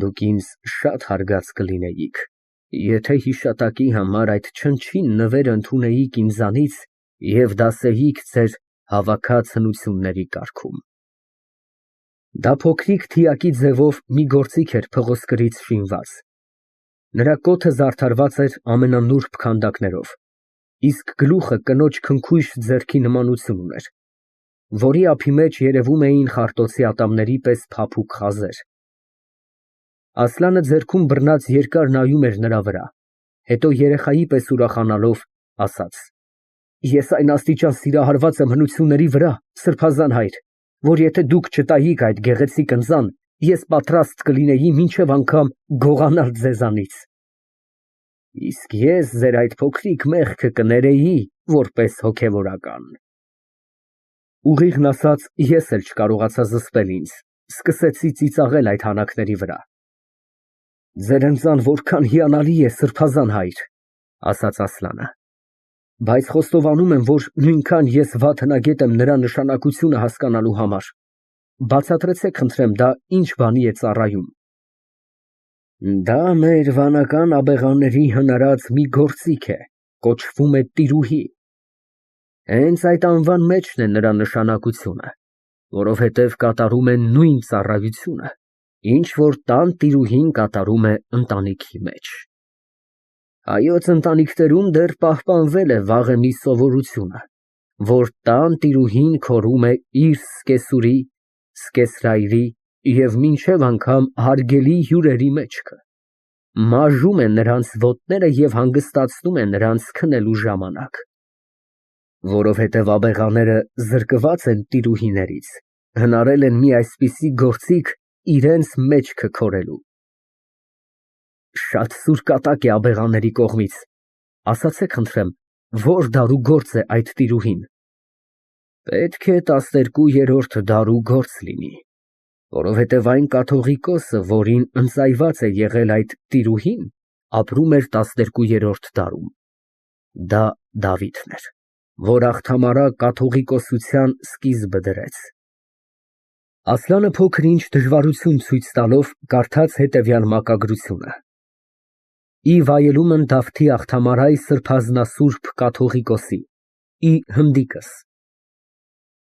Դուք ինձ շատ հարգած կլինեիք, եթե հիշատակի համար այդ չնչին նվերը ընդունեիք ինձանից և դասեիք ձեր հավաքած հնությունների կարգում։ Դա փոքրիկ թիակի ձևով մի գործիք էր փղոսկրից շինված։ Նրա կոթը զարդարված էր ամենանուրբ քանդակներով, իսկ գլուխը կնոջ քնքուշ ձեռքի նմանություն ուներ, որի ափի մեջ երևում էին խարտոցի ատամների պես փափուկ խազեր։ Ասլանը ձեռքում բռնած երկար նայում էր նրա վրա, հետո երեխայի պես ուրախանալով ասաց. Ես այն աստիճան սիրահարված եմ հնությունների վրա, սրբազան հայր, որ եթե դուք չտայիք այդ գեղեցիկ ընծան, ես պատրաստ կլինեի մինչև անգամ գողանալ ձեզանից։ Իսկ ես ձեր այդ փոքրիկ մեղքը կներեի որպես հոգևորական։ Ուղիղն ասած, ես էլ չկարողացա զսպել ինձ, սկսեցի ծիծաղել այդ հանակների վրա։ Ձեր ընծան որքան հիանալի է, սրբազան հայր, ասաց Ասլանը, բայց խոստովանում եմ, որ նույնքան ես վատ հնագետ եմ նրա նշանակությունը հասկանալու համար։ Բացատրեցեք, խնդրեմ, դա ինչ բանի է ծառայում։ Դա մեր վանական աբեղաների հնարած մի գործիք է, կոչվում է տիրուհի։ Հենց այդ անվան մեջն է նրա նշանակությունը, որովհետև կատարում է նույն ծառայությունը, ինչ որ տան տիրուհին կատարում է ընտանիքի մեջ։ Հայոց ընտանիքներում դեռ պահպանվել է վաղեմի սովորությունը, որ տան տիրուհին քորում է իր սկեսուրի, սկեսրայրի և մինչև անգամ հարգելի հյուրերի մեջքը, մաժում է նրանց ոտները և հանգստացնում է նրանց քնելու ժամանակ։ Որովհետև աբեղաները զրկված են տիրուհիներից, հնարել են մի այսպիսի գործիք իրենց մեջքը քորելու։ Շատ սուր կատակ է աբեղաների կողմից, ասացեք, խնդրեմ, որ դարու գործ է այդ տիրուհին։ Պետք է 12-րդ դարու գործ լինի, որովհետև այն կաթողիկոսը, որին ընծայված է եղել այդ տիրուհին, ապրում էր 12-րդ դարում։ Դա Դավիթն էր, որ աղթամարա կաթողիկոսության սկիզբը դրեց։ Ասլանը փոքր-ինչ դժվարություն ցույց տալով կարդաց հետևյալ մակագրությունը. Ի վայելումն Դավթի աղթամարայ սրբազնասուրբ կաթողիկոսի, ի հնդիկս։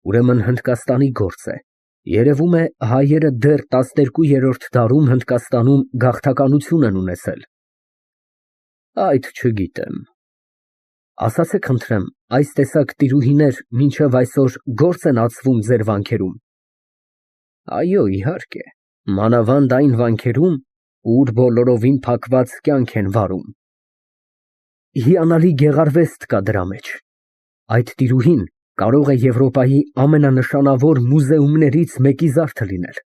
Ուրեմն Հնդկաստանի գործ է։ Երևում է հայերը դեռ 12-րդ դարում Հնդկաստանում գաղթականություն են ունեցել։ Այդ չգիտեմ։ Ասացեք, խնդրեմ, այս տեսակ տիրուհիներ մինչև այսօր գործ են ածվում ձեր վանքերում։ Այո, իհարկե, մանավանդ այն վանքերում, ուր բոլորովին փակված կյանք են վարում։ Հիանալի գեղարվեստ կա դրա մեջ։ Այդ տիրուհին կարող է Եվրոպայի ամենանշանավոր մուզեումներից մեկի զարդը լինել,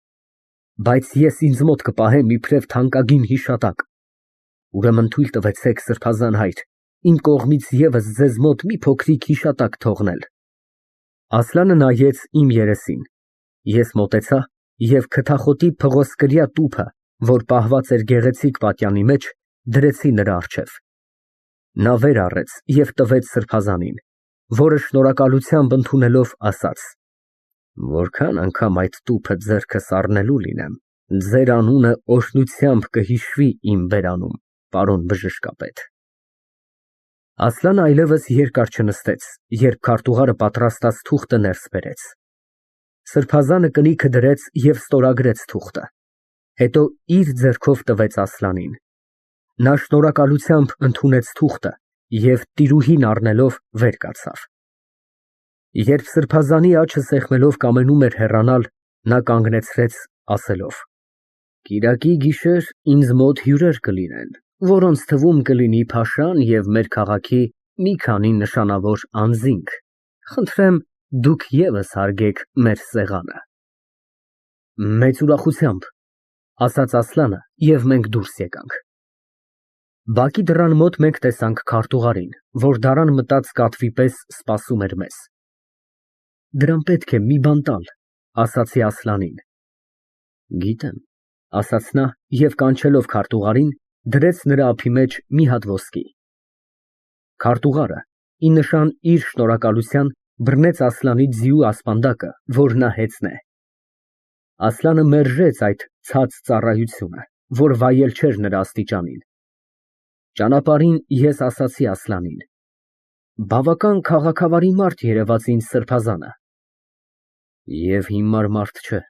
բայց ես ինձ մոտ կպահեմ իբրև թանկագին հիշատակ։ Ուրեմն թույլ տվեցեք, սրբազան հայր, իմ կողմից ևս ձեզ մոտ մի փոքրիկ հիշատակ թողնել։ Ասլանը նայեց իմ երեսին։ Ես մոտեցա և քթախոտի փղոսկրյա տուփը, որ պահված էր գեղեցիկ պատյանի մեջ, դրեցի նրա առջև։ Նա վեր առեց և տվեց սրբազանին, որը շնորհակալությամբ ընդունելով ասաց. Որքան անգամ այդ տուփը ձեռքս առնելու լինեմ, ձեր անունը օրհնությամբ կհիշվի իմ բերանում, պարոն բժշկապետ։ Ասլանը այլևս երկար չնստեց, երբ քարտուղարը պատրաստած թուղթը ներս բերեց։ Սրբազանը կնիքը դրեց և ստորագրեց թուղթը, հետո իր ձեռքով տվեց Ասլանին։ Նա շնորհակալությամբ ընդունեց թուղթը և տիրուհին առնելով վեր կացավ։ Երբ սրբազանի աջը սեղմելով կամենում էր հեռանալ, նա կանգնեցրեց, ասելով. Կիրակի գիշեր ինձ մոտ հյուրեր կլինեն, որոնց թվում կլինի փաշան և մեր քաղաքի մի քանի նշանավոր անձինք, խնդրեմ դուք ևս հարգեք մեր սեղանը։ Մեծ ուրախությամբ, ասաց Ասլանը, և մենք դուրս եկանք։ Բակի դռան մոտ մենք տեսանք քարտուղարին, որ դարան մտած կատվի պես սպասում էր մեզ։ Դրան պետք է մի բան տալ, ասացի Ասլանին։ Գիտեմ, ասաց նա և կանչելով քարտուղարին, դրեց նրա ափի մեջ մի հատ ոսկի։ Քարտուղարը, ի նշան իր շնորհակալության, բռնեց Ասլանի ձիու ասպանդակը, որ նա հեծնե։ Ասլանը մերժեց այդ ցած ծառայությունը, որ վայել չէր նրա աստիճանին։ Ճանապարհին ես ասացի Ասլանին. բավական քաղաքավարի մարդ երևաց ինձ սրբազանը։ Եվ հիմար մարդ չէ,